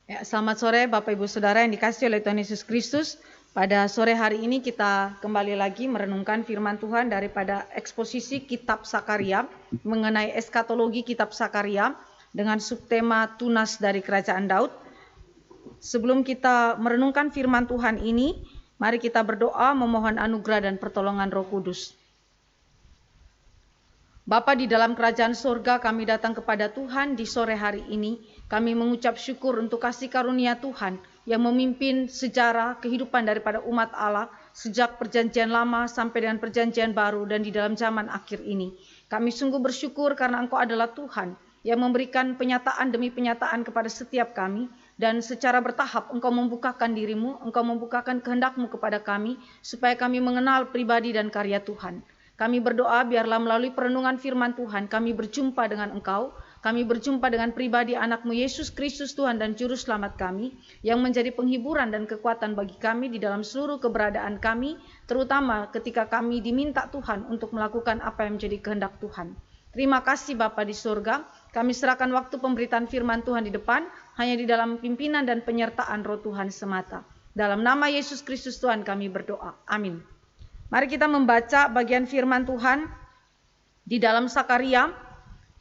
Ya, selamat sore Bapak Ibu Saudara yang dikasihi oleh Tuhan Yesus Kristus. Pada sore hari ini kita kembali lagi merenungkan firman Tuhan daripada eksposisi kitab Sakaria mengenai eskatologi kitab Sakaria dengan subtema tunas dari kerajaan Daud. Sebelum kita merenungkan firman Tuhan ini, mari kita berdoa memohon anugerah dan pertolongan Roh Kudus. Bapa di dalam kerajaan surga, kami datang kepada Tuhan di sore hari ini. Kami mengucap syukur untuk kasih karunia Tuhan yang memimpin sejarah kehidupan daripada umat Allah sejak perjanjian lama sampai dengan perjanjian baru dan di dalam zaman akhir ini. Kami sungguh bersyukur karena Engkau adalah Tuhan yang memberikan penyataan demi penyataan kepada setiap kami. Dan secara bertahap Engkau membukakan dirimu, Engkau membukakan kehendak-Mu kepada kami supaya kami mengenal pribadi dan karya Tuhan. Kami berdoa biarlah melalui perenungan firman Tuhan kami berjumpa dengan Engkau, kami berjumpa dengan pribadi anak-Mu Yesus Kristus Tuhan dan Juru Selamat kami, yang menjadi penghiburan dan kekuatan bagi kami di dalam seluruh keberadaan kami, terutama ketika kami diminta Tuhan untuk melakukan apa yang menjadi kehendak Tuhan. Terima kasih Bapa di surga, kami serahkan waktu pemberitaan firman Tuhan di depan, hanya di dalam pimpinan dan penyertaan Roh Tuhan semata. Dalam nama Yesus Kristus Tuhan kami berdoa, amin. Mari kita membaca bagian firman Tuhan di dalam Sakaria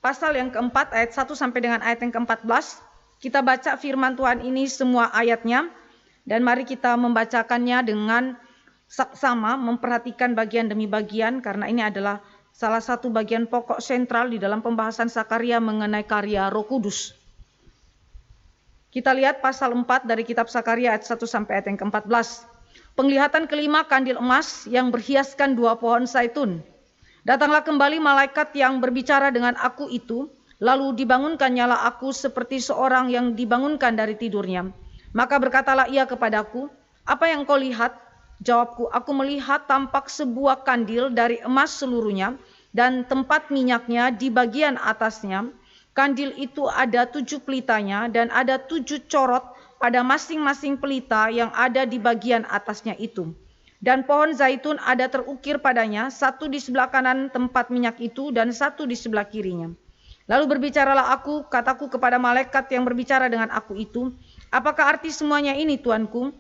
pasal yang keempat ayat 1 sampai dengan ayat yang ke-14. Kita baca firman Tuhan ini semua ayatnya dan mari kita membacakannya dengan saksama, memperhatikan bagian demi bagian karena ini adalah salah satu bagian pokok sentral di dalam pembahasan Sakaria mengenai karya Roh Kudus. Kita lihat pasal 4 dari kitab Sakaria ayat 1 sampai ayat yang ke-14. Penglihatan kelima kandil emas yang berhiaskan 2 pohon zaitun. Datanglah kembali malaikat yang berbicara dengan aku itu, lalu dibangunkan nyala aku seperti seorang yang dibangunkan dari tidurnya. Maka berkatalah ia kepadaku, apa yang kau lihat? Jawabku, aku melihat tampak sebuah kandil dari emas seluruhnya dan tempat minyaknya di bagian atasnya. Kandil itu ada 7 pelitanya dan ada 7 corot pada masing-masing pelita yang ada di bagian atasnya itu. Dan pohon zaitun ada terukir padanya, 1 di sebelah kanan tempat minyak itu dan 1 di sebelah kirinya. Lalu berbicaralah aku, kataku kepada malaikat yang berbicara dengan aku itu, apakah arti semuanya ini Tuanku?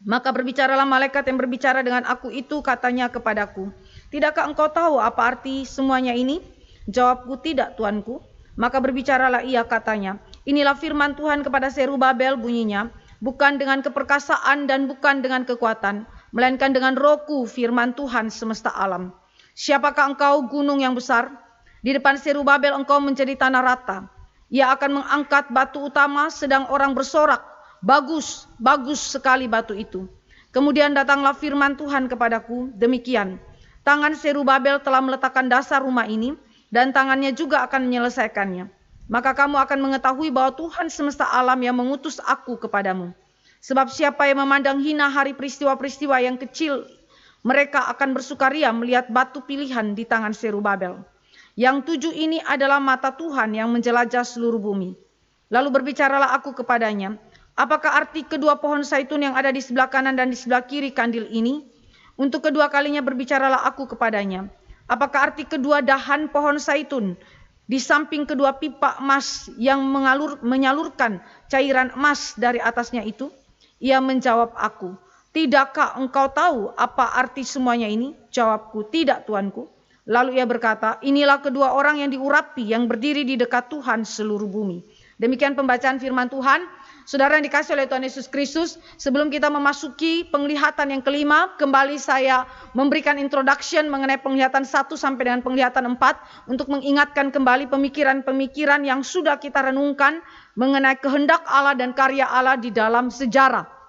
Maka berbicaralah malaikat yang berbicara dengan aku itu, katanya kepadaku, tidakkah engkau tahu apa arti semuanya ini? Jawabku, tidak Tuanku. Maka berbicaralah ia, katanya, inilah firman Tuhan kepada Zerubabel bunyinya, bukan dengan keperkasaan dan bukan dengan kekuatan, melainkan dengan Rohku, firman Tuhan semesta alam. Siapakah engkau gunung yang besar? Di depan Zerubabel engkau menjadi tanah rata. Ia akan mengangkat batu utama sedang orang bersorak, bagus, bagus sekali batu itu. Kemudian datanglah firman Tuhan kepadaku, demikian, tangan Zerubabel telah meletakkan dasar rumah ini, dan tangannya juga akan menyelesaikannya. Maka kamu akan mengetahui bahwa Tuhan semesta alam yang mengutus aku kepadamu. Sebab siapa yang memandang hina hari peristiwa-peristiwa yang kecil, mereka akan bersukaria melihat batu pilihan di tangan Zerubabel. Yang 7 ini adalah mata Tuhan yang menjelajah seluruh bumi. Lalu berbicaralah aku kepadanya, apakah arti kedua pohon zaitun yang ada di sebelah kanan dan di sebelah kiri kandil ini? Untuk kedua kalinya berbicaralah aku kepadanya, apakah arti kedua dahan pohon zaitun di samping kedua pipa emas yang menyalurkan cairan emas dari atasnya itu? Ia menjawab aku, tidakkah engkau tahu apa arti semuanya ini? Jawabku, tidak Tuanku. Lalu ia berkata, inilah kedua orang yang diurapi yang berdiri di dekat Tuhan seluruh bumi. Demikian pembacaan firman Tuhan. Saudara yang dikasihi oleh Tuhan Yesus Kristus, sebelum kita memasuki penglihatan yang kelima, kembali saya memberikan introduction mengenai penglihatan 1 sampai dengan penglihatan 4 untuk mengingatkan kembali pemikiran-pemikiran yang sudah kita renungkan mengenai kehendak Allah dan karya Allah di dalam sejarah.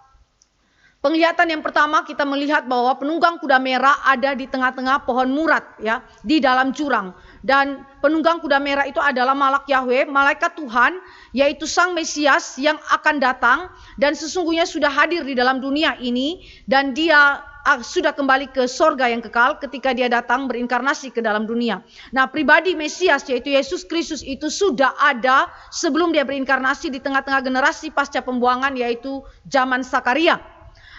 Penglihatan yang pertama kita melihat bahwa penunggang kuda merah ada di tengah-tengah pohon murat ya, di dalam jurang. Dan penunggang kuda merah itu adalah Malak Yahweh, malaikat Tuhan, yaitu Sang Mesias yang akan datang dan sesungguhnya sudah hadir di dalam dunia ini dan dia sudah kembali ke sorga yang kekal ketika dia datang berinkarnasi ke dalam dunia. Nah, pribadi Mesias yaitu Yesus Kristus itu sudah ada sebelum dia berinkarnasi di tengah-tengah generasi pasca pembuangan yaitu zaman Sakaria.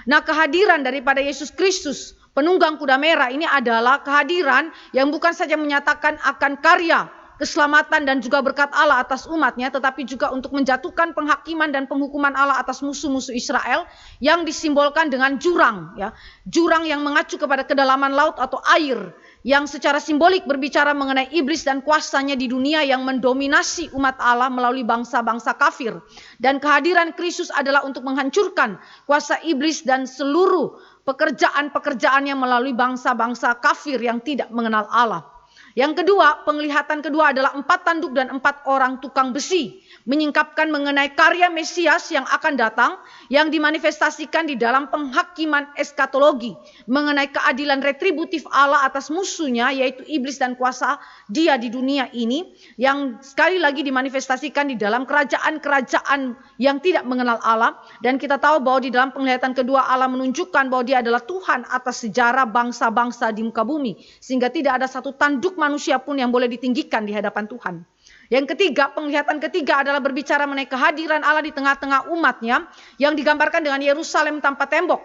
Nah, kehadiran daripada Yesus Kristus penunggang kuda merah ini adalah kehadiran yang bukan saja menyatakan akan karya keselamatan dan juga berkat Allah atas umatnya, tetapi juga untuk menjatuhkan penghakiman dan penghukuman Allah atas musuh-musuh Israel yang disimbolkan dengan jurang, ya. Jurang yang mengacu kepada kedalaman laut atau air, yang secara simbolik berbicara mengenai iblis dan kuasanya di dunia yang mendominasi umat Allah melalui bangsa-bangsa kafir. Dan kehadiran Kristus adalah untuk menghancurkan kuasa iblis dan seluruh pekerjaan-pekerjaannya melalui bangsa-bangsa kafir yang tidak mengenal Allah. Yang kedua, penglihatan kedua adalah 4 tanduk dan 4 orang tukang besi, menyingkapkan mengenai karya Mesias yang akan datang, yang dimanifestasikan di dalam penghakiman eskatologi, mengenai keadilan retributif Allah atas musuhnya, yaitu iblis dan kuasa dia di dunia ini, yang sekali lagi dimanifestasikan di dalam kerajaan-kerajaan yang tidak mengenal Allah. Dan kita tahu bahwa di dalam penglihatan kedua Allah menunjukkan bahwa dia adalah Tuhan atas sejarah bangsa-bangsa di muka bumi, sehingga tidak ada satu tanduk manusia pun yang boleh ditinggikan di hadapan Tuhan. Yang ketiga, penglihatan ketiga adalah berbicara mengenai kehadiran Allah di tengah-tengah umatnya yang digambarkan dengan Yerusalem tanpa tembok.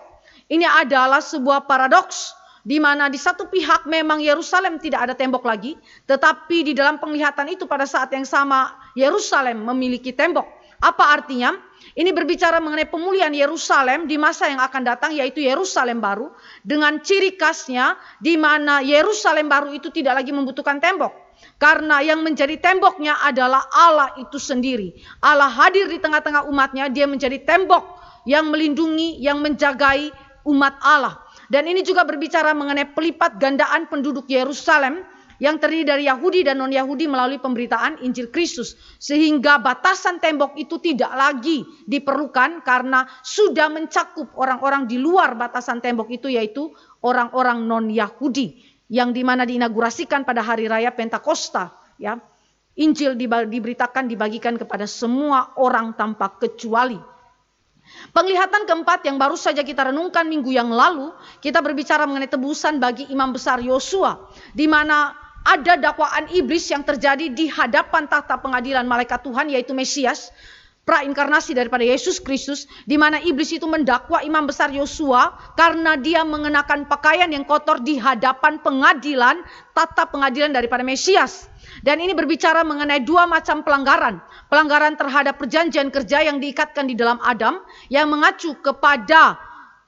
Ini adalah sebuah paradoks di mana di satu pihak memang Yerusalem tidak ada tembok lagi, tetapi di dalam penglihatan itu pada saat yang sama Yerusalem memiliki tembok. Apa artinya? Ini berbicara mengenai pemulihan Yerusalem di masa yang akan datang, yaitu Yerusalem baru, dengan ciri khasnya di mana Yerusalem baru itu tidak lagi membutuhkan tembok. Karena yang menjadi temboknya adalah Allah itu sendiri. Allah hadir di tengah-tengah umatnya, dia menjadi tembok yang melindungi, yang menjagai umat Allah. Dan ini juga berbicara mengenai pelipat gandaan penduduk Yerusalem yang terdiri dari Yahudi dan non-Yahudi melalui pemberitaan Injil Kristus. Sehingga batasan tembok itu tidak lagi diperlukan karena sudah mencakup orang-orang di luar batasan tembok itu, yaitu orang-orang non-Yahudi yang dimana diinaugurasikan pada hari raya Pentakosta. Ya. Injil diberitakan, dibagikan kepada semua orang tanpa kecuali. Penglihatan keempat yang baru saja kita renungkan minggu yang lalu, kita berbicara mengenai tebusan bagi imam besar Yosua, di mana ada dakwaan iblis yang terjadi di hadapan tahta pengadilan malaikat Tuhan, yaitu Mesias, prainkarnasi daripada Yesus Kristus, di mana iblis itu mendakwa imam besar Yosua karena dia mengenakan pakaian yang kotor di hadapan pengadilan, tahta pengadilan daripada Mesias. Dan ini berbicara mengenai 2 macam pelanggaran. Pelanggaran terhadap perjanjian kerja yang diikatkan di dalam Adam, yang mengacu kepada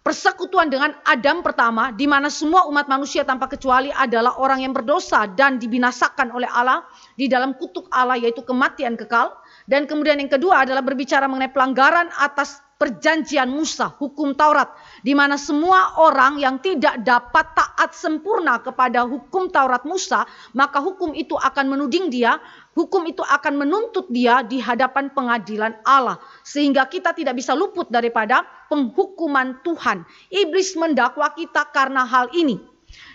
persekutuan dengan Adam pertama, di mana semua umat manusia tanpa kecuali adalah orang yang berdosa dan dibinasakan oleh Allah di dalam kutuk Allah, yaitu kematian kekal. Dan kemudian yang kedua adalah berbicara mengenai pelanggaran atas perjanjian Musa, hukum Taurat, di mana semua orang yang tidak dapat taat sempurna kepada hukum Taurat Musa, maka hukum itu akan menuding dia, hukum itu akan menuntut dia di hadapan pengadilan Allah, sehingga kita tidak bisa luput daripada penghukuman Tuhan. Iblis mendakwa kita karena hal ini.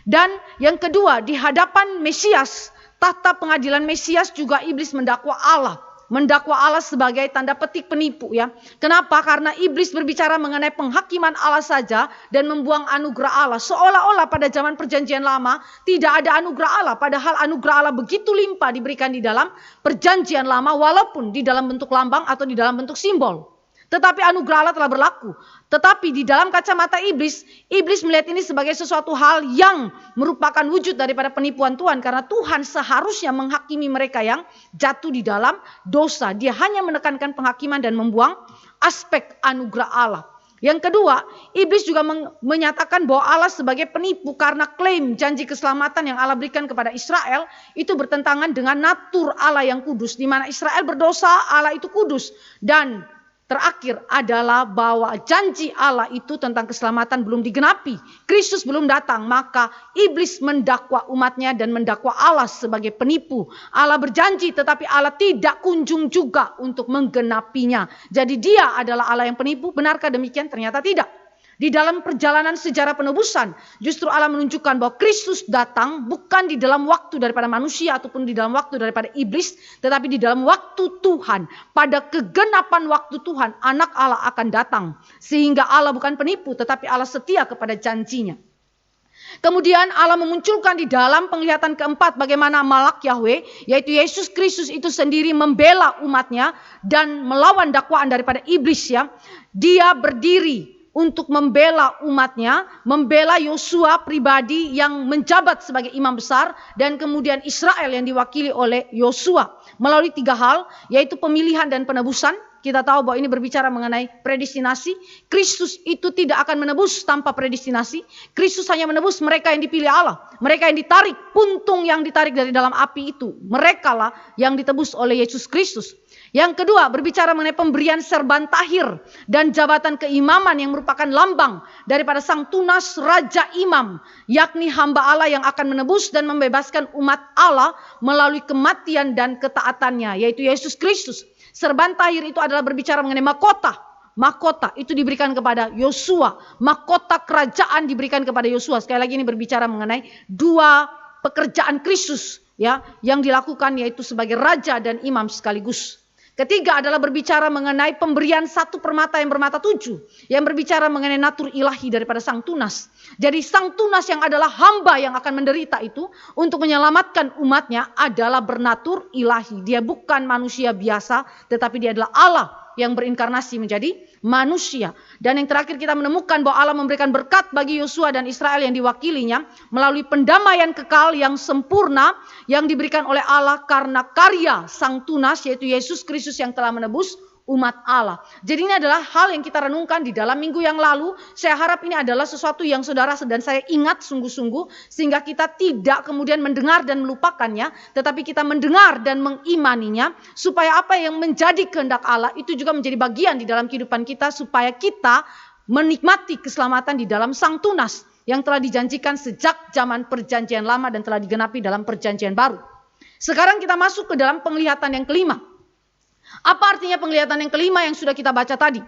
Dan yang kedua, di hadapan Mesias, tahta pengadilan Mesias juga iblis mendakwa Allah. Mendakwa Allah sebagai tanda petik penipu, ya. Kenapa? Karena iblis berbicara mengenai penghakiman Allah saja dan membuang anugerah Allah. Seolah-olah pada zaman perjanjian lama tidak ada anugerah Allah. Padahal anugerah Allah begitu limpah diberikan di dalam perjanjian lama, walaupun di dalam bentuk lambang atau di dalam bentuk simbol. Tetapi anugerah Allah telah berlaku. Tetapi di dalam kacamata iblis, iblis melihat ini sebagai sesuatu hal yang merupakan wujud daripada penipuan Tuhan. Karena Tuhan seharusnya menghakimi mereka yang jatuh di dalam dosa. Dia hanya menekankan penghakiman dan membuang aspek anugerah Allah. Yang kedua, iblis juga menyatakan bahwa Allah sebagai penipu karena klaim janji keselamatan yang Allah berikan kepada Israel itu bertentangan dengan natur Allah yang kudus. Di mana Israel berdosa, Allah itu kudus. Dan terakhir adalah bahwa janji Allah itu tentang keselamatan belum digenapi. Kristus belum datang, maka iblis mendakwa umatnya dan mendakwa Allah sebagai penipu. Allah berjanji tetapi Allah tidak kunjung juga untuk menggenapinya. Jadi dia adalah Allah yang penipu. Benarkah demikian? Ternyata tidak. Di dalam perjalanan sejarah penebusan, justru Allah menunjukkan bahwa Kristus datang bukan di dalam waktu daripada manusia ataupun di dalam waktu daripada iblis, tetapi di dalam waktu Tuhan. Pada kegenapan waktu Tuhan, anak Allah akan datang. Sehingga Allah bukan penipu, tetapi Allah setia kepada janjinya. Kemudian Allah memunculkan di dalam penglihatan keempat bagaimana Malak Yahweh, yaitu Yesus Kristus itu sendiri membela umatnya dan melawan dakwaan daripada iblis, ya. Dia berdiri untuk membela umatnya, membela Yosua pribadi yang menjabat sebagai imam besar, dan kemudian Israel yang diwakili oleh Yosua. Melalui 3 hal, yaitu pemilihan dan penebusan. Kita tahu bahwa ini berbicara mengenai predestinasi. Kristus itu tidak akan menebus tanpa predestinasi. Kristus hanya menebus mereka yang dipilih Allah. Mereka yang ditarik, puntung yang ditarik dari dalam api itu. Mereka lah yang ditebus oleh Yesus Kristus. Yang kedua, berbicara mengenai pemberian serban tahir dan jabatan keimaman yang merupakan lambang daripada Sang Tunas Raja Imam, yakni hamba Allah yang akan menebus dan membebaskan umat Allah melalui kematian dan ketaatannya, yaitu Yesus Kristus. Serban tahir itu adalah berbicara mengenai mahkota. Mahkota itu diberikan kepada Yosua. Mahkota kerajaan diberikan kepada Yosua. Sekali lagi ini berbicara mengenai 2 pekerjaan Kristus, ya, yang dilakukan, yaitu sebagai raja dan imam sekaligus. Ketiga adalah berbicara mengenai pemberian 1 permata yang bermata 7. Yang berbicara mengenai natur ilahi daripada Sang Tunas. Jadi Sang Tunas yang adalah hamba yang akan menderita itu untuk menyelamatkan umatnya adalah bernatur ilahi. Dia bukan manusia biasa, tetapi dia adalah Allah yang berinkarnasi menjadi manusia. Dan yang terakhir kita menemukan bahwa Allah memberikan berkat bagi Yosua dan Israel yang diwakilinya melalui pendamaian kekal yang sempurna yang diberikan oleh Allah karena karya Sang Tunas, yaitu Yesus Kristus yang telah menebus umat Allah. Jadi ini adalah hal yang kita renungkan di dalam minggu yang lalu. Saya harap ini adalah sesuatu yang saudara dan saya ingat sungguh-sungguh, sehingga kita tidak kemudian mendengar dan melupakannya, tetapi kita mendengar dan mengimaninya, supaya apa yang menjadi kehendak Allah itu juga menjadi bagian di dalam kehidupan kita, supaya kita menikmati keselamatan di dalam Sang Tunas yang telah dijanjikan sejak zaman perjanjian lama dan telah digenapi dalam perjanjian baru. Sekarang kita masuk ke dalam penglihatan yang kelima. Apa artinya penglihatan yang kelima yang sudah kita baca tadi?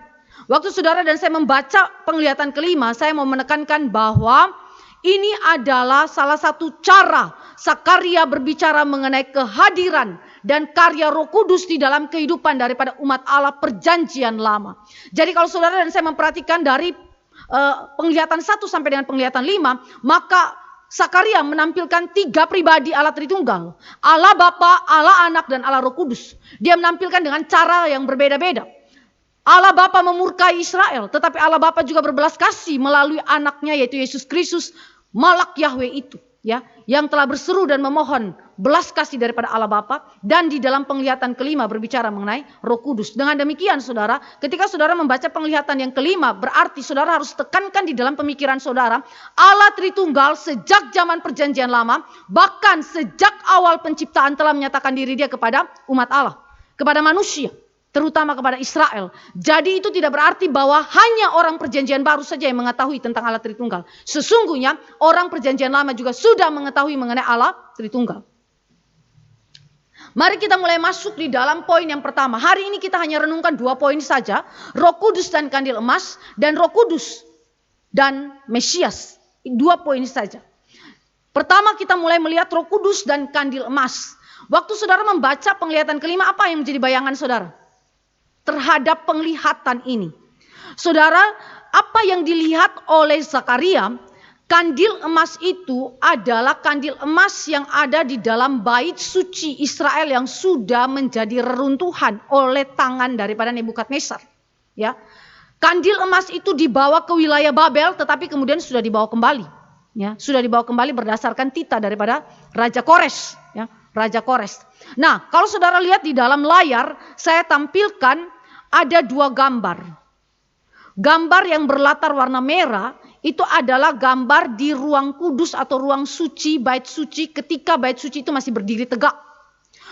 Waktu saudara dan saya membaca penglihatan kelima, saya mau menekankan bahwa ini adalah salah satu cara Sakaria berbicara mengenai kehadiran dan karya Roh Kudus di dalam kehidupan daripada umat Allah perjanjian lama. Jadi kalau saudara dan saya memperhatikan dari penglihatan 1 sampai dengan penglihatan 5, maka Sakaria menampilkan 3 pribadi Allah Tritunggal. Allah Bapa, Allah Anak, dan Allah Roh Kudus. Dia menampilkan dengan cara yang berbeda-beda. Allah Bapa memurkai Israel, tetapi Allah Bapa juga berbelas kasih melalui anaknya, yaitu Yesus Kristus, Malak Yahweh itu, ya, yang telah berseru dan memohon belas kasih daripada Allah Bapa. Dan di dalam penglihatan kelima berbicara mengenai Roh Kudus. Dengan demikian saudara, ketika saudara membaca penglihatan yang kelima, berarti saudara harus tekankan di dalam pemikiran saudara, Allah Tritunggal sejak zaman perjanjian lama, bahkan sejak awal penciptaan telah menyatakan diri dia kepada umat Allah, kepada manusia, terutama kepada Israel. Jadi itu tidak berarti bahwa hanya orang perjanjian baru saja yang mengetahui tentang Allah Tritunggal. Sesungguhnya orang perjanjian lama juga sudah mengetahui mengenai Allah Tritunggal. Mari kita mulai masuk di dalam poin yang pertama. Hari ini kita hanya renungkan 2 poin saja. Roh Kudus dan kandil emas, dan Roh Kudus dan Mesias. 2 poin saja. Pertama kita mulai melihat Roh Kudus dan kandil emas. Waktu saudara membaca penglihatan kelima, apa yang menjadi bayangan saudara terhadap penglihatan ini? Saudara, apa yang dilihat oleh Sakaria, kandil emas itu adalah kandil emas yang ada di dalam bait suci Israel yang sudah menjadi reruntuhan oleh tangan daripada Nebukadnezar. Ya, kandil emas itu dibawa ke wilayah Babel, tetapi kemudian sudah dibawa kembali. Ya, sudah dibawa kembali berdasarkan titah daripada Raja Kores. Ya, Raja Kores. Nah, kalau saudara lihat di dalam layar, saya tampilkan ada 2 gambar. Gambar yang berlatar warna merah itu adalah gambar di ruang kudus atau ruang suci, bait suci, ketika bait suci itu masih berdiri tegak.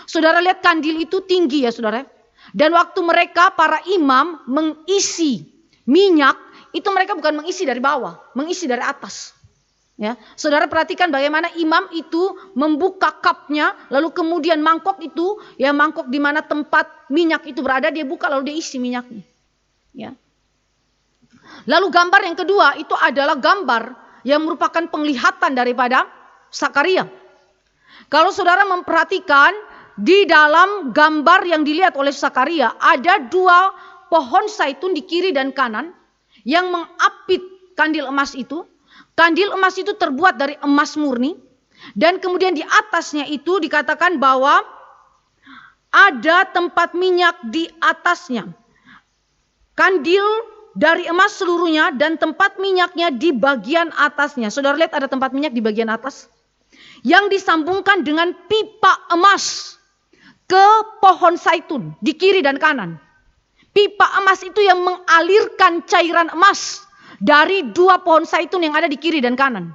Saudara lihat kandil itu tinggi ya saudara. Dan waktu mereka para imam mengisi minyak, itu mereka bukan mengisi dari bawah, mengisi dari atas. Ya, saudara perhatikan bagaimana imam itu membuka kapnya, lalu kemudian mangkok itu, ya mangkok di mana tempat minyak itu berada, dia buka lalu dia isi minyaknya. Ya. Lalu gambar yang kedua itu adalah gambar yang merupakan penglihatan daripada Sakaria. Kalau saudara memperhatikan di dalam gambar yang dilihat oleh Sakaria, ada 2 pohon zaitun di kiri dan kanan yang mengapit kandil emas itu. Kandil emas itu terbuat dari emas murni, dan kemudian di atasnya itu dikatakan bahwa ada tempat minyak di atasnya. Kandil dari emas seluruhnya dan tempat minyaknya di bagian atasnya. Saudara lihat ada tempat minyak di bagian atas. Yang disambungkan dengan pipa emas ke pohon zaitun di kiri dan kanan. Pipa emas itu yang mengalirkan cairan emas dari dua pohon zaitun yang ada di kiri dan kanan.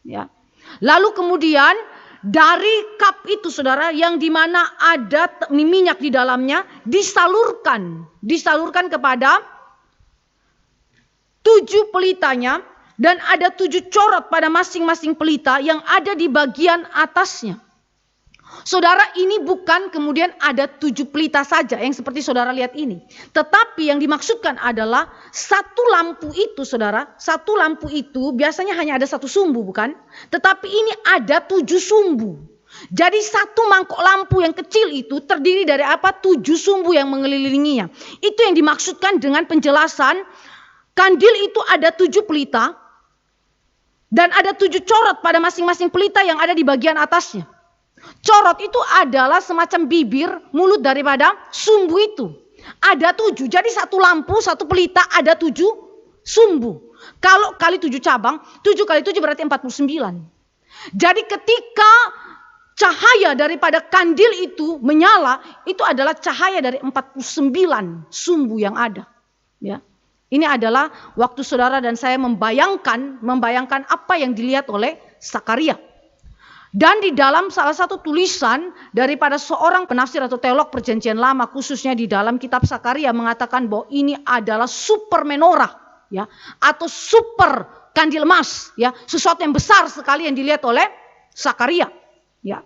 Ya. Lalu kemudian dari cup itu saudara yang dimana ada minyak di dalamnya disalurkan kepada 7 pelitanya dan ada 7 corot pada masing-masing pelita yang ada di bagian atasnya. Saudara, ini bukan kemudian ada 7 pelita saja yang seperti saudara lihat ini. Tetapi yang dimaksudkan adalah satu lampu itu saudara, satu lampu itu biasanya hanya ada 1 sumbu bukan? Tetapi ini ada 7 sumbu. Jadi satu mangkok lampu yang kecil itu terdiri dari 7 sumbu yang mengelilinginya. Itu yang dimaksudkan dengan penjelasan kandil itu ada 7 pelita dan ada 7 corot pada masing-masing pelita yang ada di bagian atasnya. Corot itu adalah semacam bibir mulut daripada sumbu itu. Ada 7, jadi satu lampu, satu pelita ada 7 sumbu. Kalau kali 7 cabang, 7 kali 7 berarti 49. Jadi ketika cahaya daripada kandil itu menyala, itu adalah cahaya dari 49 sumbu yang ada. Ya. Ini adalah waktu saudara dan saya membayangkan apa yang dilihat oleh Zakaria. Dan di dalam salah satu tulisan daripada seorang penafsir atau teolog perjanjian lama, khususnya di dalam kitab Zakaria, mengatakan bahwa ini adalah super menorah, ya, atau super kandil emas, ya, sesuatu yang besar sekali yang dilihat oleh Zakaria, ya.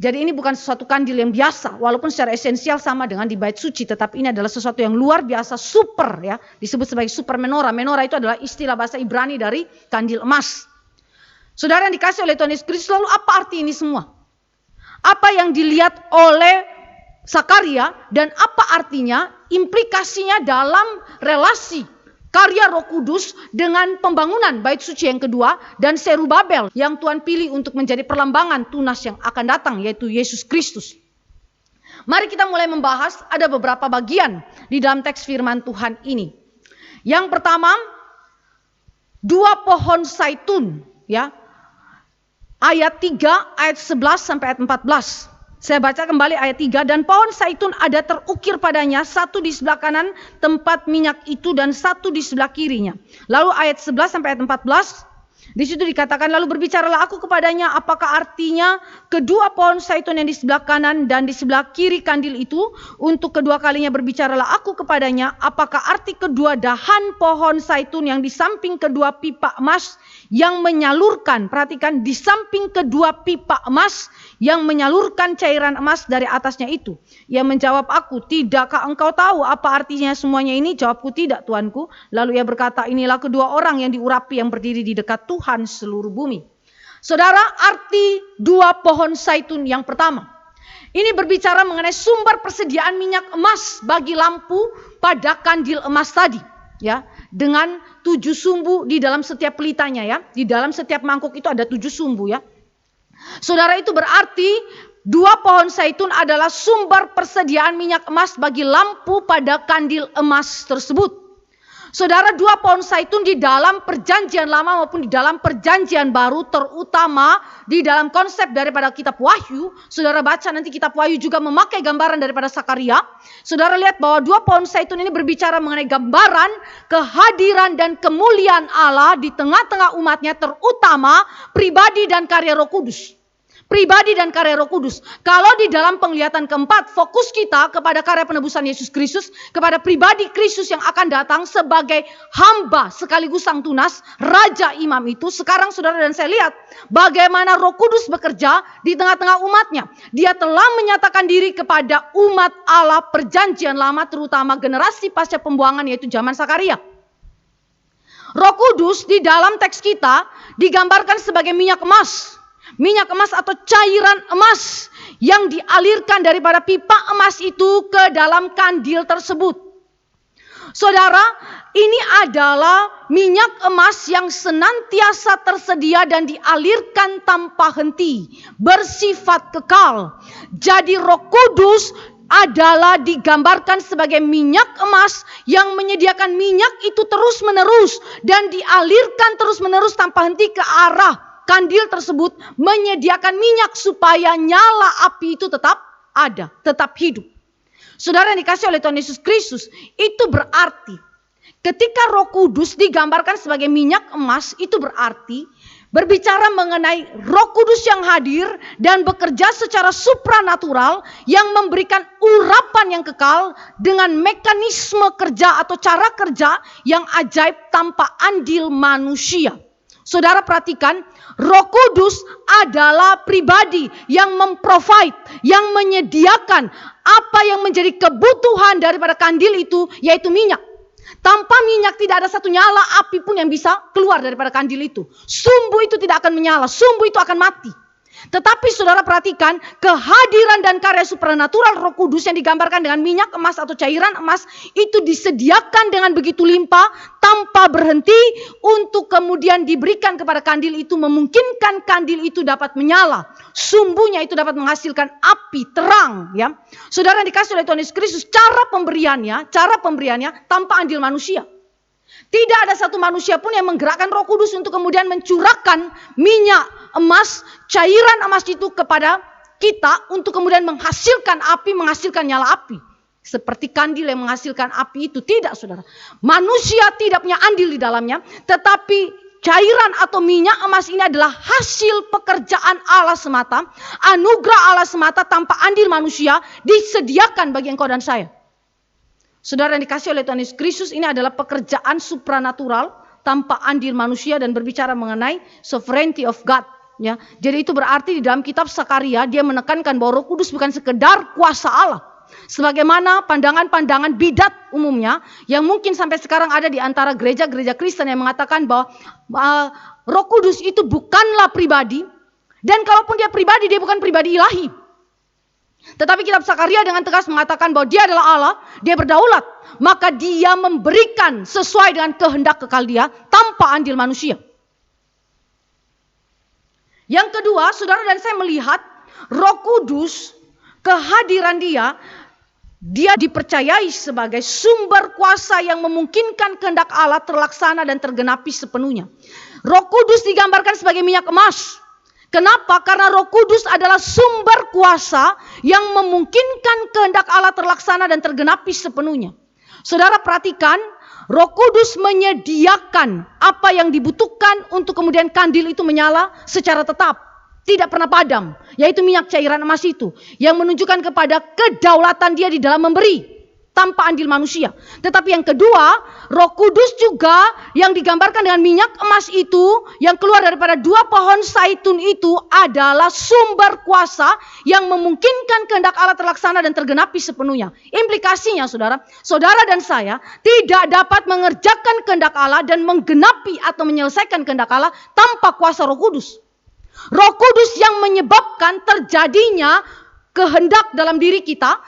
Jadi ini bukan sesuatu kandil yang biasa, walaupun secara esensial sama dengan di bait suci, tetapi ini adalah sesuatu yang luar biasa, super, ya, disebut sebagai super menorah. Menorah itu adalah istilah bahasa Ibrani dari kandil emas. Saudara yang dikasih oleh Tuhan Yesus Kristus, lalu apa arti ini semua? Apa yang dilihat oleh Zakaria dan apa artinya, implikasinya dalam relasi karya Roh Kudus dengan pembangunan bait suci yang kedua dan Zerubabel yang Tuhan pilih untuk menjadi perlambangan tunas yang akan datang, yaitu Yesus Kristus. Mari kita mulai membahas, ada beberapa bagian di dalam teks firman Tuhan ini. Yang pertama, 2 pohon zaitun, ya. Ayat 3, ayat 11 sampai ayat 14. Saya baca kembali ayat 3. Dan pohon zaitun ada terukir padanya, 1 di sebelah kanan tempat minyak itu dan 1 di sebelah kirinya. Lalu ayat 11 sampai ayat 14. Di situ dikatakan, lalu berbicaralah aku kepadanya, apakah artinya kedua pohon zaitun yang di sebelah kanan dan di sebelah kiri kandil itu? Untuk kedua kalinya berbicaralah aku kepadanya, apakah arti kedua dahan pohon zaitun yang di samping kedua pipa emas yang menyalurkan, perhatikan, di samping kedua pipa emas yang menyalurkan cairan emas dari atasnya itu. Ia menjawab aku, tidakkah engkau tahu apa artinya semuanya ini? Jawabku, tidak Tuanku. Lalu ia berkata, inilah kedua orang yang diurapi yang berdiri di dekat Tuhan seluruh bumi. Saudara, arti 2 pohon zaitun yang pertama. Ini berbicara mengenai sumber persediaan minyak emas bagi lampu pada kandil emas tadi. Ya, dengan 7 sumbu di dalam setiap pelitanya, ya. Di dalam setiap mangkuk itu ada 7 sumbu, ya. Saudara, itu berarti 2 pohon zaitun adalah sumber persediaan minyak emas bagi lampu pada kandil emas tersebut. Saudara, 2 pohon zaitun di dalam perjanjian lama maupun di dalam perjanjian baru, terutama di dalam konsep daripada kitab Wahyu. Saudara baca nanti kitab Wahyu juga memakai gambaran daripada Zakaria. Saudara lihat bahwa 2 pohon zaitun ini berbicara mengenai gambaran kehadiran dan kemuliaan Allah di tengah-tengah umatnya, terutama pribadi dan karya Roh Kudus. Pribadi dan karya Roh Kudus. Kalau di dalam penglihatan keempat, fokus kita kepada karya penebusan Yesus Kristus, kepada pribadi Kristus yang akan datang sebagai hamba sekaligus sang tunas, Raja Imam itu. Sekarang saudara dan saya lihat bagaimana Roh Kudus bekerja di tengah-tengah umatnya. Dia telah menyatakan diri kepada umat Allah perjanjian lama, terutama generasi pasca pembuangan, yaitu zaman Zakaria. Roh Kudus di dalam teks kita digambarkan sebagai minyak emas. Minyak emas atau cairan emas yang dialirkan daripada pipa emas itu ke dalam kandil tersebut. Saudara, ini adalah minyak emas yang senantiasa tersedia dan dialirkan tanpa henti, bersifat kekal. Jadi Roh Kudus adalah digambarkan sebagai minyak emas yang menyediakan minyak itu terus menerus dan dialirkan terus menerus tanpa henti ke arah kandil tersebut, menyediakan minyak supaya nyala api itu tetap ada, tetap hidup. Saudara yang dikasih oleh Tuhan Yesus Kristus, itu berarti ketika Roh Kudus digambarkan sebagai minyak emas, itu berarti berbicara mengenai Roh Kudus yang hadir dan bekerja secara supranatural yang memberikan urapan yang kekal dengan mekanisme kerja atau cara kerja yang ajaib tanpa andil manusia. Saudara perhatikan, Roh Kudus adalah pribadi yang memprovide, yang menyediakan apa yang menjadi kebutuhan daripada kandil itu, yaitu minyak. Tanpa minyak tidak ada satu nyala api pun yang bisa keluar daripada kandil itu. Sumbu itu tidak akan menyala, sumbu itu akan mati. Tetapi saudara perhatikan, kehadiran dan karya supranatural Roh Kudus yang digambarkan dengan minyak emas atau cairan emas itu disediakan dengan begitu limpah tanpa berhenti untuk kemudian diberikan kepada kandil itu, memungkinkan kandil itu dapat menyala. Sumbunya itu dapat menghasilkan api terang, ya. Saudara yang dikasih oleh Tuhan Yesus Kristus, cara pemberiannya tanpa andil manusia. Tidak ada satu manusia pun yang menggerakkan Roh Kudus untuk kemudian mencurahkan minyak emas, cairan emas itu kepada kita untuk kemudian menghasilkan api, menghasilkan nyala api. Seperti kandil yang menghasilkan api itu, tidak saudara. Manusia tidak punya andil di dalamnya, tetapi cairan atau minyak emas ini adalah hasil pekerjaan Allah semata, anugerah Allah semata tanpa andil manusia, disediakan bagi engkau dan saya. Saudara yang dikasih oleh Tuhan Yesus Kristus, ini adalah pekerjaan supranatural tanpa andil manusia dan berbicara mengenai sovereignty of God. Ya, jadi itu berarti di dalam kitab Sakaria dia menekankan bahwa Roh Kudus bukan sekedar kuasa Allah. Sebagaimana pandangan-pandangan bidat umumnya yang mungkin sampai sekarang ada di antara gereja-gereja Kristen yang mengatakan bahwa Roh Kudus itu bukanlah pribadi, dan kalaupun dia pribadi, dia bukan pribadi ilahi. Tetapi kitab Sakaria dengan tegas mengatakan bahwa dia adalah Allah, dia berdaulat, maka dia memberikan sesuai dengan kehendak kekal dia tanpa andil manusia. Yang kedua, saudara dan saya melihat Roh Kudus, kehadiran dia dipercayai sebagai sumber kuasa yang memungkinkan kehendak Allah terlaksana dan tergenapi sepenuhnya. Roh Kudus digambarkan sebagai minyak emas. Kenapa? Karena Roh Kudus adalah sumber kuasa yang memungkinkan kehendak Allah terlaksana dan tergenapi sepenuhnya. Saudara perhatikan, Roh Kudus menyediakan apa yang dibutuhkan untuk kemudian kandil itu menyala secara tetap, tidak pernah padam, yaitu minyak cairan emas itu yang menunjukkan kepada kedaulatan dia di dalam memberi tanpa andil manusia. Tetapi yang kedua, Roh Kudus juga yang digambarkan dengan minyak emas itu yang keluar daripada 2 pohon zaitun itu adalah sumber kuasa yang memungkinkan kehendak Allah terlaksana dan tergenapi sepenuhnya. Implikasinya saudara dan saya tidak dapat mengerjakan kehendak Allah dan menggenapi atau menyelesaikan kehendak Allah tanpa kuasa Roh Kudus. Roh Kudus yang menyebabkan terjadinya kehendak dalam diri kita,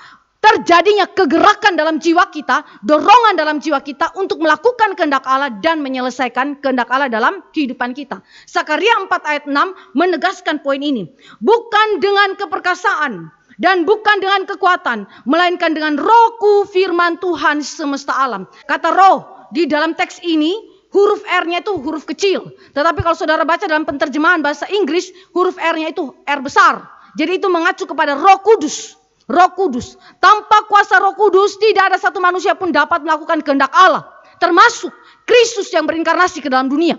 terjadinya kegerakan dalam jiwa kita, dorongan dalam jiwa kita untuk melakukan kehendak Allah dan menyelesaikan kehendak Allah dalam kehidupan kita. Sakaria 4 ayat 6 menegaskan poin ini. Bukan dengan keperkasaan dan bukan dengan kekuatan, melainkan dengan Rohku firman Tuhan semesta alam. Kata roh di dalam teks ini, huruf R-nya itu huruf kecil. Tetapi kalau saudara baca dalam penerjemahan bahasa Inggris, huruf R-nya itu R besar. Jadi itu mengacu kepada Roh Kudus. Roh Kudus. Tanpa kuasa Roh Kudus tidak ada satu manusia pun dapat melakukan kehendak Allah. Termasuk Kristus yang berinkarnasi ke dalam dunia.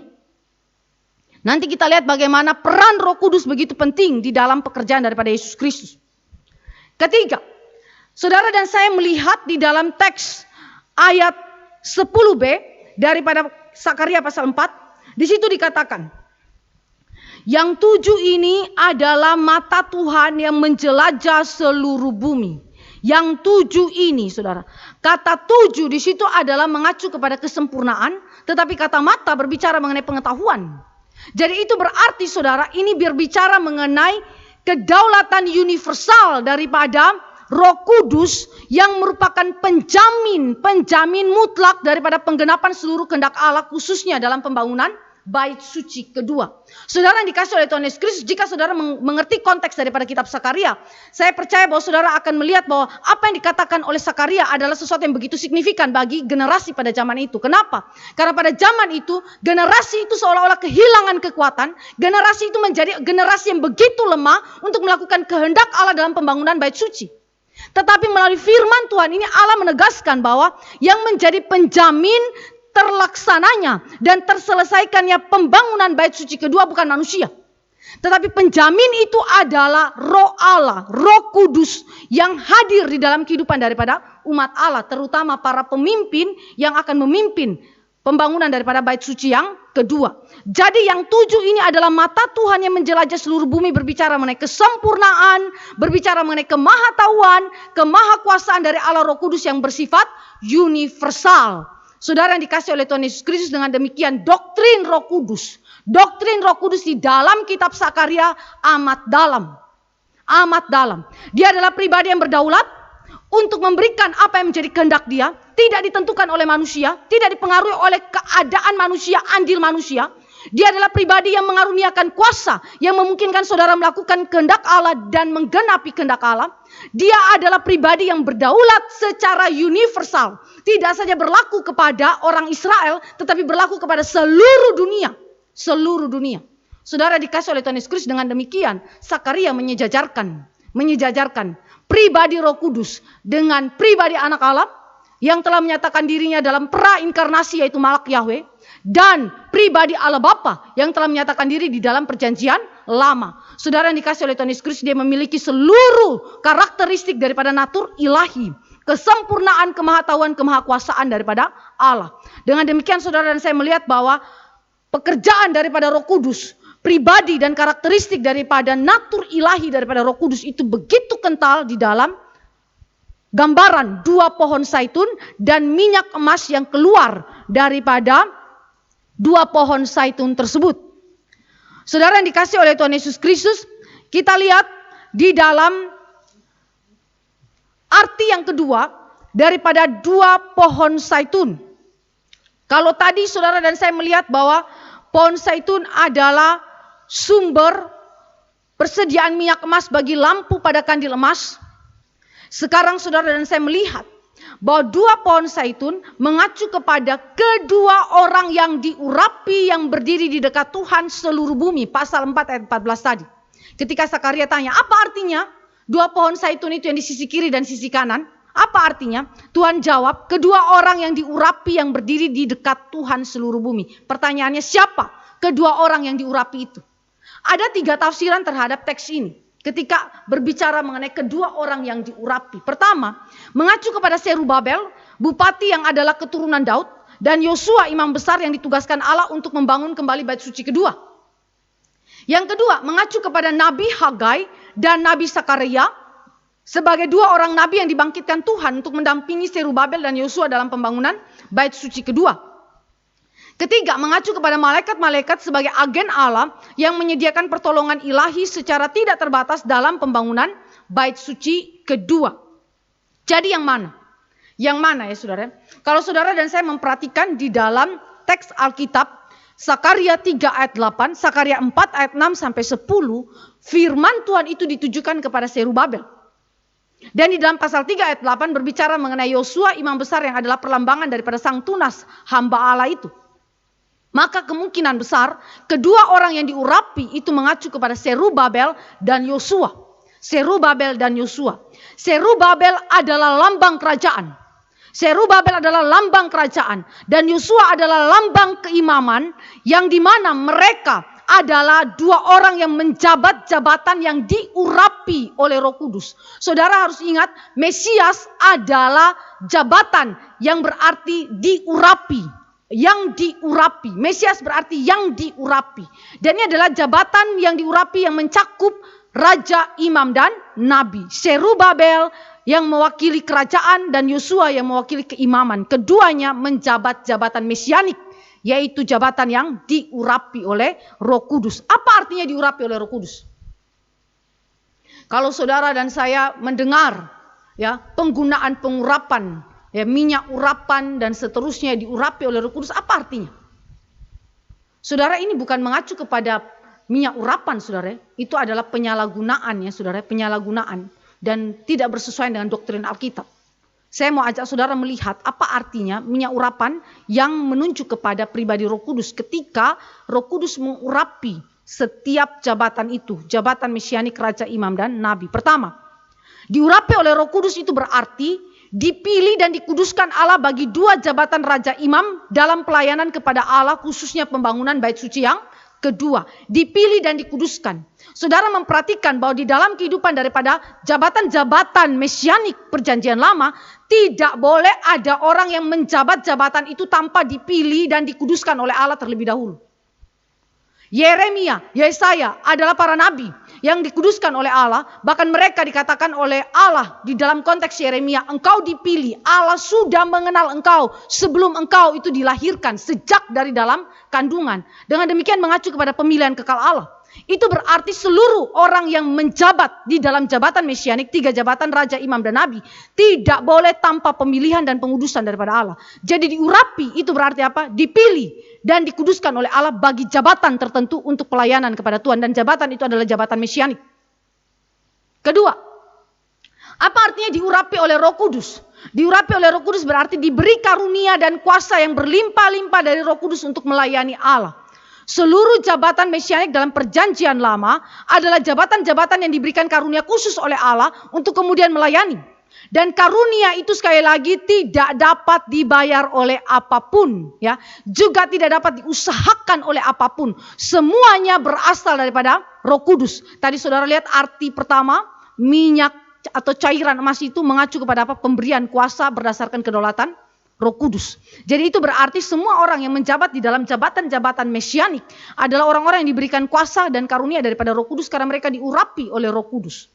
Nanti kita lihat bagaimana peran Roh Kudus begitu penting di dalam pekerjaan daripada Yesus Kristus. Ketiga, saudara dan saya melihat di dalam teks ayat 10b daripada Sakaria pasal 4. Di situ dikatakan, yang 7 ini adalah mata Tuhan yang menjelajah seluruh bumi. Yang 7 ini, saudara. Kata 7 di situ adalah mengacu kepada kesempurnaan, tetapi kata mata berbicara mengenai pengetahuan. Jadi itu berarti, saudara, ini berbicara mengenai kedaulatan universal daripada Roh Kudus yang merupakan penjamin mutlak daripada penggenapan seluruh kehendak Allah, khususnya dalam pembangunan bait suci kedua. Saudara yang dikasih oleh Tuhan Yesus Kristus, jika saudara mengerti konteks daripada kitab Sakaria, saya percaya bahwa saudara akan melihat bahwa apa yang dikatakan oleh Sakaria adalah sesuatu yang begitu signifikan bagi generasi pada zaman itu. Kenapa? Karena pada zaman itu, generasi itu seolah-olah kehilangan kekuatan. Generasi itu menjadi generasi yang begitu lemah untuk melakukan kehendak Allah dalam pembangunan bait suci. Tetapi melalui firman Tuhan ini Allah menegaskan bahwa yang menjadi penjamin terlaksananya dan terselesaikannya pembangunan bait suci kedua bukan manusia. Tetapi penjamin itu adalah Roh Allah, Roh Kudus yang hadir di dalam kehidupan daripada umat Allah, terutama para pemimpin yang akan memimpin pembangunan daripada bait suci yang kedua. Jadi yang 7 ini adalah mata Tuhan yang menjelajah seluruh bumi, berbicara mengenai kesempurnaan, berbicara mengenai kemahatauan, kemahakuasaan dari Allah Roh Kudus yang bersifat universal. Saudara yang dikasih oleh Tuhan Yesus Kristus, dengan demikian doktrin Roh Kudus di dalam kitab Sakaria amat dalam. Amat dalam. Dia adalah pribadi yang berdaulat untuk memberikan apa yang menjadi kehendak dia, tidak ditentukan oleh manusia, tidak dipengaruhi oleh keadaan manusia, andil manusia. Dia adalah pribadi yang mengaruniakan kuasa yang memungkinkan saudara melakukan kehendak Allah dan menggenapi kehendak Allah. Dia adalah pribadi yang berdaulat secara universal. Tidak saja berlaku kepada orang Israel, tetapi berlaku kepada seluruh dunia. Seluruh dunia. Saudara dikasih oleh Tuhan Yesus Kristus, dengan demikian Sakaria menyejajarkan pribadi Roh Kudus dengan pribadi anak Allah yang telah menyatakan dirinya dalam pra-inkarnasi, yaitu Malak Yahweh, dan pribadi Allah Bapa yang telah menyatakan diri di dalam perjanjian lama. Saudara yang dikasih oleh Tuhan Yesus Kristus, dia memiliki seluruh karakteristik daripada natur ilahi, kesempurnaan, kemahatauan, kemahakuasaan daripada Allah. Dengan demikian saudara dan saya melihat bahwa pekerjaan daripada Roh Kudus, pribadi dan karakteristik daripada natur ilahi daripada Roh Kudus itu begitu kental di dalam gambaran 2 pohon zaitun dan minyak emas yang keluar daripada 2 pohon zaitun tersebut. Saudara yang dikasih oleh Tuhan Yesus Kristus, kita lihat di dalam arti yang kedua daripada 2 pohon zaitun. Kalau tadi saudara dan saya melihat bahwa pohon zaitun adalah sumber persediaan minyak emas bagi lampu pada kandil emas. Sekarang saudara dan saya melihat bahwa 2 pohon zaitun mengacu kepada kedua orang yang diurapi yang berdiri di dekat Tuhan seluruh bumi. Pasal 4 ayat 14 tadi. Ketika Sakaria tanya, apa artinya 2 pohon zaitun itu yang di sisi kiri dan sisi kanan? Apa artinya? Tuhan jawab, kedua orang yang diurapi yang berdiri di dekat Tuhan seluruh bumi. Pertanyaannya, siapa kedua orang yang diurapi itu? Ada 3 tafsiran terhadap teks ini ketika berbicara mengenai kedua orang yang diurapi. Pertama, mengacu kepada Zerubabel, bupati yang adalah keturunan Daud, dan Yosua imam besar yang ditugaskan Allah untuk membangun kembali bait suci kedua. Yang kedua, mengacu kepada Nabi Hagai dan Nabi Sakaria sebagai 2 orang nabi yang dibangkitkan Tuhan untuk mendampingi Zerubabel dan Yosua dalam pembangunan bait suci kedua. Ketiga, mengacu kepada malaikat-malaikat sebagai agen Allah yang menyediakan pertolongan ilahi secara tidak terbatas dalam pembangunan bait suci kedua. Jadi yang mana? Yang mana ya saudara? Kalau saudara dan saya memperhatikan di dalam teks Alkitab, Sakaria 3 ayat 8, Sakaria 4 ayat 6 sampai 10, firman Tuhan itu ditujukan kepada Zerubabel. Dan di dalam pasal 3 ayat 8 berbicara mengenai Yosua imam besar yang adalah perlambangan daripada sang tunas hamba Allah itu. Maka kemungkinan besar kedua orang yang diurapi itu mengacu kepada Zerubabel dan Yosua. Zerubabel dan Yosua. Zerubabel adalah lambang kerajaan. Zerubabel adalah lambang kerajaan. Dan Yosua adalah lambang keimaman yang dimana mereka adalah 2 orang yang menjabat jabatan yang diurapi oleh Roh Kudus. Saudara harus ingat, Mesias adalah jabatan yang berarti diurapi. Yang diurapi. Mesias berarti yang diurapi. Dan ini adalah jabatan yang diurapi yang mencakup raja, imam, dan nabi. Zerubabel yang mewakili kerajaan dan Yosua yang mewakili keimaman. Keduanya menjabat jabatan mesianik, yaitu jabatan yang diurapi oleh Roh Kudus. Apa artinya diurapi oleh Roh Kudus? Kalau saudara dan saya mendengar ya, penggunaan pengurapan, ya, minyak urapan dan seterusnya diurapi oleh Roh Kudus, apa artinya? Saudara, ini bukan mengacu kepada minyak urapan, saudara. Itu adalah penyalahgunaan, ya, saudara, penyalahgunaan dan tidak bersesuaian dengan doktrin Alkitab. Saya mau ajak saudara melihat apa artinya minyak urapan yang menunjuk kepada pribadi Roh Kudus ketika Roh Kudus mengurapi setiap jabatan itu, jabatan mesianik, raja, imam, dan nabi. Pertama, diurapi oleh Roh Kudus itu berarti dipilih dan dikuduskan Allah bagi dua jabatan raja imam dalam pelayanan kepada Allah, khususnya pembangunan bait suci yang kedua. Dipilih dan dikuduskan. Saudara memperhatikan bahwa di dalam kehidupan daripada jabatan-jabatan mesianik perjanjian lama, tidak boleh ada orang yang menjabat jabatan itu tanpa dipilih dan dikuduskan oleh Allah terlebih dahulu. Yeremia, Yesaya adalah para nabi yang dikuduskan oleh Allah. Bahkan mereka dikatakan oleh Allah di dalam konteks Yeremia, engkau dipilih, Allah sudah mengenal engkau sebelum engkau itu dilahirkan, sejak dari dalam kandungan. Dengan demikian mengacu kepada pemilihan kekal Allah. Itu berarti seluruh orang yang menjabat di dalam jabatan mesianik, 3 jabatan raja, imam, dan nabi, tidak boleh tanpa pemilihan dan pengudusan daripada Allah. Jadi diurapi itu berarti apa? Dipilih dan dikuduskan oleh Allah bagi jabatan tertentu untuk pelayanan kepada Tuhan. Dan jabatan itu adalah jabatan mesianik. Kedua, apa artinya diurapi oleh Roh Kudus? Diurapi oleh Roh Kudus berarti diberi karunia dan kuasa yang berlimpah-limpah dari Roh Kudus untuk melayani Allah. Seluruh jabatan mesianik dalam perjanjian lama adalah jabatan-jabatan yang diberikan karunia khusus oleh Allah untuk kemudian melayani. Dan karunia itu sekali lagi tidak dapat dibayar oleh apapun, ya. Juga tidak dapat diusahakan oleh apapun. Semuanya berasal daripada Roh Kudus. Tadi saudara lihat arti pertama, minyak atau cairan emas itu mengacu kepada apa? Pemberian kuasa berdasarkan kedaulatan Roh Kudus. Jadi itu berarti semua orang yang menjabat di dalam jabatan-jabatan mesianik adalah orang-orang yang diberikan kuasa dan karunia daripada Roh Kudus karena mereka diurapi oleh Roh Kudus.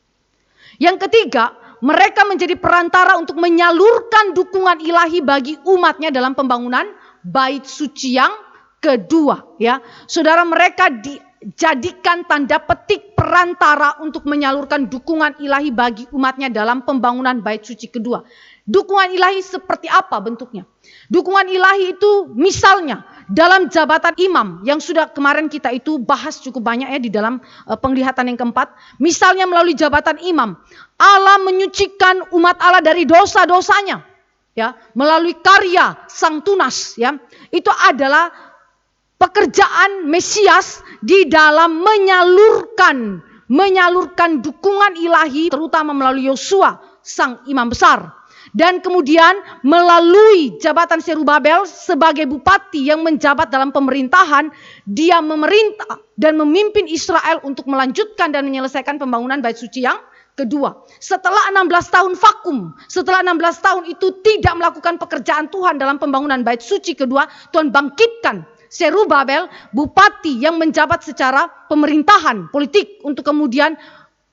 Yang ketiga, mereka menjadi perantara untuk menyalurkan dukungan ilahi bagi umatnya dalam pembangunan bait suci yang kedua, ya. Saudara, mereka dijadikan tanda petik perantara untuk menyalurkan dukungan ilahi bagi umatnya dalam pembangunan bait suci kedua. Dukungan ilahi seperti apa bentuknya? Dukungan ilahi itu misalnya dalam jabatan imam yang sudah kemarin kita itu bahas cukup banyak, ya, di dalam penglihatan yang keempat. Misalnya melalui jabatan imam, Allah menyucikan umat Allah dari dosa-dosanya, ya, melalui karya Sang Tunas, ya. Itu adalah pekerjaan Mesias di dalam menyalurkan dukungan ilahi, terutama melalui Yosua sang imam besar. Dan kemudian melalui jabatan Serubabel sebagai bupati yang menjabat dalam pemerintahan, dia memerintah dan memimpin Israel untuk melanjutkan dan menyelesaikan pembangunan bait suci yang kedua. Setelah 16 tahun vakum, setelah 16 tahun itu tidak melakukan pekerjaan Tuhan dalam pembangunan bait suci kedua, Tuhan bangkitkan Serubabel, bupati yang menjabat secara pemerintahan politik untuk kemudian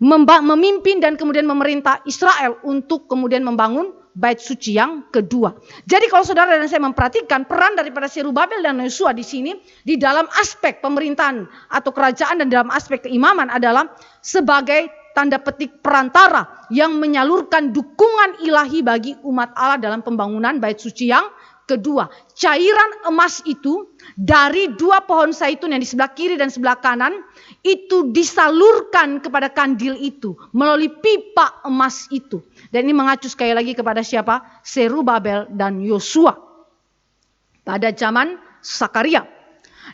memimpin dan kemudian memerintah Israel untuk kemudian membangun bait suci yang kedua. Jadi kalau saudara dan saya memperhatikan peran daripada Serubabel dan Yosua di sini di dalam aspek pemerintahan atau kerajaan dan dalam aspek keimaman adalah sebagai tanda petik perantara yang menyalurkan dukungan ilahi bagi umat Allah dalam pembangunan bait suci yang kedua. Cairan emas itu dari 2 pohon zaitun yang di sebelah kiri dan sebelah kanan itu disalurkan kepada kandil itu melalui pipa emas itu. Dan ini mengacu sekali lagi kepada siapa? Serubabel dan Yosua pada zaman Sakaria.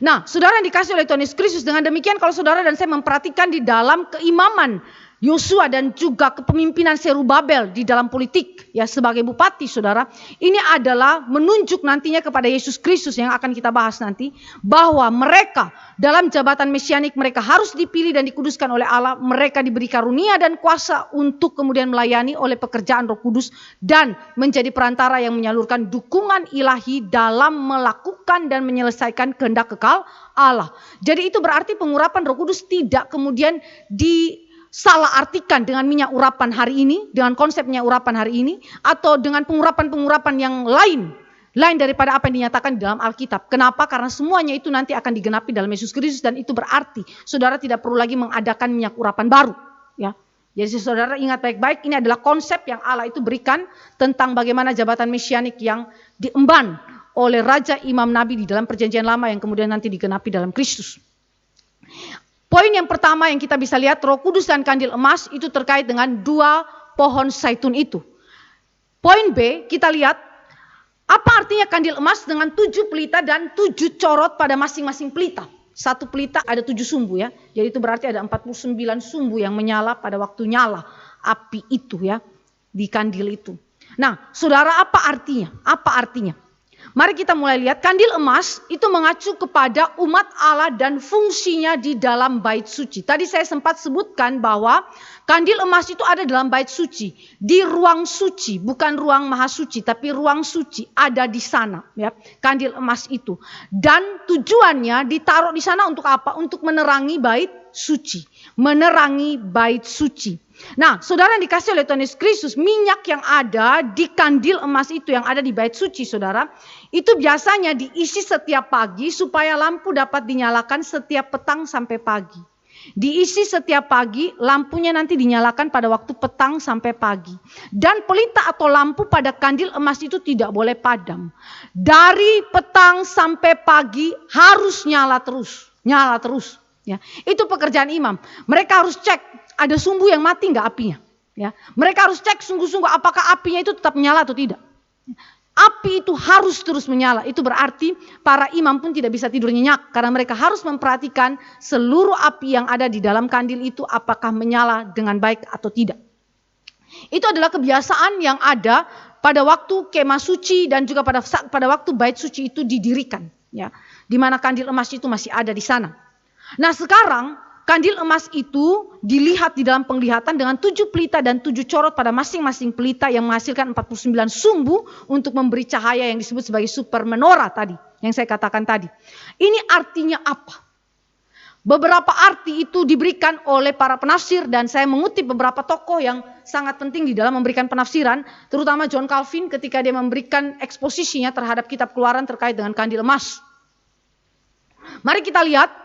Nah, saudara yang dikasih oleh Tuhan Yesus Kristus, dengan demikian kalau saudara dan saya memperhatikan di dalam keimaman Yosua dan juga kepemimpinan Serubabel di dalam politik, ya, sebagai bupati, saudara, ini adalah menunjuk nantinya kepada Yesus Kristus yang akan kita bahas nanti, bahwa mereka dalam jabatan mesianik mereka harus dipilih dan dikuduskan oleh Allah. Mereka diberi karunia dan kuasa untuk kemudian melayani oleh pekerjaan Roh Kudus dan menjadi perantara yang menyalurkan dukungan ilahi dalam melakukan dan menyelesaikan kehendak kekal Allah. Jadi itu berarti pengurapan Roh Kudus tidak kemudian salah artikan dengan minyak urapan hari ini, dengan konsep minyak urapan hari ini, atau dengan pengurapan-pengurapan yang lain daripada apa yang dinyatakan di dalam Alkitab. Kenapa? Karena semuanya itu nanti akan digenapi dalam Yesus Kristus, dan itu berarti saudara tidak perlu lagi mengadakan minyak urapan baru, ya. Jadi saudara ingat baik-baik, ini adalah konsep yang Allah itu berikan tentang bagaimana jabatan mesianik yang diemban oleh Raja Imam Nabi di dalam perjanjian lama yang kemudian nanti digenapi dalam Kristus. Poin yang pertama yang kita bisa lihat, Roh Kudus dan kandil emas itu terkait dengan dua pohon zaitun itu. Poin B, kita lihat apa artinya kandil emas dengan 7 pelita dan 7 corot pada masing-masing pelita. Satu pelita ada 7 sumbu ya. Jadi itu berarti ada 49 sumbu yang menyala pada waktu nyala api itu ya. Di kandil itu. Nah saudara, apa artinya? Apa artinya? Mari kita mulai lihat. Kandil emas itu mengacu kepada umat Allah dan fungsinya di dalam bait suci. Tadi saya sempat sebutkan bahwa kandil emas itu ada dalam bait suci. Di ruang suci, bukan ruang maha suci, tapi ruang suci ada di sana. Ya, kandil emas itu. Dan tujuannya ditaruh di sana untuk apa? Untuk menerangi bait suci. Menerangi bait suci. Nah, saudara yang dikasih oleh Tuhan Yesus Kristus, minyak yang ada di kandil emas itu yang ada di bait suci, saudara, itu biasanya diisi setiap pagi supaya lampu dapat dinyalakan setiap petang sampai pagi. Diisi setiap pagi, lampunya nanti dinyalakan pada waktu petang sampai pagi. Dan pelita atau lampu pada kandil emas itu tidak boleh padam. Dari petang sampai pagi harus nyala terus, nyala terus. Ya, itu pekerjaan imam. Mereka harus cek ada sumbu yang mati nggak apinya. Ya, mereka harus cek sungguh-sungguh apakah apinya itu tetap menyala atau tidak. Api itu harus terus menyala. Itu berarti para imam pun tidak bisa tidur nyenyak karena mereka harus memperhatikan seluruh api yang ada di dalam kandil itu apakah menyala dengan baik atau tidak. Itu adalah kebiasaan yang ada pada waktu kemah suci dan juga pada waktu bait suci itu didirikan. Ya, di mana kandil emas itu masih ada di sana. Nah sekarang kandil emas itu dilihat di dalam penglihatan dengan 7 pelita dan 7 corot pada masing-masing pelita yang menghasilkan 49 sumbu untuk memberi cahaya yang disebut sebagai super menorah tadi. Yang saya katakan tadi. Ini artinya apa? Beberapa arti itu diberikan oleh para penafsir dan saya mengutip beberapa tokoh yang sangat penting di dalam memberikan penafsiran. Terutama John Calvin ketika dia memberikan eksposisinya terhadap kitab Keluaran terkait dengan kandil emas. Mari kita lihat.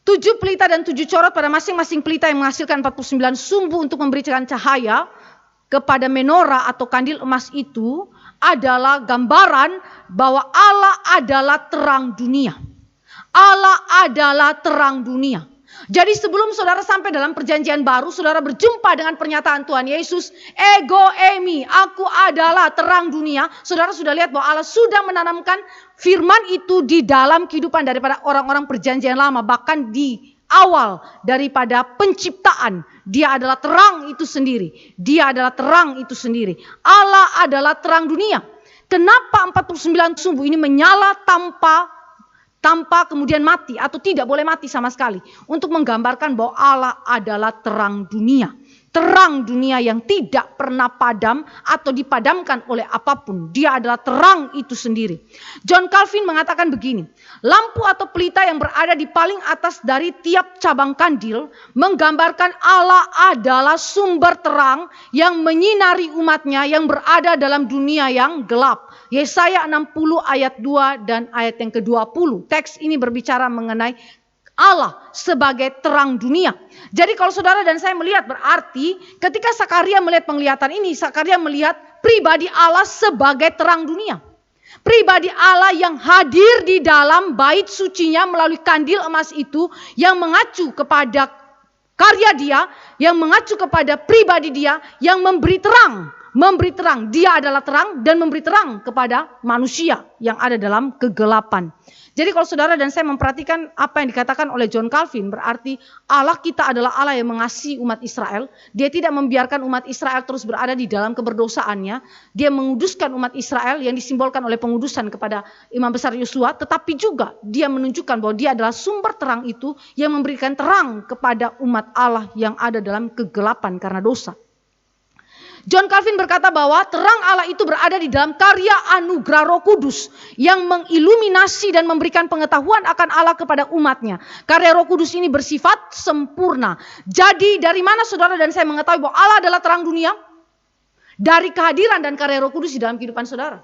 7 pelita dan 7 corot pada masing-masing pelita yang menghasilkan 49 sumbu untuk memberikan cahaya kepada menorah atau kandil emas itu adalah gambaran bahwa Allah adalah terang dunia. Allah adalah terang dunia. Jadi sebelum saudara sampai dalam perjanjian baru, saudara berjumpa dengan pernyataan Tuhan Yesus, ego eimi, aku adalah terang dunia. Saudara sudah lihat bahwa Allah sudah menanamkan firman itu di dalam kehidupan daripada orang-orang perjanjian lama. Bahkan di awal daripada penciptaan, dia adalah terang itu sendiri. Dia adalah terang itu sendiri. Allah adalah terang dunia. Kenapa 49 sumbu ini menyala tanpa kemudian mati atau tidak boleh mati sama sekali. Untuk menggambarkan bahwa Allah adalah terang dunia. Terang dunia yang tidak pernah padam atau dipadamkan oleh apapun. Dia adalah terang itu sendiri. John Calvin mengatakan begini. Lampu atau pelita yang berada di paling atas dari tiap cabang kandil menggambarkan Allah adalah sumber terang yang menyinari umatnya yang berada dalam dunia yang gelap. Yesaya 60 ayat 2 dan ayat yang ke-20. Teks ini berbicara mengenai Allah sebagai terang dunia. Jadi kalau saudara dan saya melihat berarti ketika Sakaria melihat penglihatan ini, Sakaria melihat pribadi Allah sebagai terang dunia. Pribadi Allah yang hadir di dalam bait sucinya melalui kandil emas itu yang mengacu kepada karya dia, yang mengacu kepada pribadi dia, yang memberi terang. Memberi terang, dia adalah terang dan memberi terang kepada manusia yang ada dalam kegelapan. Jadi kalau saudara dan saya memperhatikan apa yang dikatakan oleh John Calvin, berarti Allah kita adalah Allah yang mengasihi umat Israel. Dia tidak membiarkan umat Israel terus berada di dalam keberdosaannya. Dia menguduskan umat Israel yang disimbolkan oleh pengudusan kepada Imam Besar Yosua. Tetapi juga dia menunjukkan bahwa dia adalah sumber terang itu yang memberikan terang kepada umat Allah yang ada dalam kegelapan karena dosa. John Calvin berkata bahwa terang Allah itu berada di dalam karya anugerah Roh Kudus yang mengiluminasi dan memberikan pengetahuan akan Allah kepada umatnya. Karya Roh Kudus ini bersifat sempurna. Jadi dari mana saudara dan saya mengetahui bahwa Allah adalah terang dunia? Dari kehadiran dan karya Roh Kudus di dalam kehidupan saudara.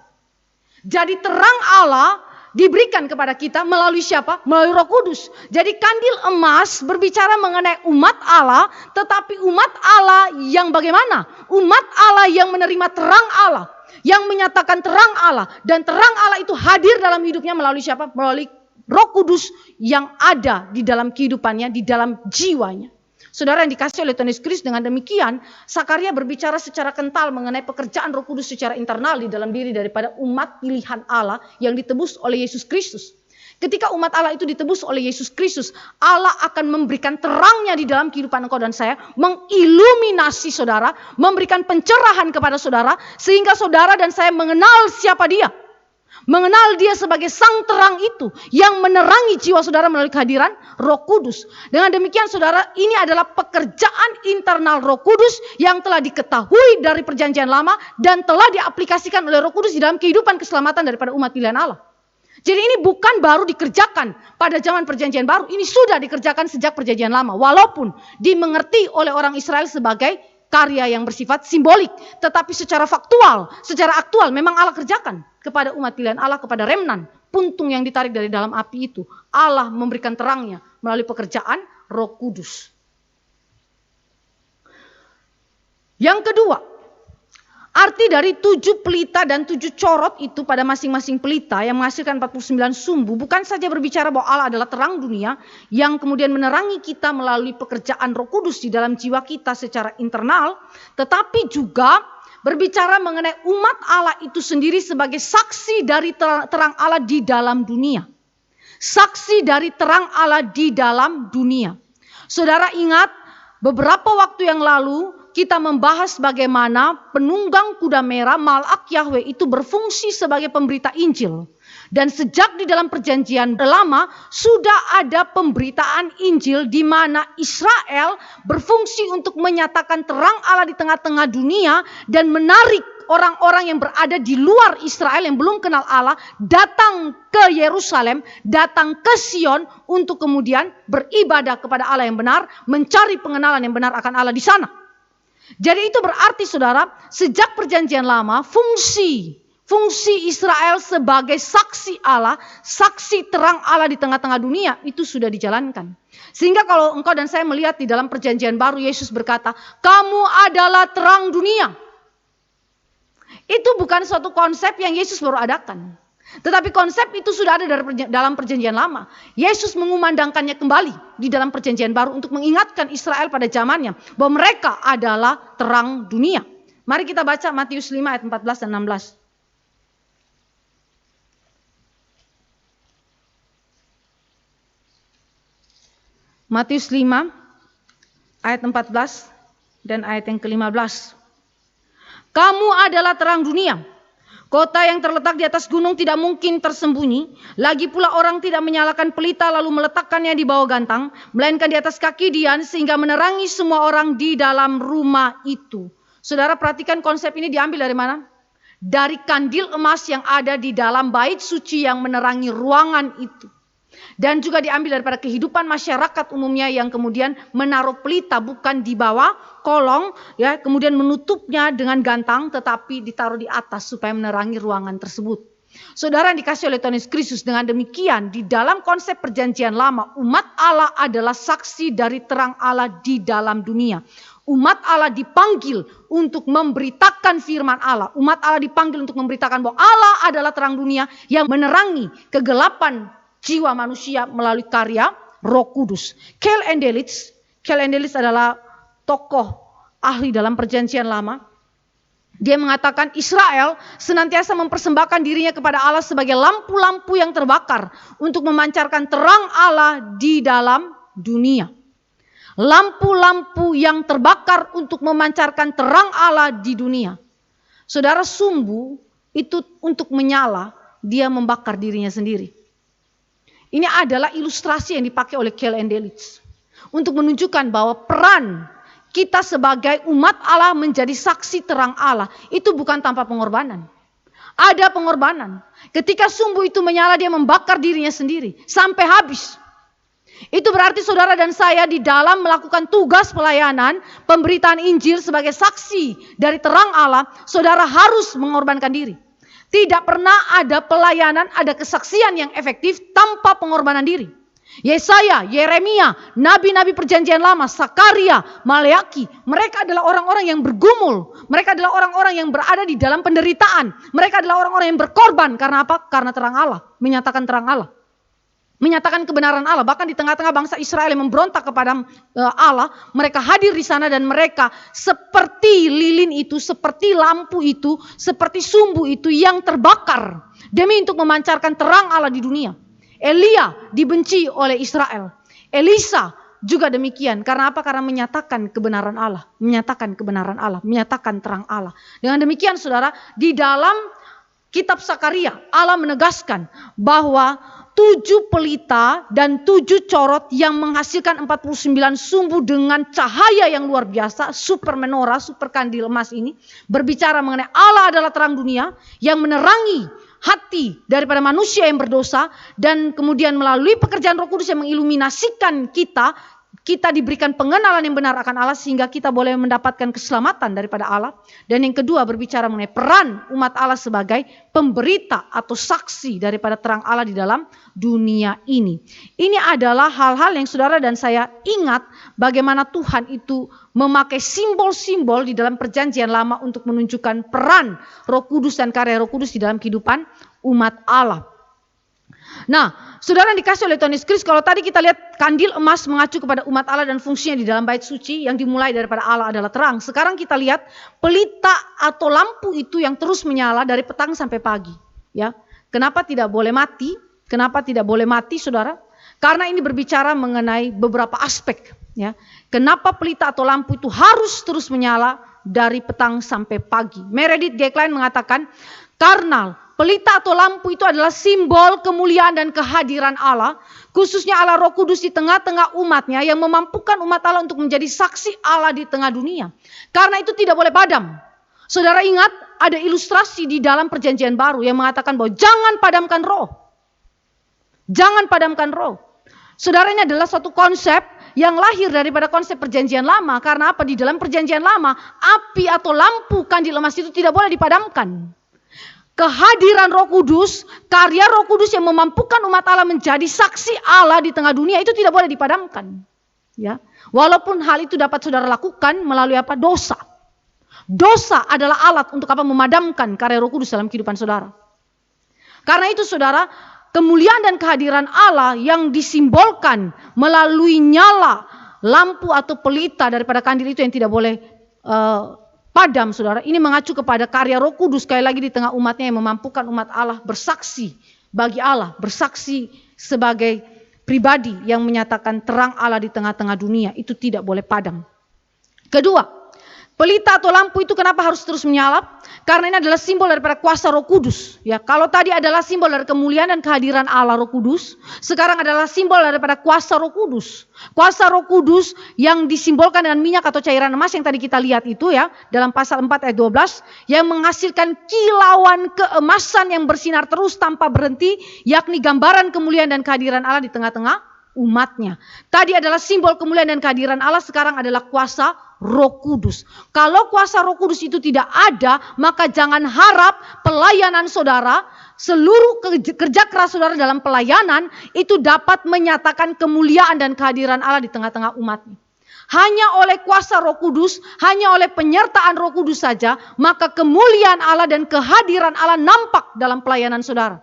Jadi terang Allah diberikan kepada kita melalui siapa? Melalui Roh Kudus. Jadi kandil emas berbicara mengenai umat Allah, tetapi umat Allah yang bagaimana? Umat Allah yang menerima terang Allah, yang menyatakan terang Allah, dan terang Allah itu hadir dalam hidupnya melalui siapa? Melalui Roh Kudus yang ada di dalam kehidupannya, di dalam jiwanya. Saudara yang dikasih oleh Tuhan Yesus Kristus, dengan demikian Sakaria berbicara secara kental mengenai pekerjaan Roh Kudus secara internal di dalam diri daripada umat pilihan Allah yang ditebus oleh Yesus Kristus. Ketika umat Allah itu ditebus oleh Yesus Kristus, Allah akan memberikan terangnya di dalam kehidupan engkau dan saya, mengiluminasi saudara, memberikan pencerahan kepada saudara, sehingga saudara dan saya mengenal siapa Dia. Mengenal Dia sebagai sang terang itu yang menerangi jiwa saudara melalui kehadiran Roh Kudus. Dengan demikian saudara, ini adalah pekerjaan internal Roh Kudus yang telah diketahui dari perjanjian lama dan telah diaplikasikan oleh Roh Kudus di dalam kehidupan keselamatan daripada umat pilihan Allah. Jadi ini bukan baru dikerjakan pada zaman perjanjian baru, ini sudah dikerjakan sejak perjanjian lama. Walaupun dimengerti oleh orang Israel sebagai karya yang bersifat simbolik, tetapi secara faktual, secara aktual memang Allah kerjakan kepada umat pilihan Allah, kepada remnan, puntung yang ditarik dari dalam api itu. Allah memberikan terangnya melalui pekerjaan Roh Kudus. Yang kedua, arti dari 7 pelita dan 7 corot itu pada masing-masing pelita yang menghasilkan 49 sumbu bukan saja berbicara bahwa Allah adalah terang dunia yang kemudian menerangi kita melalui pekerjaan Roh Kudus di dalam jiwa kita secara internal, tetapi juga berbicara mengenai umat Allah itu sendiri sebagai saksi dari terang Allah di dalam dunia. Saksi dari terang Allah di dalam dunia. Saudara ingat, beberapa waktu yang lalu kita membahas bagaimana penunggang kuda merah Malak Yahweh itu berfungsi sebagai pemberita Injil. Dan sejak di dalam perjanjian lama sudah ada pemberitaan Injil di mana Israel berfungsi untuk menyatakan terang Allah di tengah-tengah dunia dan menarik orang-orang yang berada di luar Israel yang belum kenal Allah datang ke Yerusalem, datang ke Sion untuk kemudian beribadah kepada Allah yang benar, mencari pengenalan yang benar akan Allah di sana. Jadi itu berarti saudara, sejak perjanjian lama fungsi Israel sebagai saksi Allah, saksi terang Allah di tengah-tengah dunia itu sudah dijalankan. Sehingga kalau engkau dan saya melihat di dalam perjanjian baru Yesus berkata, kamu adalah terang dunia. Itu bukan suatu konsep yang Yesus baru adakan. Tetapi konsep itu sudah ada dalam perjanjian lama. Yesus mengumandangkannya kembali di dalam perjanjian baru untuk mengingatkan Israel pada zamannya bahwa mereka adalah terang dunia. Mari kita baca Matius 5 ayat 14 dan 16. Matius 5 ayat 14 dan ayat yang ke-15. Kamu adalah terang dunia. Kota yang terletak di atas gunung tidak mungkin tersembunyi. Lagi pula orang tidak menyalakan pelita lalu meletakkannya di bawah gantang, melainkan di atas kaki dian sehingga menerangi semua orang di dalam rumah itu. Saudara perhatikan konsep ini diambil dari mana? Dari kandil emas yang ada di dalam bait suci yang menerangi ruangan itu. Dan juga diambil daripada kehidupan masyarakat umumnya yang kemudian menaruh pelita bukan di bawah kolong, ya, kemudian menutupnya dengan gantang, tetapi ditaruh di atas supaya menerangi ruangan tersebut. Saudara yang dikasih oleh Tuhan Yesus Kristus, dengan demikian di dalam konsep perjanjian lama, umat Allah adalah saksi dari terang Allah di dalam dunia. Umat Allah dipanggil untuk memberitakan firman Allah. Umat Allah dipanggil untuk memberitakan bahwa Allah adalah terang dunia yang menerangi kegelapan jiwa manusia melalui karya Roh Kudus. Keil Endelitz adalah tokoh ahli dalam perjanjian lama. Dia mengatakan Israel senantiasa mempersembahkan dirinya kepada Allah sebagai lampu-lampu yang terbakar untuk memancarkan terang Allah di dalam dunia. Lampu-lampu yang terbakar untuk memancarkan terang Allah di dunia. Saudara, sumbu itu untuk menyala, dia membakar dirinya sendiri. Ini adalah ilustrasi yang dipakai oleh Keil Endelitz untuk menunjukkan bahwa peran kita sebagai umat Allah menjadi saksi terang Allah itu bukan tanpa pengorbanan. Ada pengorbanan. Ketika sumbu itu menyala, dia membakar dirinya sendiri sampai habis. Itu berarti saudara dan saya di dalam melakukan tugas pelayanan pemberitaan Injil sebagai saksi dari terang Allah, saudara harus mengorbankan diri. Tidak pernah ada pelayanan, ada kesaksian yang efektif tanpa pengorbanan diri. Yesaya, Yeremia, nabi-nabi perjanjian lama, Sakaria, Maleaki, mereka adalah orang-orang yang bergumul. Mereka adalah orang-orang yang berada di dalam penderitaan. Mereka adalah orang-orang yang berkorban. Karena apa? Karena terang Allah, menyatakan terang Allah. Menyatakan kebenaran Allah. Bahkan di tengah-tengah bangsa Israel yang memberontak kepada Allah, mereka hadir di sana dan mereka seperti lilin itu, seperti lampu itu, seperti sumbu itu yang terbakar demi untuk memancarkan terang Allah di dunia. Elia dibenci oleh Israel. Elisa juga demikian. Karena apa? Karena menyatakan kebenaran Allah, menyatakan kebenaran Allah, menyatakan terang Allah. Dengan demikian saudara, di dalam kitab Sakaria Allah menegaskan bahwa 7 pelita dan 7 corot yang menghasilkan 49 sumbu dengan cahaya yang luar biasa, super menorah, super kandil emas ini, berbicara mengenai Allah adalah terang dunia yang menerangi hati daripada manusia yang berdosa, dan kemudian melalui pekerjaan Roh Kudus yang mengiluminasikan kita diberikan pengenalan yang benar akan Allah sehingga kita boleh mendapatkan keselamatan daripada Allah. Dan yang kedua berbicara mengenai peran umat Allah sebagai pemberita atau saksi daripada terang Allah di dalam dunia ini. Ini adalah hal-hal yang saudara dan saya ingat bagaimana Tuhan itu memakai simbol-simbol di dalam perjanjian lama untuk menunjukkan peran Roh Kudus dan karya Roh Kudus di dalam kehidupan umat Allah. Nah, saudara yang dikasih oleh Tuhan Yesus Kristus, kalau tadi kita lihat kandil emas mengacu kepada umat Allah dan fungsinya di dalam bait suci yang dimulai daripada Allah adalah terang. Sekarang kita lihat pelita atau lampu itu yang terus menyala dari petang sampai pagi. Ya, kenapa tidak boleh mati? Kenapa tidak boleh mati, saudara? Karena ini berbicara mengenai beberapa aspek. Ya, kenapa pelita atau lampu itu harus terus menyala dari petang sampai pagi? Meredith G. Klein mengatakan, karena pelita atau lampu itu adalah simbol kemuliaan dan kehadiran Allah. Khususnya Allah Roh Kudus di tengah-tengah umatnya yang memampukan umat Allah untuk menjadi saksi Allah di tengah dunia. Karena itu tidak boleh padam. Saudara ingat ada ilustrasi di dalam perjanjian baru yang mengatakan bahwa jangan padamkan roh. Jangan padamkan roh. Saudara, ini adalah satu konsep yang lahir daripada konsep perjanjian lama. Karena apa? Di dalam perjanjian lama api atau lampu kandil emas itu tidak boleh dipadamkan. Kehadiran Roh Kudus, karya Roh Kudus yang memampukan umat Allah menjadi saksi Allah di tengah dunia itu tidak boleh dipadamkan. Ya, walaupun hal itu dapat saudara lakukan melalui apa? Dosa. Dosa adalah alat untuk apa? Memadamkan karya Roh Kudus dalam kehidupan saudara. Karena itu saudara, kemuliaan dan kehadiran Allah yang disimbolkan melalui nyala lampu atau pelita daripada kandil itu yang tidak boleh padam, saudara. Ini mengacu kepada karya Roh Kudus sekali lagi di tengah umatnya yang memampukan umat Allah bersaksi bagi Allah, bersaksi sebagai pribadi yang menyatakan terang Allah di tengah-tengah dunia. Itu tidak boleh padam. Kedua, pelita atau lampu itu kenapa harus terus menyala? Karena ini adalah simbol daripada kuasa Roh Kudus. Ya, kalau tadi adalah simbol dari kemuliaan dan kehadiran Allah Roh Kudus, sekarang adalah simbol daripada kuasa Roh Kudus. Kuasa Roh Kudus yang disimbolkan dengan minyak atau cairan emas yang tadi kita lihat itu ya, dalam pasal 4 ayat 12, yang menghasilkan kilauan keemasan yang bersinar terus tanpa berhenti, yakni gambaran kemuliaan dan kehadiran Allah di tengah-tengah umatnya. Tadi adalah simbol kemuliaan dan kehadiran Allah, sekarang adalah kuasa Roh Kudus. Kalau kuasa Roh Kudus itu tidak ada, maka jangan harap pelayanan saudara, seluruh kerja keras saudara dalam pelayanan itu dapat menyatakan kemuliaan dan kehadiran Allah di tengah-tengah umatnya. Hanya oleh kuasa Roh Kudus, hanya oleh penyertaan Roh Kudus saja, maka kemuliaan Allah dan kehadiran Allah nampak dalam pelayanan saudara.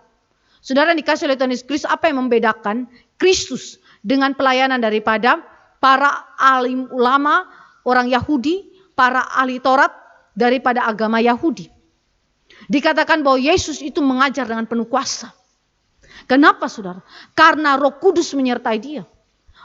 Saudara dikasih oleh Tuhan Yesus Kristus, apa yang membedakan Kristus dengan pelayanan daripada para alim ulama, orang Yahudi, para ahli Taurat daripada agama Yahudi? Dikatakan bahwa Yesus itu mengajar dengan penuh kuasa. Kenapa saudara? Karena Roh Kudus menyertai dia.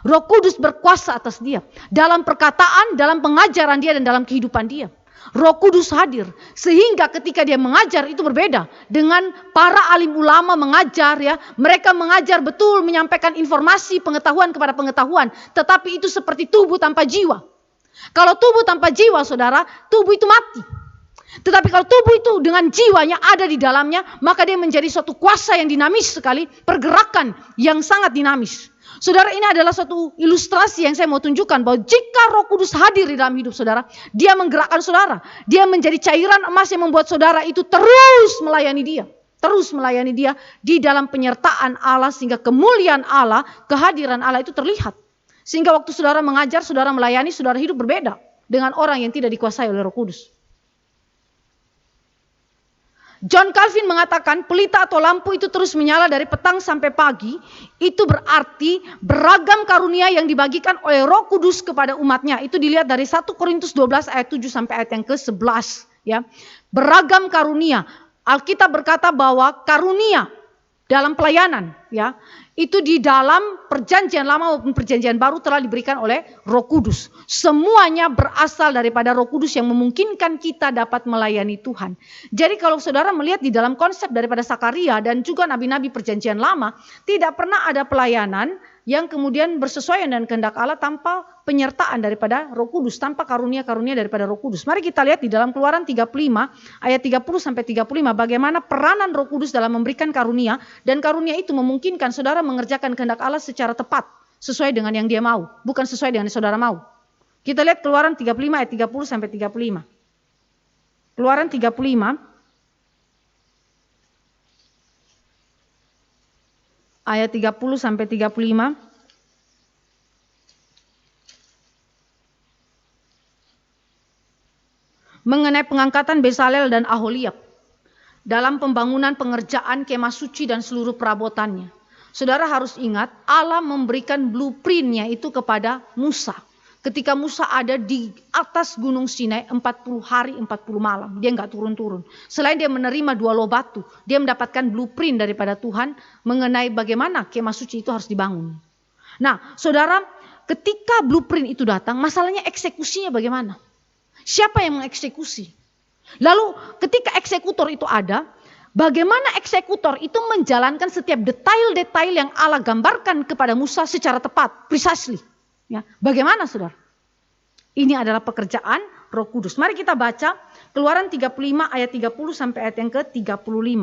Roh Kudus berkuasa atas dia. Dalam perkataan, dalam pengajaran dia dan dalam kehidupan dia. Roh Kudus hadir. Sehingga ketika dia mengajar itu berbeda. Dengan para alim ulama mengajar ya. Mereka mengajar betul menyampaikan informasi, pengetahuan kepada pengetahuan. Tetapi itu seperti tubuh tanpa jiwa. Kalau tubuh tanpa jiwa saudara, tubuh itu mati. Tetapi kalau tubuh itu dengan jiwanya ada di dalamnya, maka dia menjadi suatu kuasa yang dinamis sekali, pergerakan yang sangat dinamis. Saudara, ini adalah suatu ilustrasi yang saya mau tunjukkan bahwa jika Roh Kudus hadir di dalam hidup saudara, dia menggerakkan saudara. Dia menjadi cairan emas yang membuat saudara itu terus melayani dia. Terus melayani dia di dalam penyertaan Allah sehingga kemuliaan Allah, kehadiran Allah itu terlihat. Sehingga waktu saudara mengajar, saudara melayani, saudara hidup berbeda dengan orang yang tidak dikuasai oleh Roh Kudus. John Calvin mengatakan pelita atau lampu itu terus menyala dari petang sampai pagi. Itu berarti beragam karunia yang dibagikan oleh Roh Kudus kepada umatnya. Itu dilihat dari 1 Korintus 12 ayat 7 sampai ayat yang ke-11. Ya. Beragam karunia. Alkitab berkata bahwa karunia dalam pelayanan, ya, itu di dalam perjanjian lama maupun perjanjian baru telah diberikan oleh Roh Kudus. Semuanya berasal daripada Roh Kudus yang memungkinkan kita dapat melayani Tuhan. Jadi kalau saudara melihat di dalam konsep daripada Sakaria dan juga nabi-nabi perjanjian lama, tidak pernah ada pelayanan yang kemudian bersesuaian dengan kehendak Allah tanpa penyertaan daripada Roh Kudus, tanpa karunia-karunia daripada Roh Kudus. Mari kita lihat di dalam Keluaran 35 ayat 30 sampai 35 bagaimana peranan Roh Kudus dalam memberikan karunia, dan karunia itu memungkinkan saudara mengerjakan kehendak Allah secara tepat, sesuai dengan yang dia mau, bukan sesuai dengan yang saudara mau. Kita lihat Keluaran 35 ayat 30 sampai 35. Keluaran 35 ayat 30 sampai 35. Mengenai pengangkatan Besalel dan Aholiab dalam pembangunan pengerjaan kemah suci dan seluruh perabotannya. Saudara harus ingat, Allah memberikan blueprintnya itu kepada Musa. Ketika Musa ada di atas gunung Sinai 40 hari 40 malam. Dia nggak turun-turun. Selain dia menerima 2 loh batu, dia mendapatkan blueprint daripada Tuhan mengenai bagaimana kemah suci itu harus dibangun. Nah, saudara, ketika blueprint itu datang, masalahnya eksekusinya bagaimana? Siapa yang mengeksekusi? Lalu ketika eksekutor itu ada, bagaimana eksekutor itu menjalankan setiap detail-detail yang Allah gambarkan kepada Musa secara tepat, precisely. Ya, bagaimana saudara? Ini adalah pekerjaan Roh Kudus. Mari kita baca Keluaran 35 ayat 30 sampai ayat yang ke-35.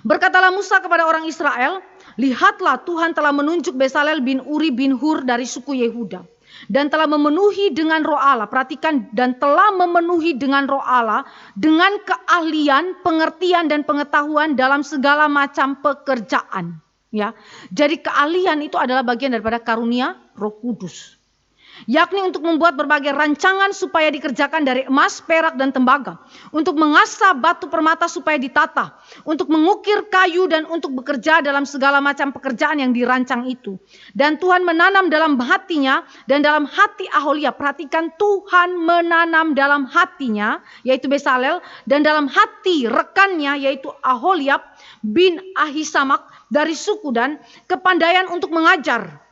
Berkatalah Musa kepada orang Israel, lihatlah Tuhan telah menunjuk Besalel bin Uri bin Hur dari suku Yehuda. Dan telah memenuhi dengan roh Allah, perhatikan, dan telah memenuhi dengan roh Allah, dengan keahlian, pengertian dan pengetahuan dalam segala macam pekerjaan. Ya, jadi keahlian itu adalah bagian daripada karunia Roh Kudus. Yakni untuk membuat berbagai rancangan supaya dikerjakan dari emas, perak dan tembaga. Untuk mengasah batu permata supaya ditata. Untuk mengukir kayu dan untuk bekerja dalam segala macam pekerjaan yang dirancang itu. Dan Tuhan menanam dalam hatinya dan dalam hati Aholiab. Perhatikan, Tuhan menanam dalam hatinya, yaitu Besalel, dan dalam hati rekannya, yaitu Aholiab bin Ahisamak dari suku Dan, kepandaian untuk mengajar.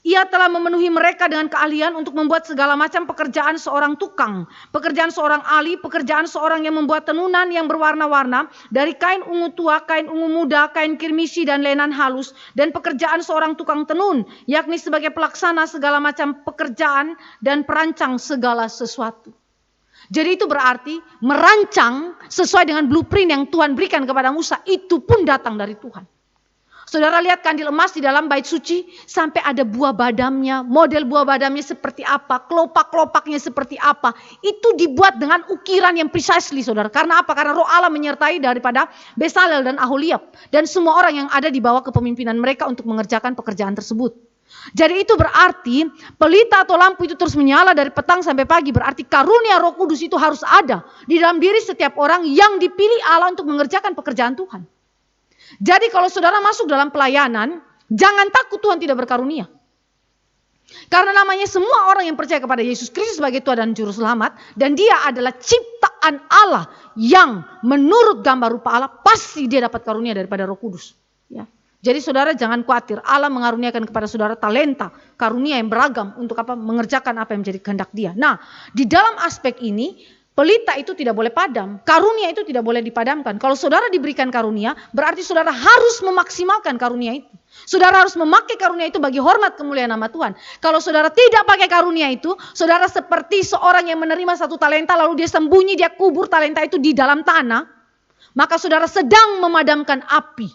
Ia telah memenuhi mereka dengan keahlian untuk membuat segala macam pekerjaan seorang tukang, pekerjaan seorang ahli, pekerjaan seorang yang membuat tenunan yang berwarna-warna dari kain ungu tua, kain ungu muda, kain kirmisi dan lenan halus, dan pekerjaan seorang tukang tenun, yakni sebagai pelaksana segala macam pekerjaan dan perancang segala sesuatu. Jadi itu berarti merancang sesuai dengan blueprint yang Tuhan berikan kepada Musa, itu pun datang dari Tuhan. Saudara lihat kandil emas di dalam bait suci, sampai ada buah badamnya, model buah badamnya seperti apa, kelopak-kelopaknya seperti apa. Itu dibuat dengan ukiran yang precisely, saudara. Karena apa? Karena roh Allah menyertai daripada Besalel dan Aholiab. Dan semua orang yang ada di bawah kepemimpinan mereka untuk mengerjakan pekerjaan tersebut. Jadi itu berarti pelita atau lampu itu terus menyala dari petang sampai pagi. Berarti karunia Roh Kudus itu harus ada di dalam diri setiap orang yang dipilih Allah untuk mengerjakan pekerjaan Tuhan. Jadi kalau saudara masuk dalam pelayanan, jangan takut Tuhan tidak berkarunia. Karena namanya semua orang yang percaya kepada Yesus Kristus sebagai Tuhan dan Juru Selamat, dan dia adalah ciptaan Allah yang menurut gambar rupa Allah, pasti dia dapat karunia daripada Roh Kudus. Ya. Jadi saudara jangan khawatir, Allah mengaruniakan kepada saudara talenta, karunia yang beragam untuk mengerjakan apa yang menjadi kehendak dia. Nah, di dalam aspek ini, pelita itu tidak boleh padam. Karunia itu tidak boleh dipadamkan. Kalau saudara diberikan karunia, berarti saudara harus memaksimalkan karunia itu. Saudara harus memakai karunia itu bagi hormat kemuliaan nama Tuhan. Kalau saudara tidak pakai karunia itu, saudara seperti seorang yang menerima satu talenta, lalu dia sembunyi, dia kubur talenta itu di dalam tanah. Maka saudara sedang memadamkan api.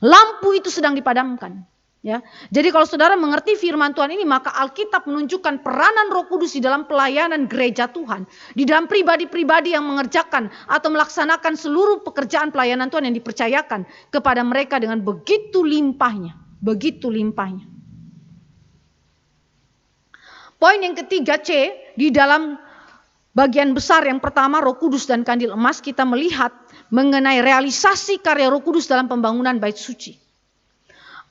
Lampu itu sedang dipadamkan. Ya, jadi kalau saudara mengerti firman Tuhan ini, maka Alkitab menunjukkan peranan Roh Kudus di dalam pelayanan gereja Tuhan, di dalam pribadi-pribadi yang mengerjakan atau melaksanakan seluruh pekerjaan pelayanan Tuhan yang dipercayakan kepada mereka dengan begitu limpahnya, begitu limpahnya. Poin yang ketiga C, di dalam bagian besar yang pertama Roh Kudus dan kandil emas, kita melihat mengenai realisasi karya Roh Kudus dalam pembangunan bait suci.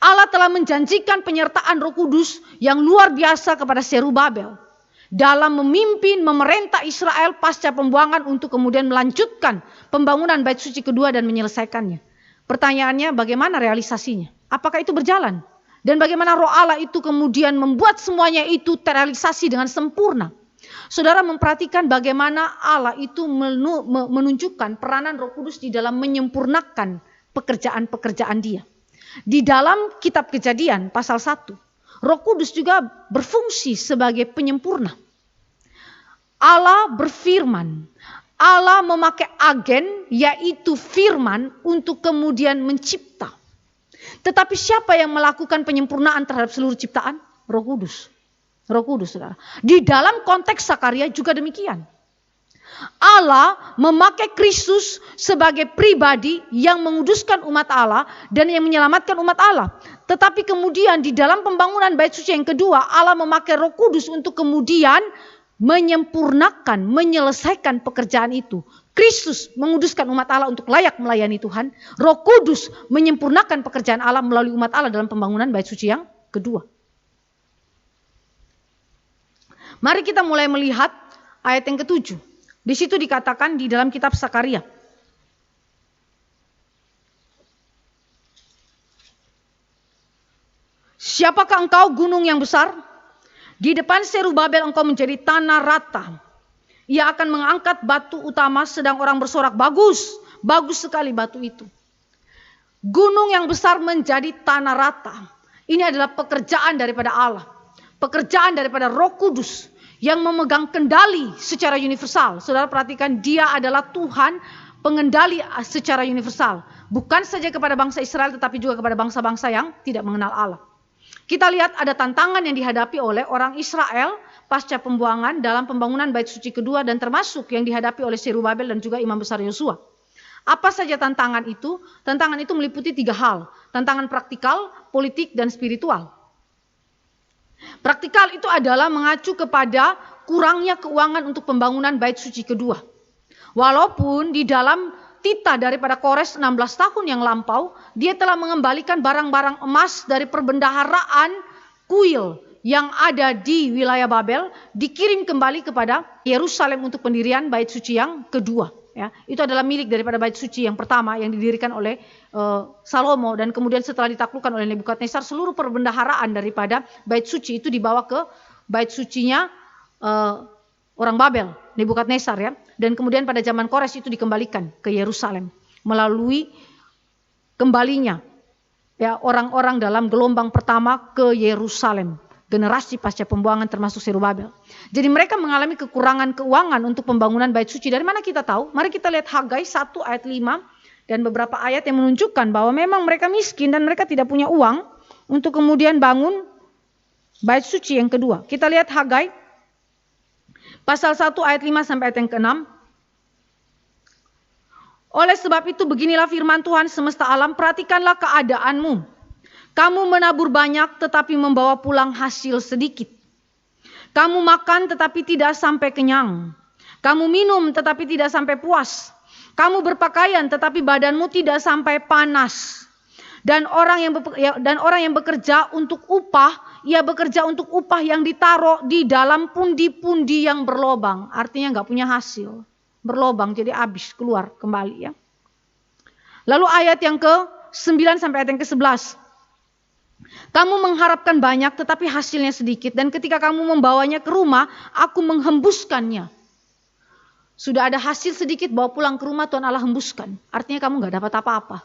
Allah telah menjanjikan penyertaan Roh Kudus yang luar biasa kepada Zerubabel dalam memimpin memerintah Israel pasca pembuangan untuk kemudian melanjutkan pembangunan bait suci kedua dan menyelesaikannya. Pertanyaannya, bagaimana realisasinya? Apakah itu berjalan? Dan bagaimana Roh Allah itu kemudian membuat semuanya itu terrealisasi dengan sempurna? Saudara memperhatikan bagaimana Allah itu menunjukkan peranan Roh Kudus di dalam menyempurnakan pekerjaan-pekerjaan Dia. Di dalam kitab Kejadian pasal 1, Roh Kudus juga berfungsi sebagai penyempurna. Allah berfirman, Allah memakai agen yaitu firman untuk kemudian mencipta. Tetapi siapa yang melakukan penyempurnaan terhadap seluruh ciptaan? Roh Kudus. Roh Kudus, saudara. Di dalam konteks Sakaria juga demikian. Allah memakai Kristus sebagai pribadi yang menguduskan umat Allah dan yang menyelamatkan umat Allah. Tetapi kemudian di dalam pembangunan bait suci yang kedua, Allah memakai Roh Kudus untuk kemudian menyempurnakan, menyelesaikan pekerjaan itu. Kristus menguduskan umat Allah untuk layak melayani Tuhan. Roh Kudus menyempurnakan pekerjaan Allah melalui umat Allah dalam pembangunan bait suci yang kedua. Mari kita mulai melihat ayat yang ke-7. Di situ dikatakan di dalam kitab Sakaria. Siapakah engkau gunung yang besar? Di depan Zerubabel engkau menjadi tanah rata. Ia akan mengangkat batu utama sedang orang bersorak, bagus, bagus sekali batu itu. Gunung yang besar menjadi tanah rata. Ini adalah pekerjaan daripada Allah. Pekerjaan daripada Roh Kudus yang memegang kendali secara universal. Saudara perhatikan, Dia adalah Tuhan pengendali secara universal. Bukan saja kepada bangsa Israel tetapi juga kepada bangsa-bangsa yang tidak mengenal Allah. Kita lihat ada tantangan yang dihadapi oleh orang Israel pasca pembuangan dalam pembangunan bait suci kedua dan termasuk yang dihadapi oleh Zerubabel dan juga Imam Besar Yosua. Apa saja tantangan itu? Tantangan itu meliputi 3 hal. Tantangan praktikal, politik, dan spiritual. Praktikal itu adalah mengacu kepada kurangnya keuangan untuk pembangunan bait suci kedua. Walaupun di dalam titah daripada Kores 16 tahun yang lampau, dia telah mengembalikan barang-barang emas dari perbendaharaan kuil yang ada di wilayah Babel, dikirim kembali kepada Yerusalem untuk pendirian bait suci yang kedua. Ya, itu adalah milik daripada bait suci yang pertama yang didirikan oleh Salomo, dan kemudian setelah ditaklukkan oleh Nebukadnezar, seluruh perbendaharaan daripada bait suci itu dibawa ke bait sucinya orang Babel, Nebukadnezar, ya. Dan kemudian pada zaman Kores itu dikembalikan ke Yerusalem melalui kembalinya ya orang-orang dalam gelombang pertama ke Yerusalem. Generasi pasca pembuangan termasuk Zerubabel. Jadi mereka mengalami kekurangan keuangan untuk pembangunan bait suci. Dari mana kita tahu? Mari kita lihat Hagai 1 ayat 5 dan beberapa ayat yang menunjukkan bahwa memang mereka miskin dan mereka tidak punya uang untuk kemudian bangun bait suci yang kedua. Kita lihat Hagai pasal 1 ayat 5 sampai ayat yang ke-6. Oleh sebab itu beginilah firman Tuhan semesta alam, perhatikanlah keadaanmu. Kamu menabur banyak tetapi membawa pulang hasil sedikit. Kamu makan tetapi tidak sampai kenyang. Kamu minum tetapi tidak sampai puas. Kamu berpakaian tetapi badanmu tidak sampai panas. Dan orang yang bekerja untuk upah, ia bekerja untuk upah yang ditaruh di dalam pundi-pundi yang berlobang. Artinya nggak punya hasil. Berlobang jadi habis, keluar kembali, ya. Lalu ayat yang ke-9 sampai ayat yang ke-11. Kamu mengharapkan banyak tetapi hasilnya sedikit, dan ketika kamu membawanya ke rumah, aku menghembuskannya. Sudah ada hasil sedikit, bawa pulang ke rumah, Tuhan Allah hembuskan. Artinya kamu gak dapat apa-apa.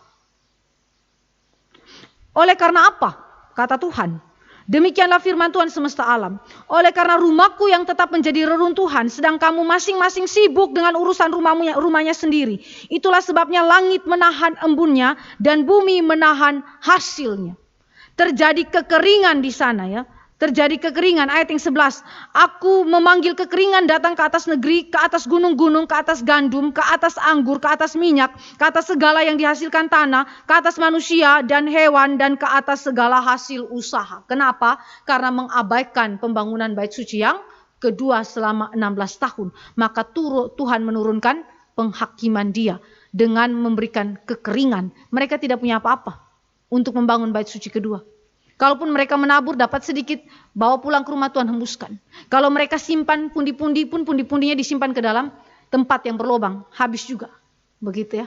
Oleh karena apa? Kata Tuhan, demikianlah firman Tuhan semesta alam. Oleh karena rumahku yang tetap menjadi reruntuhan, sedang kamu masing-masing sibuk dengan urusan rumahnya sendiri. Itulah sebabnya langit menahan embunnya dan bumi menahan hasilnya. terjadi kekeringan di sana ya. Terjadi kekeringan, ayat yang 11. Aku memanggil kekeringan datang ke atas negeri, ke atas gunung-gunung, ke atas gandum, ke atas anggur, ke atas minyak, ke atas segala yang dihasilkan tanah, ke atas manusia dan hewan, dan ke atas segala hasil usaha. Kenapa? Karena mengabaikan pembangunan bait suci yang kedua selama 16 tahun. Maka Tuhan menurunkan penghakiman dia dengan memberikan kekeringan. Mereka tidak punya apa-apa untuk membangun bait suci kedua. Kalaupun mereka menabur dapat sedikit, bawa pulang ke rumah Tuhan hembuskan. Kalau mereka simpan pundi-pundi pun pundi-pundinya disimpan ke dalam tempat yang berlobang, habis juga. Begitu ya.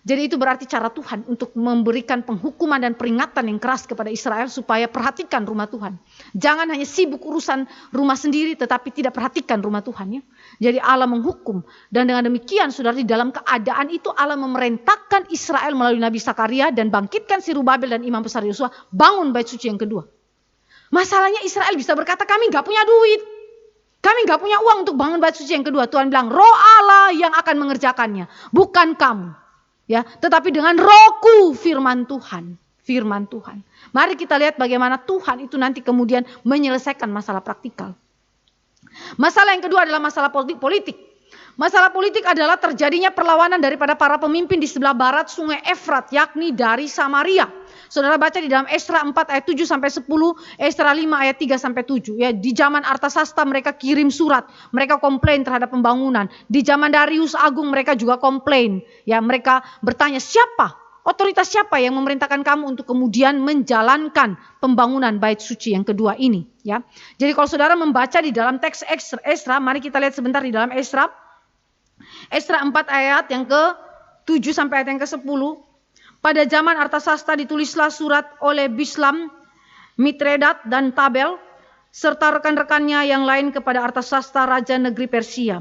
Jadi itu berarti cara Tuhan untuk memberikan penghukuman dan peringatan yang keras kepada Israel supaya perhatikan rumah Tuhan. Jangan hanya sibuk urusan rumah sendiri tetapi tidak perhatikan rumah Tuhan ya. Jadi Allah menghukum, dan dengan demikian saudara, di dalam keadaan itu Allah memerintahkan Israel melalui Nabi Sakaria dan bangkitkan Zerubabel dan imam besar Yosua bangun bait suci yang kedua. Masalahnya Israel bisa berkata, kami gak punya duit, kami gak punya uang untuk bangun bait suci yang kedua. Tuhan bilang, Roh Allah yang akan mengerjakannya, bukan kamu. Ya, tetapi dengan Rohku, firman Tuhan, firman Tuhan. Mari kita lihat bagaimana Tuhan itu nanti kemudian menyelesaikan masalah praktikal. Masalah yang kedua adalah masalah politik. Masalah politik adalah terjadinya perlawanan daripada para pemimpin di sebelah barat sungai Efrat, yakni dari Samaria. Saudara baca di dalam Esra 4 ayat 7 sampai 10, Esra 5 ayat 3 sampai 7. Ya, di zaman Artasasta mereka kirim surat, mereka komplain terhadap pembangunan. Di zaman Darius Agung mereka juga komplain. Ya, mereka bertanya, siapa? Otoritas siapa yang memerintahkan kamu untuk kemudian menjalankan pembangunan bait suci yang kedua ini? Ya, jadi kalau saudara membaca di dalam teks Esra, mari kita lihat sebentar di dalam Esra 4 ayat yang ke-7 sampai ayat yang ke-10. Pada zaman Artasasta ditulislah surat oleh Bislam, Mitredat dan Tabel serta rekan-rekannya yang lain kepada Artasasta raja negeri Persia.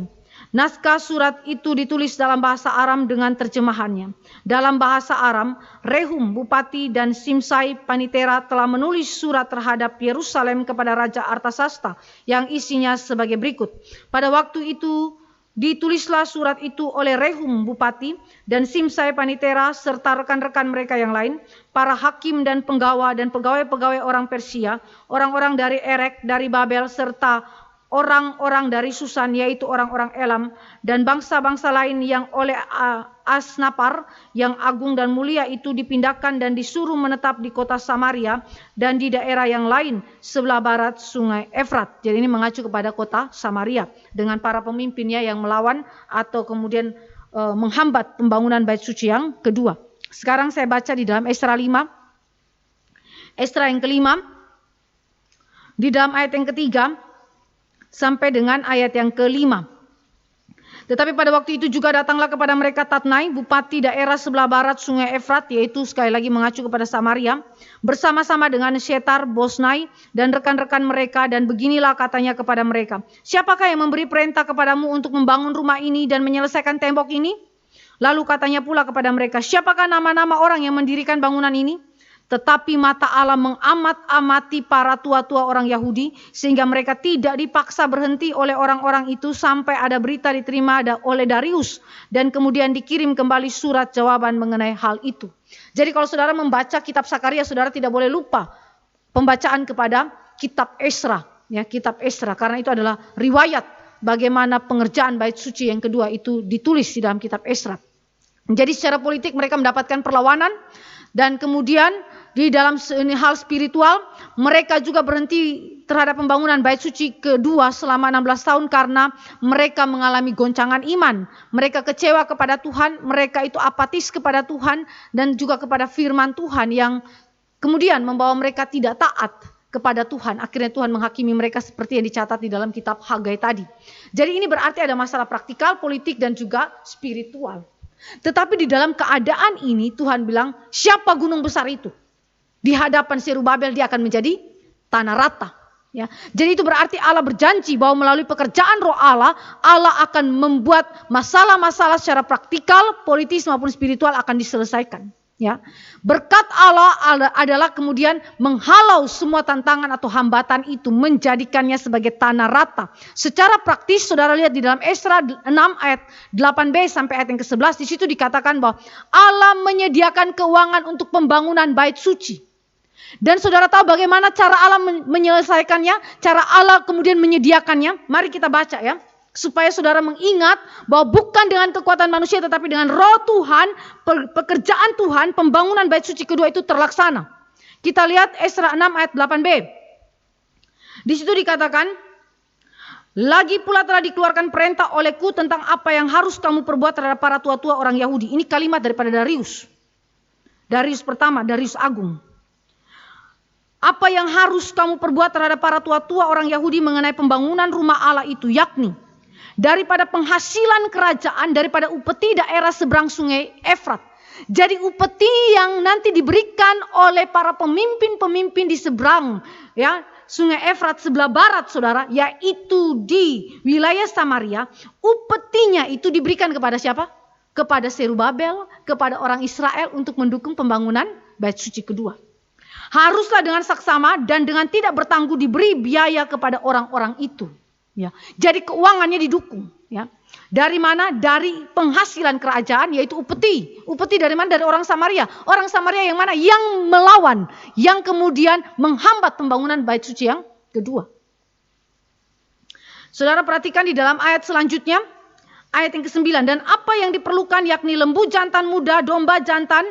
Naskah surat itu ditulis dalam bahasa Aram dengan terjemahannya. Dalam bahasa Aram, Rehum bupati dan Simsai panitera telah menulis surat terhadap Yerusalem kepada Raja Artasasta yang isinya sebagai berikut. Pada waktu itu ditulislah surat itu oleh Rehum bupati dan Simsai panitera serta rekan-rekan mereka yang lain, para hakim dan penggawa dan pegawai-pegawai orang Persia, orang-orang dari Erek, dari Babel, serta orang-orang dari Susan, yaitu orang-orang Elam, dan bangsa-bangsa lain yang oleh Asnapar yang agung dan mulia itu dipindahkan dan disuruh menetap di kota Samaria dan di daerah yang lain sebelah barat sungai Efrat. Jadi ini mengacu kepada kota Samaria dengan para pemimpinnya yang melawan atau kemudian menghambat pembangunan bait suci yang kedua. Sekarang saya baca di dalam Esra 5, Esra yang kelima, di dalam ayat yang ketiga sampai dengan ayat yang kelima. Tetapi pada waktu itu juga datanglah kepada mereka Tatnai, bupati daerah sebelah barat sungai Efrat, yaitu sekali lagi mengacu kepada Samaria, bersama-sama dengan Shetar, Bosnai, dan rekan-rekan mereka, dan beginilah katanya kepada mereka, siapakah yang memberi perintah kepadamu untuk membangun rumah ini dan menyelesaikan tembok ini? Lalu katanya pula kepada mereka, siapakah nama-nama orang yang mendirikan bangunan ini? Tetapi mata Allah mengamat-amati para tua-tua orang Yahudi sehingga mereka tidak dipaksa berhenti oleh orang-orang itu sampai ada berita diterima oleh Darius dan kemudian dikirim kembali surat jawaban mengenai hal itu. Jadi kalau saudara membaca kitab Sakaria, saudara tidak boleh lupa pembacaan kepada kitab Esra, ya, kitab Esra, karena itu adalah riwayat bagaimana pengerjaan bait suci yang kedua itu ditulis di dalam kitab Esra. Jadi secara politik mereka mendapatkan perlawanan. Dan kemudian di dalam hal spiritual mereka juga berhenti terhadap pembangunan bait suci kedua selama 16 tahun karena mereka mengalami goncangan iman. Mereka kecewa kepada Tuhan, mereka itu apatis kepada Tuhan dan juga kepada firman Tuhan yang kemudian membawa mereka tidak taat kepada Tuhan. Akhirnya Tuhan menghakimi mereka seperti yang dicatat di dalam kitab Hagai tadi. Jadi ini berarti ada masalah praktikal, politik dan juga spiritual. Tetapi di dalam keadaan ini Tuhan bilang, siapa gunung besar itu? Di hadapan Zerubabel dia akan menjadi tanah rata. Ya. Jadi itu berarti Allah berjanji bahwa melalui pekerjaan Roh Allah, Allah akan membuat masalah-masalah secara praktikal, politis maupun spiritual akan diselesaikan. Ya. Berkat Allah adalah kemudian menghalau semua tantangan atau hambatan itu, menjadikannya sebagai tanah rata. Secara praktis saudara lihat di dalam Esra 6 ayat 8b sampai ayat yang ke-11, di situ dikatakan bahwa Allah menyediakan keuangan untuk pembangunan bait suci. Dan saudara tahu bagaimana cara Allah menyelesaikannya, cara Allah kemudian menyediakannya. Mari kita baca ya, supaya saudara mengingat bahwa bukan dengan kekuatan manusia tetapi dengan roh Tuhan, pekerjaan Tuhan, pembangunan bait suci kedua itu terlaksana. Kita lihat Esra 6 ayat 8b. Di situ dikatakan, lagi pula telah dikeluarkan perintah olehku tentang apa yang harus kamu perbuat terhadap para tua-tua orang Yahudi. Ini kalimat daripada Darius. Darius pertama, Darius Agung. Apa yang harus kamu perbuat terhadap para tua-tua orang Yahudi mengenai pembangunan rumah Allah itu, yakni daripada penghasilan kerajaan, daripada upeti daerah seberang sungai Efrat. Jadi upeti yang nanti diberikan oleh para pemimpin-pemimpin di seberang ya sungai Efrat sebelah barat saudara, yaitu di wilayah Samaria, upetinya itu diberikan kepada siapa? Kepada Zerubabel, kepada orang Israel untuk mendukung pembangunan bait suci kedua. Haruslah dengan saksama dan dengan tidak bertanggung diberi biaya kepada orang-orang itu. Ya, jadi keuangannya didukung. Ya, dari mana? Dari penghasilan kerajaan, yaitu upeti. Upeti dari mana? Dari orang Samaria. Orang Samaria yang mana? Yang melawan, yang kemudian menghambat pembangunan bait suci yang kedua. Saudara perhatikan di dalam ayat selanjutnya, ayat yang ke-9. Dan apa yang diperlukan yakni lembu jantan muda, domba jantan,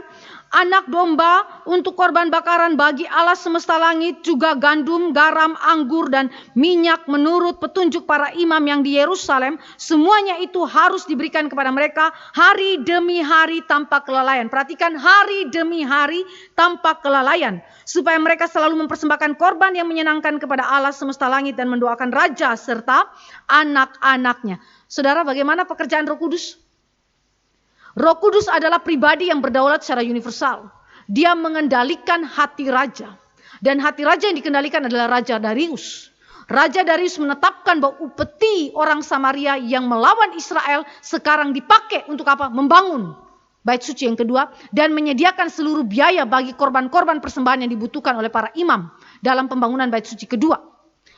anak domba untuk korban bakaran bagi Allah semesta langit, juga gandum, garam, anggur, dan minyak menurut petunjuk para imam yang di Yerusalem. Semuanya itu harus diberikan kepada mereka hari demi hari tanpa kelalaian. Perhatikan, hari demi hari tanpa kelalaian. Supaya mereka selalu mempersembahkan korban yang menyenangkan kepada Allah semesta langit dan mendoakan raja serta anak-anaknya. Saudara, bagaimana pekerjaan Roh Kudus? Roh Kudus adalah pribadi yang berdaulat secara universal. Dia mengendalikan hati raja. Dan hati raja yang dikendalikan adalah Raja Darius. Raja Darius menetapkan bahwa upeti orang Samaria yang melawan Israel sekarang dipakai untuk apa? Membangun bait suci yang kedua dan menyediakan seluruh biaya bagi korban-korban persembahan yang dibutuhkan oleh para imam dalam pembangunan bait suci kedua.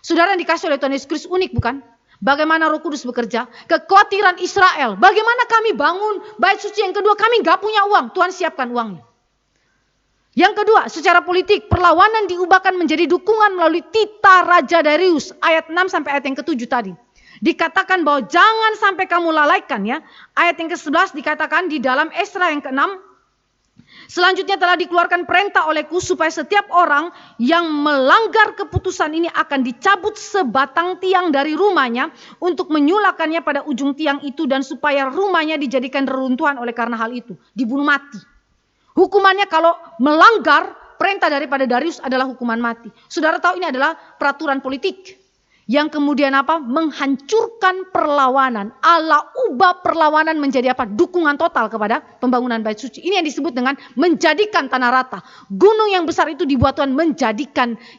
Saudara yang dikasih oleh Tuhan Yesus Kristus unik bukan? Bagaimana Roh Kudus bekerja? Kekhawatiran Israel. Bagaimana kami bangun bait suci yang kedua? Kami gak punya uang. Tuhan siapkan uangnya. Yang kedua, secara politik, perlawanan diubahkan menjadi dukungan melalui titah Raja Darius. Ayat 6 sampai ayat yang ke-7 tadi. Dikatakan bahwa jangan sampai kamu lalaikan ya. Ayat yang ke-11 dikatakan di dalam Esra yang ke-6. Selanjutnya telah dikeluarkan perintah olehku supaya setiap orang yang melanggar keputusan ini akan dicabut sebatang tiang dari rumahnya untuk menyulakannya pada ujung tiang itu dan supaya rumahnya dijadikan reruntuhan oleh karena hal itu. Dibunuh mati. Hukumannya kalau melanggar perintah daripada Darius adalah hukuman mati. Saudara tahu ini adalah peraturan politik. Yang kemudian apa? Menghancurkan perlawanan. Allah ubah perlawanan menjadi apa? Dukungan total kepada pembangunan bait suci. Ini yang disebut dengan menjadikan tanah rata. Gunung yang besar itu dibuat Tuhan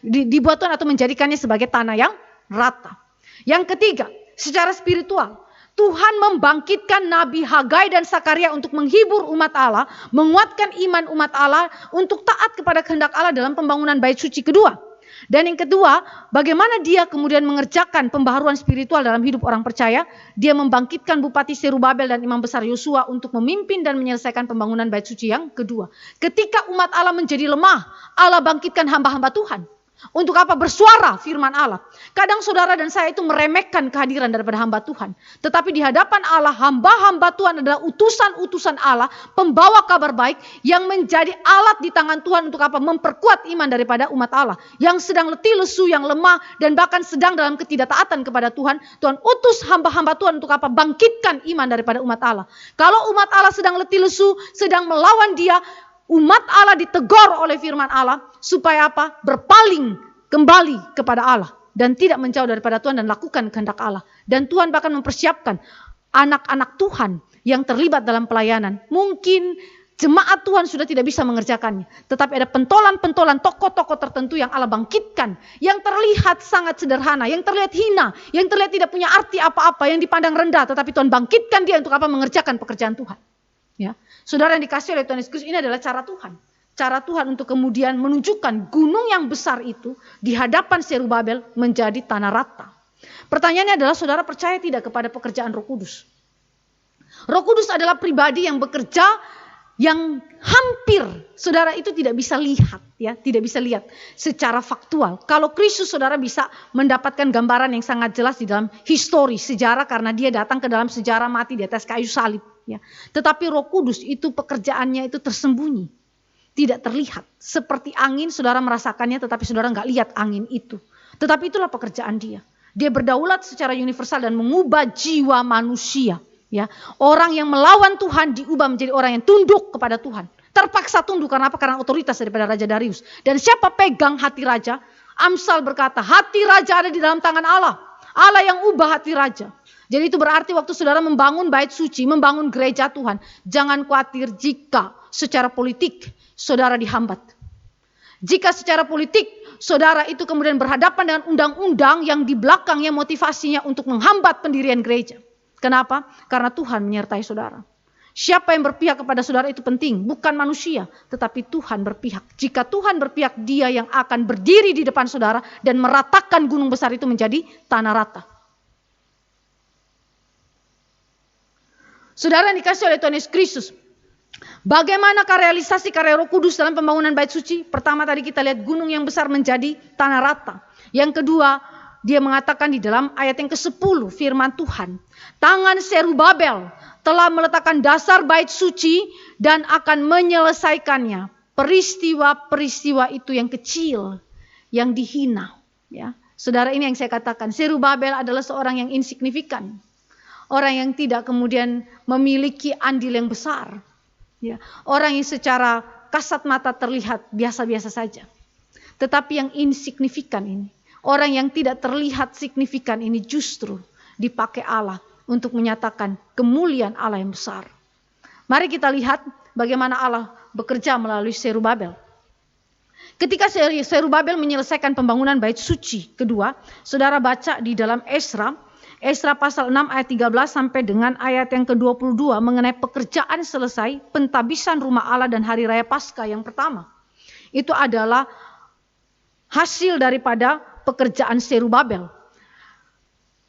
dibuat Tuhan atau menjadikannya sebagai tanah yang rata. Yang ketiga, secara spiritual. Tuhan membangkitkan Nabi Hagai dan Sakaria untuk menghibur umat Allah. Menguatkan iman umat Allah untuk taat kepada kehendak Allah dalam pembangunan bait suci kedua. Dan yang kedua, bagaimana dia kemudian mengerjakan pembaharuan spiritual dalam hidup orang percaya. Dia membangkitkan Bupati Zerubabel dan Imam Besar Yosua untuk memimpin dan menyelesaikan pembangunan bait suci yang kedua. Ketika umat Allah menjadi lemah, Allah bangkitkan hamba-hamba Tuhan. Untuk apa? Bersuara firman Allah. Kadang saudara dan saya itu meremehkan kehadiran daripada hamba Tuhan. Tetapi di hadapan Allah, hamba-hamba Tuhan adalah utusan-utusan Allah, pembawa kabar baik yang menjadi alat di tangan Tuhan untuk apa? Memperkuat iman daripada umat Allah. Yang sedang letih lesu, yang lemah, dan bahkan sedang dalam ketidaktaatan kepada Tuhan. Tuhan utus hamba-hamba Tuhan untuk apa? Bangkitkan iman daripada umat Allah. Kalau umat Allah sedang letih lesu, sedang melawan dia, umat Allah ditegur oleh firman Allah supaya apa? Berpaling kembali kepada Allah dan tidak menjauh daripada Tuhan dan lakukan kehendak Allah. Dan Tuhan bahkan mempersiapkan anak-anak Tuhan yang terlibat dalam pelayanan. Mungkin jemaat Tuhan sudah tidak bisa mengerjakannya, tetapi ada pentolan-pentolan tokoh-tokoh tertentu yang Allah bangkitkan, yang terlihat sangat sederhana, yang terlihat hina, yang terlihat tidak punya arti apa-apa, yang dipandang rendah, tetapi Tuhan bangkitkan dia untuk apa? Mengerjakan pekerjaan Tuhan. Ya, saudara yang dikasih oleh Tuhan Yesus Kristus, ini adalah cara Tuhan. Cara Tuhan untuk kemudian menunjukkan gunung yang besar itu di hadapan Zerubabel menjadi tanah rata. Pertanyaannya adalah, saudara percaya tidak kepada pekerjaan Roh Kudus? Roh Kudus adalah pribadi yang bekerja yang hampir saudara itu tidak bisa lihat, ya, tidak bisa lihat secara faktual. Kalau Kristus saudara bisa mendapatkan gambaran yang sangat jelas di dalam histori sejarah karena dia datang ke dalam sejarah mati di atas kayu salib, ya. Tetapi Roh Kudus itu pekerjaannya itu tersembunyi, tidak terlihat. Seperti angin saudara merasakannya tetapi saudara nggak lihat angin itu. Tetapi itulah pekerjaan dia. Dia berdaulat secara universal dan mengubah jiwa manusia. Ya, orang yang melawan Tuhan diubah menjadi orang yang tunduk kepada Tuhan. Terpaksa tunduk karena apa? Karena otoritas daripada Raja Darius. Dan siapa pegang hati raja? Amsal berkata, hati raja ada di dalam tangan Allah. Allah yang ubah hati raja. Jadi itu berarti waktu saudara membangun bait suci, membangun gereja Tuhan, jangan khawatir jika secara politik saudara dihambat. Jika secara politik saudara itu kemudian berhadapan dengan undang-undang yang di belakangnya motivasinya untuk menghambat pendirian gereja. Kenapa? Karena Tuhan menyertai saudara. Siapa yang berpihak kepada saudara itu penting, bukan manusia, tetapi Tuhan berpihak. Jika Tuhan berpihak, dia yang akan berdiri di depan saudara dan meratakan gunung besar itu menjadi tanah rata. Saudara yang dikasih oleh Tuhan Yesus Kristus, bagaimanakah realisasi karya Roh Kudus dalam pembangunan bait suci? Pertama tadi kita lihat gunung yang besar menjadi tanah rata. Yang kedua, dia mengatakan di dalam ayat yang ke-10 firman Tuhan, tangan Serubabel telah meletakkan dasar bait suci dan akan menyelesaikannya. Peristiwa-peristiwa itu yang kecil, yang dihina. Ya, saudara, ini yang saya katakan, Serubabel adalah seorang yang insignifikan. Orang yang tidak kemudian memiliki andil yang besar. Ya, orang yang secara kasat mata terlihat biasa-biasa saja. Tetapi yang insignifikan ini, orang yang tidak terlihat signifikan ini justru dipakai Allah untuk menyatakan kemuliaan Allah yang besar. Mari kita lihat bagaimana Allah bekerja melalui Serubabel. Ketika Serubabel menyelesaikan pembangunan bait suci kedua, saudara baca di dalam Esra pasal 6 ayat 13 sampai dengan ayat yang ke-22 mengenai pekerjaan selesai pentabisan rumah Allah dan hari raya Paskah yang pertama. Itu adalah hasil daripada pekerjaan Serubabel.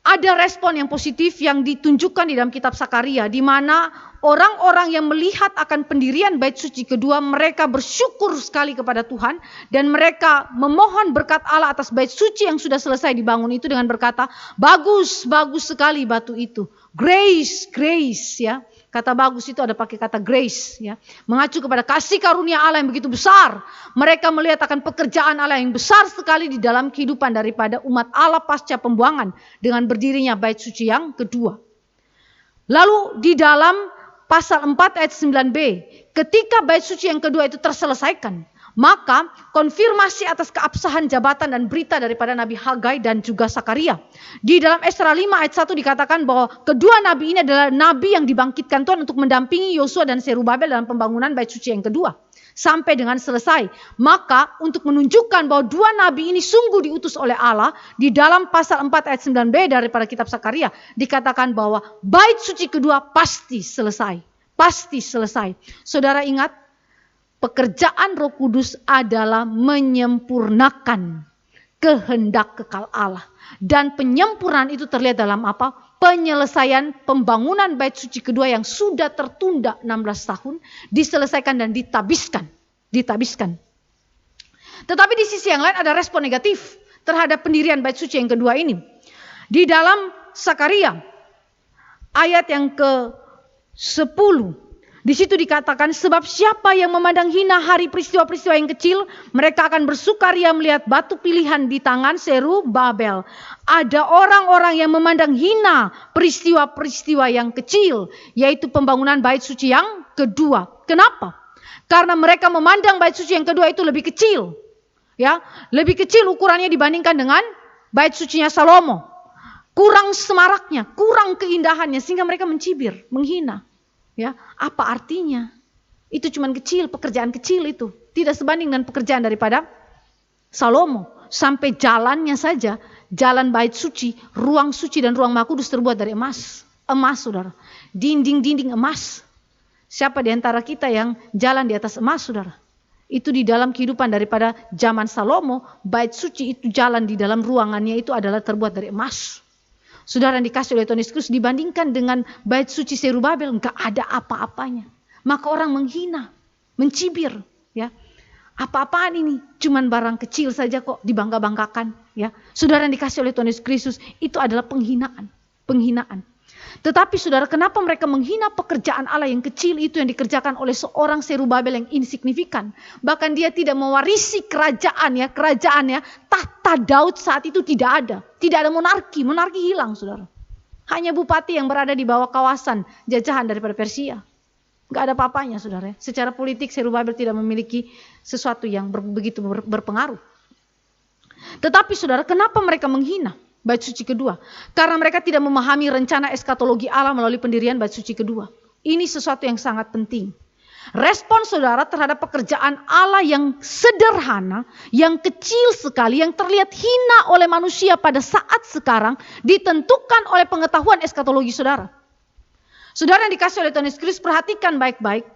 Ada respon yang positif yang ditunjukkan di dalam kitab Sakaria, di mana orang-orang yang melihat akan pendirian bait suci kedua, mereka bersyukur sekali kepada Tuhan dan mereka memohon berkat Allah atas bait suci yang sudah selesai dibangun itu dengan berkata, bagus, bagus sekali batu itu. Grace, grace, ya. Kata bagus itu ada pakai kata grace, ya, mengacu kepada kasih karunia Allah yang begitu besar. Mereka melihat akan pekerjaan Allah yang besar sekali di dalam kehidupan daripada umat Allah pasca pembuangan dengan berdirinya bait suci yang kedua. Lalu di dalam pasal 4 ayat 9b, ketika bait suci yang kedua itu terselesaikan, maka konfirmasi atas keabsahan jabatan dan berita daripada Nabi Hagai dan juga Sakaria. Di dalam Esra 5 ayat 1 dikatakan bahwa kedua nabi ini adalah nabi yang dibangkitkan Tuhan untuk mendampingi Yosua dan Serubabel dalam pembangunan bait suci yang kedua. Sampai dengan selesai. Maka untuk menunjukkan bahwa dua nabi ini sungguh diutus oleh Allah, di dalam pasal 4 ayat 9b daripada kitab Sakaria dikatakan bahwa bait suci kedua pasti selesai. Pasti selesai. Saudara ingat, pekerjaan Roh Kudus adalah menyempurnakan kehendak kekal Allah. Dan penyempurnaan itu terlihat dalam apa? Penyelesaian pembangunan bait suci kedua yang sudah tertunda 16 tahun. Diselesaikan dan ditabiskan. Tetapi di sisi yang lain ada respon negatif terhadap pendirian bait suci yang kedua ini. Di dalam Sakaria ayat yang ke-10. Di situ dikatakan, sebab siapa yang memandang hina hari peristiwa-peristiwa yang kecil, mereka akan bersukaria melihat batu pilihan di tangan Serubabel. Ada orang-orang yang memandang hina peristiwa-peristiwa yang kecil, yaitu pembangunan bait suci yang kedua. Kenapa? Karena mereka memandang bait suci yang kedua itu lebih kecil. Ya, lebih kecil ukurannya dibandingkan dengan bait sucinya Salomo. Kurang semaraknya, kurang keindahannya, sehingga mereka mencibir, menghina. Ya, apa artinya? Itu cuma kecil, pekerjaan kecil itu. Tidak sebanding dengan pekerjaan daripada Salomo. Sampai jalannya saja, jalan bait suci, ruang suci dan ruang Maha Kudus terbuat dari emas. Emas, saudara. Dinding-dinding emas. Siapa di antara kita yang jalan di atas emas, saudara? Itu di dalam kehidupan daripada zaman Salomo, bait suci itu jalan di dalam ruangannya itu adalah terbuat dari emas. Saudara yang dikasih oleh Tuhan Yesus Kristus dibandingkan dengan bait suci Serubabel, enggak ada apa-apanya. maka orang menghina, mencibir, ya. Apa-apaan ini? Cuman barang kecil saja kok dibangga-banggakan, ya. Saudara yang dikasih oleh Tuhan Yesus Kristus, itu adalah penghinaan. Tetapi saudara, kenapa mereka menghina pekerjaan Allah yang kecil itu yang dikerjakan oleh seorang Zerubabel yang insignifikan? Bahkan dia tidak mewarisi kerajaannya, tahta Daud saat itu tidak ada. Tidak ada monarki hilang saudara. Hanya bupati yang berada di bawah kawasan jajahan daripada Persia. Gak ada apa-apanya saudara. Secara politik Zerubabel tidak memiliki sesuatu yang begitu berpengaruh. Tetapi saudara, kenapa mereka menghina bait suci kedua? Karena mereka tidak memahami rencana eskatologi Allah melalui pendirian bait suci kedua. Ini sesuatu yang sangat penting. Respon saudara terhadap pekerjaan Allah yang sederhana, yang kecil sekali, yang terlihat hina oleh manusia pada saat sekarang, ditentukan oleh pengetahuan eskatologi saudara. Saudara yang dikasih oleh Tuhan Yesus Kristus, perhatikan baik-baik.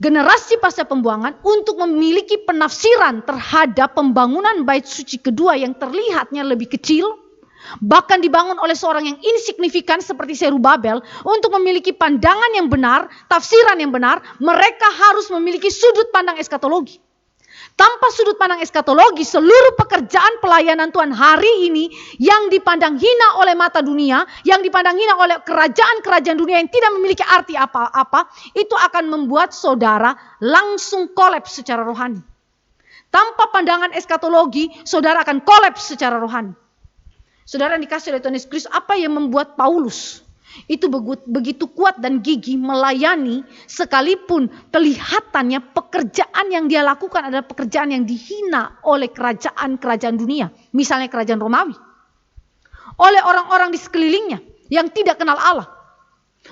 Generasi pasca pembuangan untuk memiliki penafsiran terhadap pembangunan bait suci kedua yang terlihatnya lebih kecil, bahkan dibangun oleh seorang yang insignifikan seperti Zerubabel, untuk memiliki pandangan yang benar, tafsiran yang benar, mereka harus memiliki sudut pandang eskatologi. Tanpa sudut pandang eskatologi, seluruh pekerjaan pelayanan Tuhan hari ini yang dipandang hina oleh mata dunia, yang dipandang hina oleh kerajaan-kerajaan dunia yang tidak memiliki arti apa-apa, itu akan membuat saudara langsung kolaps secara rohani. Tanpa pandangan eskatologi, saudara akan kolaps secara rohani. Saudara yang dikasih oleh Tuhan Yesus Kristus, apa yang membuat Paulus itu begitu kuat dan gigih melayani, sekalipun kelihatannya pekerjaan yang dia lakukan adalah pekerjaan yang dihina oleh kerajaan-kerajaan dunia, misalnya kerajaan Romawi, oleh orang-orang di sekelilingnya yang tidak kenal Allah,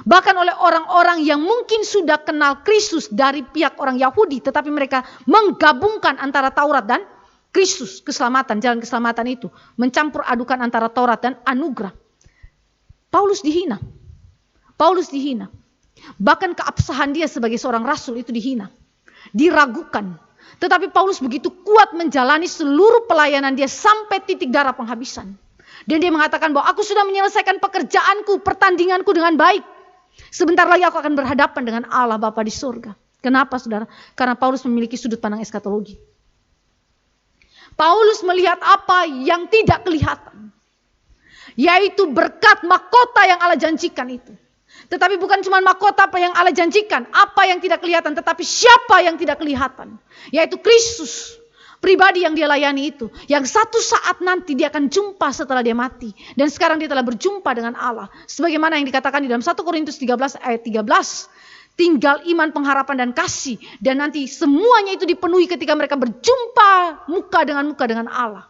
bahkan oleh orang-orang yang mungkin sudah kenal Kristus dari pihak orang Yahudi, tetapi mereka menggabungkan antara Taurat dan Kristus, keselamatan, jalan keselamatan itu, mencampur adukan antara Taurat dan anugerah. Paulus dihina. Bahkan keabsahan dia sebagai seorang rasul itu dihina. Diragukan. Tetapi Paulus begitu kuat menjalani seluruh pelayanan dia sampai titik darah penghabisan. Dan dia mengatakan bahwa aku sudah menyelesaikan pekerjaanku, pertandinganku dengan baik. Sebentar lagi aku akan berhadapan dengan Allah Bapa di surga. Kenapa saudara? Karena Paulus memiliki sudut pandang eskatologi. Paulus melihat apa yang tidak kelihatan. Yaitu berkat mahkota yang Allah janjikan itu. Tetapi bukan cuma mahkota apa yang Allah janjikan, apa yang tidak kelihatan, tetapi siapa yang tidak kelihatan. Yaitu Kristus, pribadi yang dia layani itu. Yang satu saat nanti dia akan jumpa setelah dia mati. Dan sekarang dia telah berjumpa dengan Allah. Sebagaimana yang dikatakan di dalam 1 Korintus 13 ayat 13. Tinggal iman, pengharapan, dan kasih. Dan nanti semuanya itu dipenuhi ketika mereka berjumpa muka dengan Allah.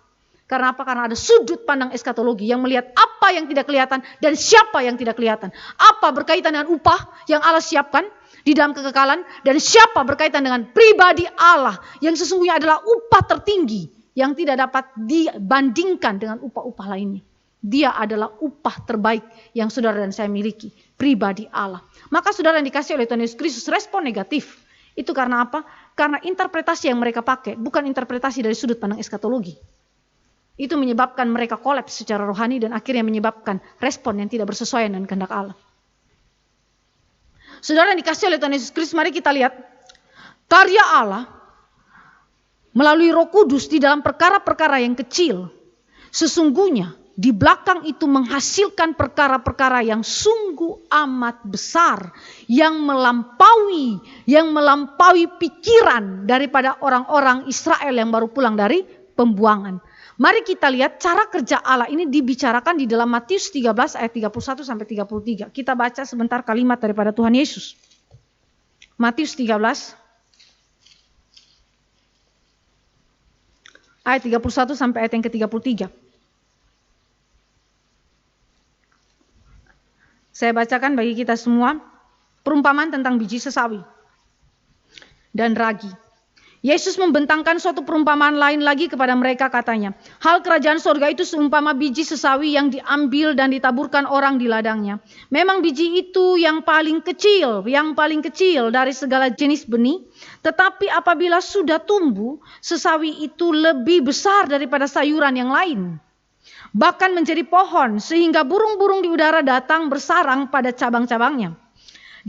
Karena apa? Karena ada sudut pandang eskatologi yang melihat apa yang tidak kelihatan dan siapa yang tidak kelihatan. Apa berkaitan dengan upah yang Allah siapkan di dalam kekekalan, dan siapa berkaitan dengan pribadi Allah yang sesungguhnya adalah upah tertinggi yang tidak dapat dibandingkan dengan upah-upah lainnya. Dia adalah upah terbaik yang saudara dan saya miliki, pribadi Allah. Maka saudara yang dikasih oleh Tuhan Yesus Kristus respon negatif. Itu karena apa? Karena interpretasi yang mereka pakai bukan interpretasi dari sudut pandang eskatologi. Itu menyebabkan mereka kolaps secara rohani dan akhirnya menyebabkan respon yang tidak bersesuaian dengan kehendak Allah. Saudara yang dikasih oleh Tuhan Yesus Kristus, mari kita lihat karya Allah melalui Roh Kudus di dalam perkara-perkara yang kecil. Sesungguhnya di belakang itu menghasilkan perkara-perkara yang sungguh amat besar, yang melampaui pikiran daripada orang-orang Israel yang baru pulang dari pembuangan. Mari kita lihat cara kerja Allah ini dibicarakan di dalam Matius 13 ayat 31 sampai 33. Kita baca sebentar kalimat daripada Tuhan Yesus. Matius 13 ayat 31 sampai ayat yang ke-33. Saya bacakan bagi kita semua perumpamaan tentang biji sesawi dan ragi. Yesus membentangkan suatu perumpamaan lain lagi kepada mereka, katanya, hal kerajaan sorga itu seumpama biji sesawi yang diambil dan ditaburkan orang di ladangnya. Memang biji itu yang paling kecil dari segala jenis benih. Tetapi apabila sudah tumbuh, sesawi itu lebih besar daripada sayuran yang lain. Bahkan menjadi pohon, sehingga burung-burung di udara datang bersarang pada cabang-cabangnya.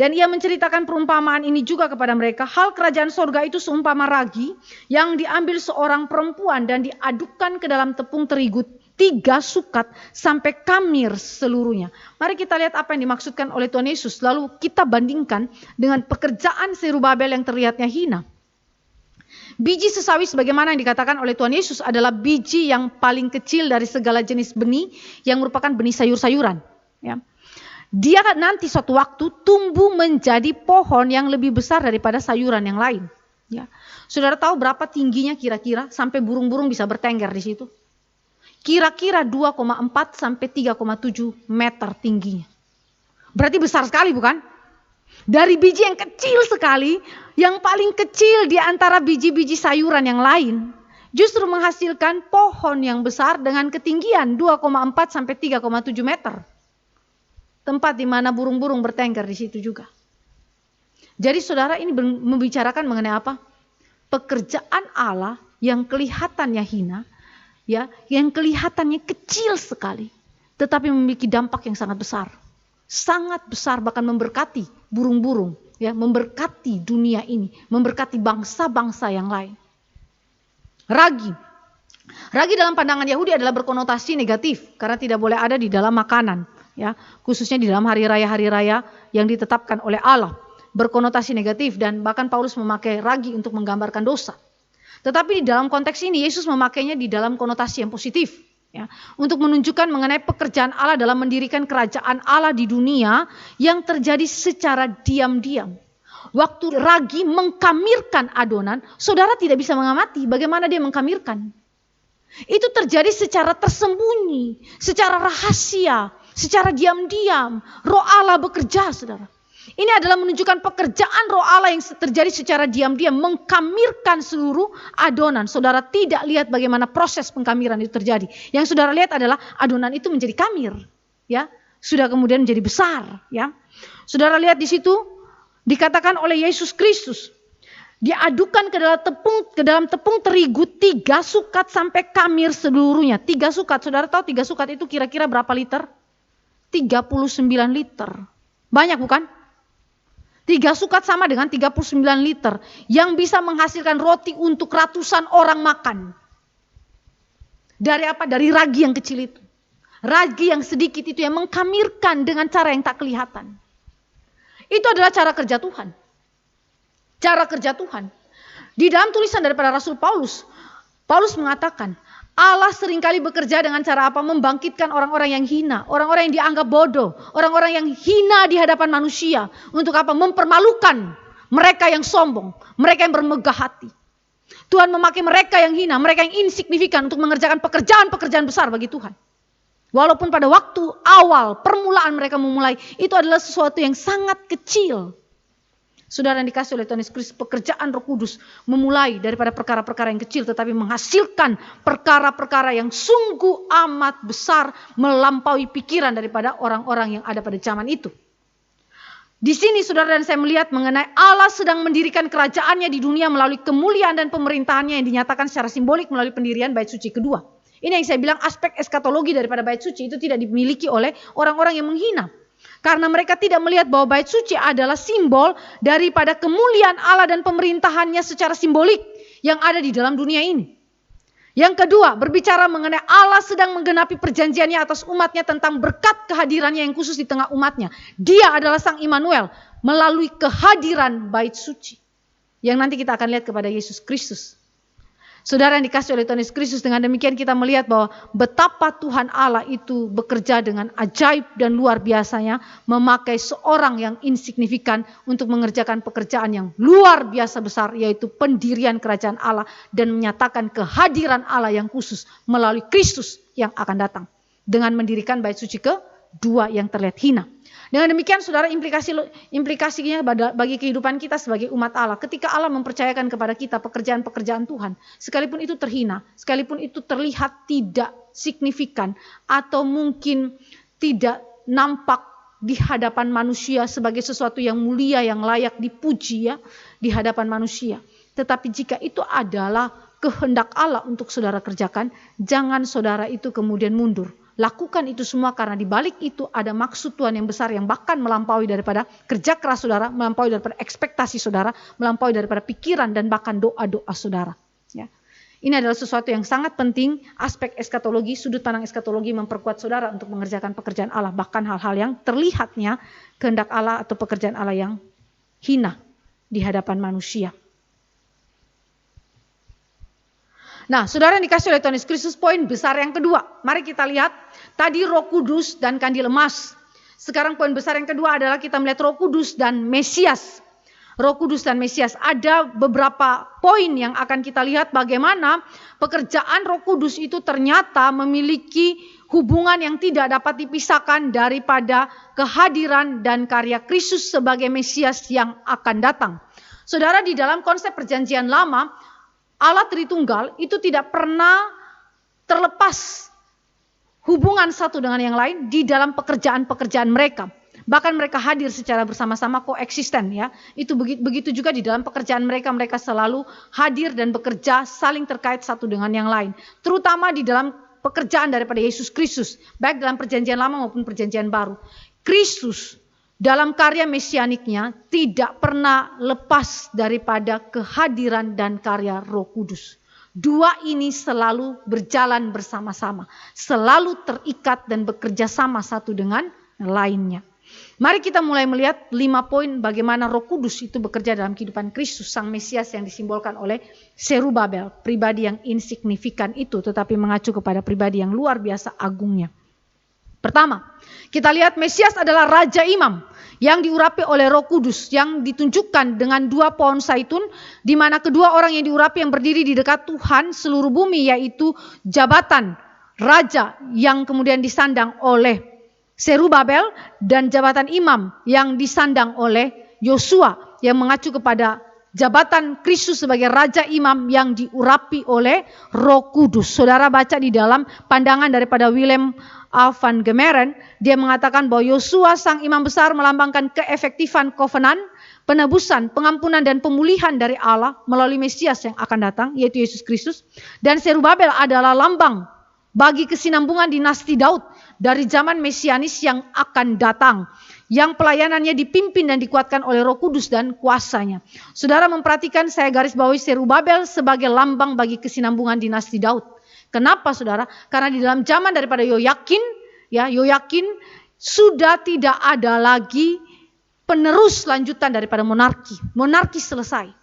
Dan ia menceritakan perumpamaan ini juga kepada mereka. Hal kerajaan sorga itu seumpama ragi yang diambil seorang perempuan dan diadukkan ke dalam tepung terigu 3 sukat sampai kamir seluruhnya. Mari kita lihat apa yang dimaksudkan oleh Tuhan Yesus. Lalu kita bandingkan dengan pekerjaan Zerubabel yang terlihatnya hina. Biji sesawi sebagaimana yang dikatakan oleh Tuhan Yesus adalah biji yang paling kecil dari segala jenis benih yang merupakan benih sayur-sayuran. Ya. Dia nanti suatu waktu tumbuh menjadi pohon yang lebih besar daripada sayuran yang lain. Ya. Saudara tahu berapa tingginya kira-kira sampai burung-burung bisa bertengger di situ? Kira-kira 2,4 sampai 3,7 meter tingginya. Berarti besar sekali bukan? Dari biji yang kecil sekali, yang paling kecil di antara biji-biji sayuran yang lain, justru menghasilkan pohon yang besar dengan ketinggian 2,4 sampai 3,7 meter. Tempat di mana burung-burung bertengger di situ juga. Jadi saudara ini membicarakan mengenai apa? Pekerjaan Allah yang kelihatannya hina, ya, yang kelihatannya kecil sekali, tetapi memiliki dampak yang sangat besar bahkan memberkati burung-burung, ya, memberkati dunia ini, memberkati bangsa-bangsa yang lain. Ragi dalam pandangan Yahudi adalah berkonotasi negatif karena tidak boleh ada di dalam makanan, ya, khususnya di dalam hari raya yang ditetapkan oleh Allah, berkonotasi negatif dan bahkan Paulus memakai ragi untuk menggambarkan dosa. Tetapi di dalam konteks ini Yesus memakainya di dalam konotasi yang positif, ya, untuk menunjukkan mengenai pekerjaan Allah dalam mendirikan kerajaan Allah di dunia yang terjadi secara diam-diam. Waktu ragi mengkamirkan adonan, saudara tidak bisa mengamati bagaimana dia mengkamirkan. Itu terjadi secara tersembunyi, secara rahasia, secara diam-diam. Roh Allah bekerja, saudara. Ini adalah menunjukkan pekerjaan roh Allah yang terjadi secara diam-diam, mengkamirkan seluruh adonan. Saudara tidak lihat bagaimana proses pengkamiran itu terjadi. Yang saudara lihat adalah adonan itu menjadi kamir, ya, sudah kemudian menjadi besar, ya. Saudara lihat di situ dikatakan oleh Yesus Kristus, diadukan ke dalam tepung terigu 3 sukat sampai kamir seluruhnya. 3 sukat, saudara tahu 3 sukat itu kira-kira berapa liter? 39 liter. Banyak bukan? 3 sukat sama dengan 39 liter yang bisa menghasilkan roti untuk ratusan orang makan. Dari apa? Dari ragi yang kecil itu. Ragi yang sedikit itu yang mengkamirkan dengan cara yang tak kelihatan. Itu adalah cara kerja Tuhan. Cara kerja Tuhan. Di dalam tulisan daripada Rasul Paulus mengatakan, Allah seringkali bekerja dengan cara apa? Membangkitkan orang-orang yang hina, orang-orang yang dianggap bodoh, orang-orang yang hina di hadapan manusia. Untuk apa? Mempermalukan mereka yang sombong, mereka yang bermegah hati. Tuhan memakai mereka yang hina, mereka yang insignifikan untuk mengerjakan pekerjaan-pekerjaan besar bagi Tuhan. Walaupun pada waktu awal, permulaan mereka memulai, itu adalah sesuatu yang sangat kecil. Saudara yang dikasih oleh Tuhan Yesus Kristus, pekerjaan Roh Kudus memulai daripada perkara-perkara yang kecil tetapi menghasilkan perkara-perkara yang sungguh amat besar melampaui pikiran daripada orang-orang yang ada pada zaman itu. Di sini saudara dan saya melihat mengenai Allah sedang mendirikan kerajaannya di dunia melalui kemuliaan dan pemerintahannya yang dinyatakan secara simbolik melalui pendirian bait suci kedua. Ini yang saya bilang aspek eskatologi daripada bait suci itu tidak dimiliki oleh orang-orang yang menghina. Karena mereka tidak melihat bahwa bait suci adalah simbol daripada kemuliaan Allah dan pemerintahannya secara simbolik yang ada di dalam dunia ini. Yang kedua, berbicara mengenai Allah sedang menggenapi perjanjiannya atas umatnya tentang berkat kehadirannya yang khusus di tengah umatnya. Dia adalah Sang Immanuel melalui kehadiran bait suci. Yang nanti kita akan lihat kepada Yesus Kristus. Saudara yang dikasih oleh Tuhan Yesus Kristus, dengan demikian kita melihat bahwa betapa Tuhan Allah itu bekerja dengan ajaib dan luar biasanya memakai seorang yang insignifikan untuk mengerjakan pekerjaan yang luar biasa besar, yaitu pendirian kerajaan Allah dan menyatakan kehadiran Allah yang khusus melalui Kristus yang akan datang dengan mendirikan bait suci kedua yang terlihat hina. Dengan demikian saudara implikasinya bagi kehidupan kita sebagai umat Allah. Ketika Allah mempercayakan kepada kita pekerjaan-pekerjaan Tuhan. Sekalipun itu terhina, sekalipun itu terlihat tidak signifikan. Atau mungkin tidak nampak di hadapan manusia sebagai sesuatu yang mulia, yang layak dipuji ya, di hadapan manusia. Tetapi jika itu adalah kehendak Allah untuk saudara kerjakan, jangan saudara itu kemudian mundur. lakukan itu semua karena di balik itu ada maksud Tuhan yang besar yang bahkan melampaui daripada kerja keras saudara, melampaui daripada ekspektasi saudara, melampaui daripada pikiran dan bahkan doa-doa saudara. Ya. Ini adalah sesuatu yang sangat penting, aspek eskatologi, sudut pandang eskatologi memperkuat saudara untuk mengerjakan pekerjaan Allah. Bahkan hal-hal yang terlihatnya kehendak Allah atau pekerjaan Allah yang hina di hadapan manusia. Nah, saudara yang dikasih oleh Tuhan Yesus Kristus, poin besar yang kedua. Mari kita lihat, tadi Roh Kudus dan kandil emas. Sekarang poin besar yang kedua adalah kita melihat Roh Kudus dan Mesias. Roh Kudus dan Mesias. Ada beberapa poin yang akan kita lihat bagaimana pekerjaan Roh Kudus itu ternyata memiliki hubungan yang tidak dapat dipisahkan daripada kehadiran dan karya Kristus sebagai Mesias yang akan datang. Saudara, di dalam konsep perjanjian lama, Allah Tritunggal itu tidak pernah terlepas hubungan satu dengan yang lain di dalam pekerjaan-pekerjaan mereka. Bahkan mereka hadir secara bersama-sama, koeksisten ya. Itu begitu juga di dalam pekerjaan mereka, mereka selalu hadir dan bekerja saling terkait satu dengan yang lain. Terutama di dalam pekerjaan daripada Yesus Kristus, baik dalam perjanjian lama maupun perjanjian baru. Kristus dalam karya mesianiknya tidak pernah lepas daripada kehadiran dan karya Roh Kudus. Dua ini selalu berjalan bersama-sama, selalu terikat dan bekerja sama satu dengan lainnya. Mari kita mulai melihat 5 poin bagaimana Roh Kudus itu bekerja dalam kehidupan Kristus, Sang Mesias yang disimbolkan oleh Serubabel, pribadi yang insignifikan itu tetapi mengacu kepada pribadi yang luar biasa agungnya. Pertama, kita lihat Mesias adalah Raja Imam yang diurapi oleh Roh Kudus, yang ditunjukkan dengan 2 pohon zaitun, di mana kedua orang yang diurapi yang berdiri di dekat Tuhan seluruh bumi, yaitu jabatan Raja yang kemudian disandang oleh Serubabel dan jabatan imam yang disandang oleh Yosua yang mengacu kepada jabatan Kristus sebagai Raja Imam yang diurapi oleh Roh Kudus. Saudara baca di dalam pandangan daripada Willem van Gemeren, dia mengatakan bahwa Yosua sang imam besar melambangkan keefektifan kovenan, penebusan, pengampunan dan pemulihan dari Allah melalui Mesias yang akan datang, yaitu Yesus Kristus. Dan Serubabel adalah lambang bagi kesinambungan dinasti Daud dari zaman Mesianis yang akan datang, yang pelayanannya dipimpin dan dikuatkan oleh Roh Kudus dan kuasanya. Saudara memperhatikan, saya garis bawahi Serubabel sebagai lambang bagi kesinambungan dinasti Daud. Kenapa saudara? Karena di dalam zaman daripada Yoyakin sudah tidak ada lagi penerus lanjutan daripada monarki. Monarki selesai.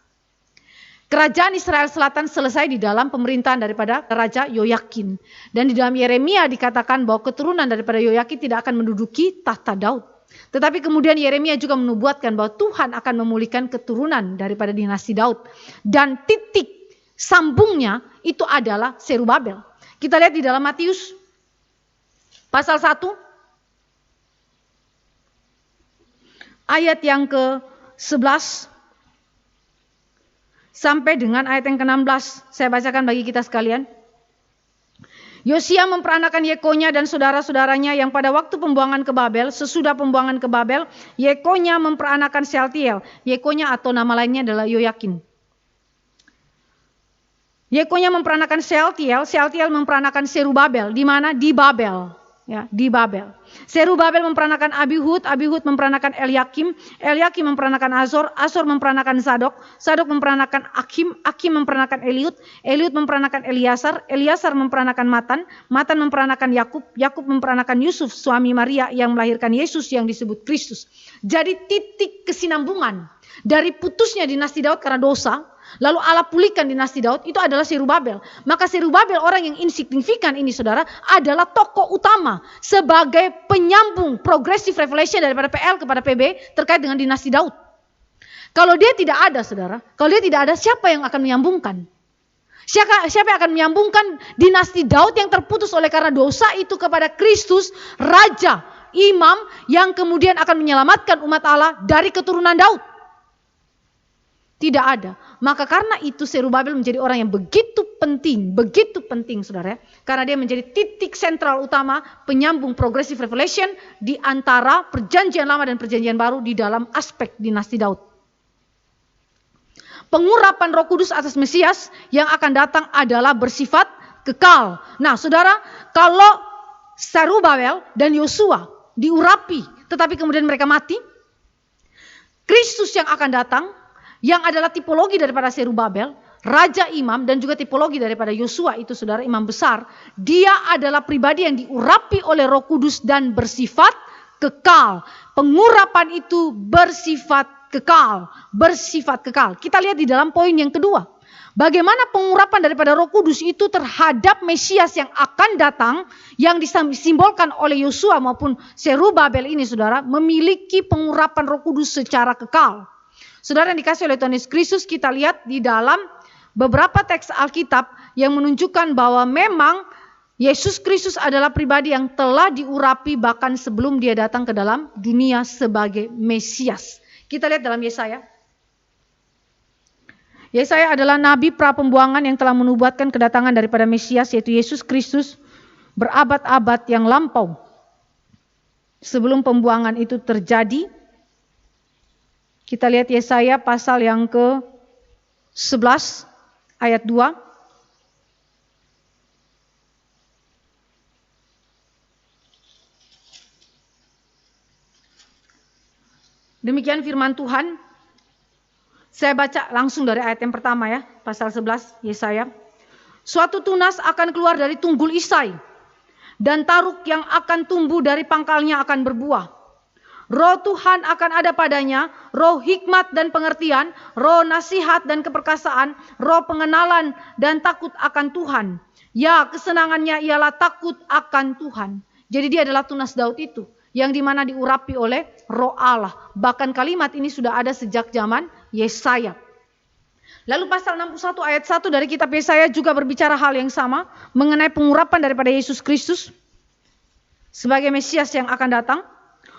Kerajaan Israel Selatan selesai di dalam pemerintahan daripada Raja Yoyakin. Dan di dalam Yeremia dikatakan bahwa keturunan daripada Yoyakin tidak akan menduduki tahta Daud. Tetapi kemudian Yeremia juga menubuatkan bahwa Tuhan akan memulihkan keturunan daripada dinasti Daud. Dan titik sambungnya itu adalah Serubabel. Kita lihat di dalam Matius pasal 1 ayat yang ke-11 sampai dengan ayat yang ke-16. Saya bacakan bagi kita sekalian. Yosia memperanakan Yekonya dan saudara-saudaranya yang pada waktu pembuangan ke Babel, sesudah pembuangan ke Babel, Yekonya memperanakan Sealtiel. Yekonya atau nama lainnya adalah Yoyakin. Yekonya memperanakan Sealtiel, Sealtiel memperanakan Serubabel. Di mana? Di Babel. Ya, di Babel. Serubabel memperanakan Abihud, Abihud memperanakan Eliakim, Eliakim memperanakan Azor, Azor memperanakan Zadok, Zadok memperanakan Akim, Akim memperanakan Eliud, Eliud memperanakan Eliasar, Eliasar memperanakan Matan, Matan memperanakan Yakub, Yakub memperanakan Yusuf suami Maria yang melahirkan Yesus yang disebut Kristus. Jadi titik kesinambungan dari putusnya dinasti Daud karena dosa, lalu Allah pulihkan dinasti Daud, itu adalah Serubabel. Maka Serubabel, orang yang insignifikan ini saudara, adalah tokoh utama sebagai penyambung progressive revelation daripada PL kepada PB terkait dengan dinasti Daud. Kalau dia tidak ada saudara, kalau dia tidak ada, siapa yang akan menyambungkan? Siapa yang akan menyambungkan dinasti Daud yang terputus oleh karena dosa itu kepada Kristus, Raja, Imam yang kemudian akan menyelamatkan umat Allah dari keturunan Daud? Tidak ada. Maka karena itu Serubabel menjadi orang yang begitu penting saudara ya. Karena dia menjadi titik sentral utama penyambung progressive revelation di antara perjanjian lama dan perjanjian baru di dalam aspek dinasti Daud. Pengurapan Roh Kudus atas Mesias yang akan datang adalah bersifat kekal. Nah saudara, kalau Zerubabel dan Yosua diurapi, tetapi kemudian mereka mati. Kristus yang akan datang, yang adalah tipologi daripada Zerubabel, raja imam, dan juga tipologi daripada Yosua itu saudara imam besar. Dia adalah pribadi yang diurapi oleh Roh Kudus dan bersifat kekal. Pengurapan itu bersifat kekal. Bersifat kekal. Kita lihat di dalam poin yang kedua. Bagaimana pengurapan daripada Roh Kudus itu terhadap Mesias yang akan datang, yang disimbolkan oleh Yosua maupun Zerubabel ini saudara, memiliki pengurapan Roh Kudus secara kekal. Saudara yang dikasih oleh Tuhan Yesus Kristus, kita lihat di dalam beberapa teks Alkitab yang menunjukkan bahwa memang Yesus Kristus adalah pribadi yang telah diurapi bahkan sebelum dia datang ke dalam dunia sebagai Mesias. Kita lihat dalam Yesaya. Yesaya adalah nabi pra-pembuangan yang telah menubuatkan kedatangan daripada Mesias, yaitu Yesus Kristus, berabad-abad yang lampau. Sebelum pembuangan itu terjadi, kita lihat Yesaya pasal yang ke-11 ayat 2. Demikian firman Tuhan. Saya baca langsung dari ayat yang pertama ya, pasal 11 Yesaya. Suatu tunas akan keluar dari tunggul Isai, dan taruk yang akan tumbuh dari pangkalnya akan berbuah. Roh Tuhan akan ada padanya, roh hikmat dan pengertian, roh nasihat dan keperkasaan, roh pengenalan dan takut akan Tuhan. Ya, kesenangannya ialah takut akan Tuhan. Jadi dia adalah tunas Daud itu, yang dimana diurapi oleh Roh Allah. Bahkan kalimat ini sudah ada sejak zaman Yesaya. Lalu pasal 61 ayat 1 dari kitab Yesaya juga berbicara hal yang sama mengenai pengurapan daripada Yesus Kristus sebagai Mesias yang akan datang.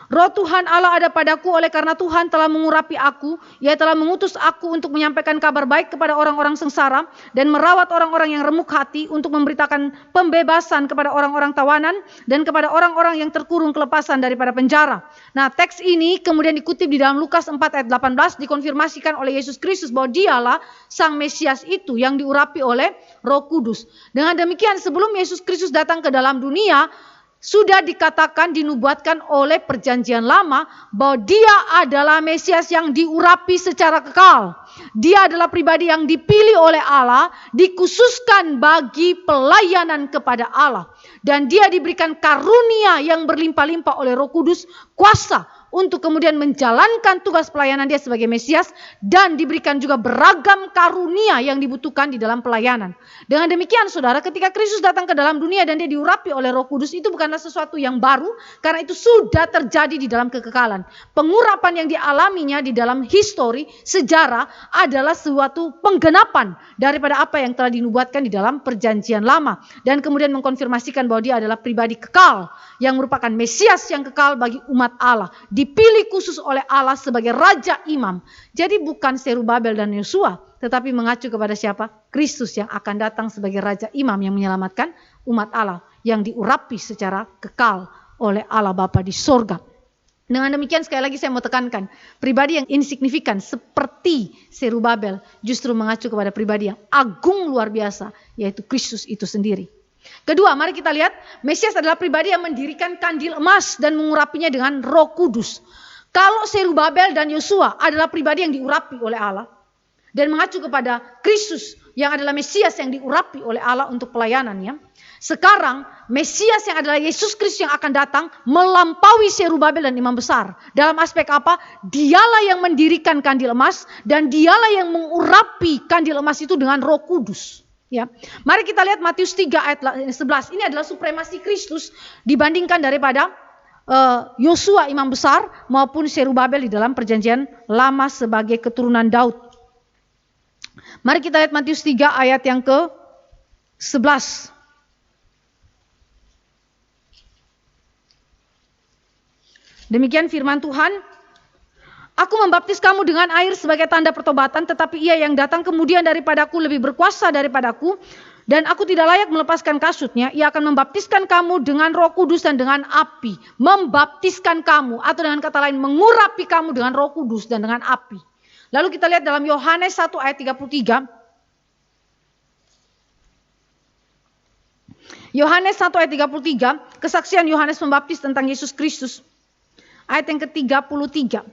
Roh Tuhan Allah ada padaku, oleh karena Tuhan telah mengurapi aku. Ia telah mengutus aku untuk menyampaikan kabar baik kepada orang-orang sengsara dan merawat orang-orang yang remuk hati, untuk memberitakan pembebasan kepada orang-orang tawanan dan kepada orang-orang yang terkurung kelepasan daripada penjara. Nah, teks ini kemudian dikutip di dalam Lukas 4 ayat 18, dikonfirmasikan oleh Yesus Kristus bahwa dialah sang Mesias itu yang diurapi oleh Roh Kudus. Dengan demikian sebelum Yesus Kristus datang ke dalam dunia, sudah dikatakan, dinubuatkan oleh perjanjian lama bahwa dia adalah Mesias yang diurapi secara kekal. Dia adalah pribadi yang dipilih oleh Allah, dikhususkan bagi pelayanan kepada Allah. Dan dia diberikan karunia yang berlimpah-limpah oleh Roh Kudus, kuasa untuk kemudian menjalankan tugas pelayanan dia sebagai Mesias, dan diberikan juga beragam karunia yang dibutuhkan di dalam pelayanan. Dengan demikian saudara, ketika Kristus datang ke dalam dunia dan dia diurapi oleh Roh Kudus, itu bukanlah sesuatu yang baru, karena itu sudah terjadi di dalam kekekalan. Pengurapan yang dialaminya di dalam histori, sejarah, adalah suatu penggenapan daripada apa yang telah dinubuatkan di dalam perjanjian lama, dan kemudian mengkonfirmasikan bahwa dia adalah pribadi kekal yang merupakan Mesias yang kekal bagi umat Allah, dipilih khusus oleh Allah sebagai raja imam. Jadi bukan Zerubabel dan Yosua, tetapi mengacu kepada siapa? Kristus yang akan datang sebagai raja imam yang menyelamatkan umat Allah, yang diurapi secara kekal oleh Allah Bapa di sorga. Dengan demikian sekali lagi saya mau tekankan, pribadi yang insignifikan seperti Zerubabel justru mengacu kepada pribadi yang agung luar biasa, yaitu Kristus itu sendiri. Kedua, mari kita lihat, Mesias adalah pribadi yang mendirikan kandil emas dan mengurapinya dengan Roh Kudus. Kalau Zerubabel dan Yosua adalah pribadi yang diurapi oleh Allah dan mengacu kepada Kristus yang adalah Mesias yang diurapi oleh Allah untuk pelayanannya, sekarang Mesias yang adalah Yesus Kristus yang akan datang melampaui Zerubabel dan imam besar. Dalam aspek apa? Dialah yang mendirikan kandil emas dan dialah yang mengurapi kandil emas itu dengan Roh Kudus. Ya, mari kita lihat Matius 3 ayat 11. Ini adalah supremasi Kristus dibandingkan daripada Yosua imam besar maupun Zerubabel di dalam perjanjian lama sebagai keturunan Daud. Mari kita lihat Matius 3 ayat yang ke-11. Demikian firman Tuhan. Aku membaptis kamu dengan air sebagai tanda pertobatan, tetapi ia yang datang kemudian daripadaku lebih berkuasa daripadaku, dan aku tidak layak melepaskan kasutnya. Ia akan membaptiskan kamu dengan Roh Kudus dan dengan api. Membaptiskan kamu, atau dengan kata lain mengurapi kamu dengan Roh Kudus dan dengan api. Lalu kita lihat dalam Yohanes 1 ayat 33. Yohanes 1 ayat 33, kesaksian Yohanes Pembaptis tentang Yesus Kristus. Ayat yang ke-33.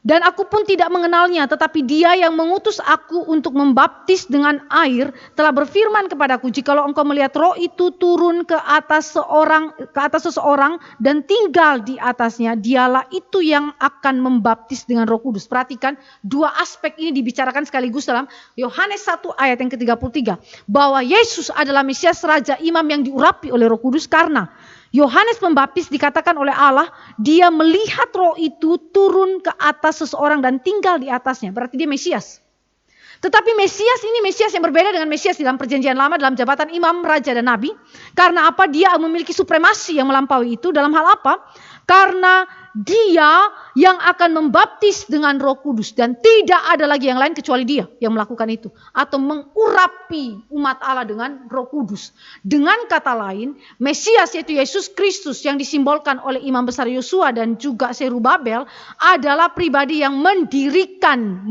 Dan aku pun tidak mengenalnya, tetapi dia yang mengutus aku untuk membaptis dengan air telah berfirman kepadaku, jikalau engkau melihat roh itu turun ke atas seseorang dan tinggal di atasnya, dialah itu yang akan membaptis dengan Roh Kudus. Perhatikan, dua aspek ini dibicarakan sekaligus dalam Yohanes 1 ayat yang ke-33. Bahwa Yesus adalah Mesias, Raja, Imam yang diurapi oleh Roh Kudus, karena Yohanes Pembaptis dikatakan oleh Allah, dia melihat roh itu turun ke atas seseorang dan tinggal di atasnya. Berarti dia Mesias. Tetapi Mesias ini Mesias yang berbeda dengan Mesias di dalam perjanjian lama dalam jabatan imam, raja, dan nabi. Karena apa? Dia memiliki supremasi yang melampaui itu. Dalam hal apa? Karena dia yang akan membaptis dengan Roh Kudus. Dan tidak ada lagi yang lain kecuali dia yang melakukan itu. Atau mengurapi umat Allah dengan Roh Kudus. Dengan kata lain, Mesias yaitu Yesus Kristus yang disimbolkan oleh Imam Besar Yosua dan juga Zerubabel adalah pribadi yang mendirikan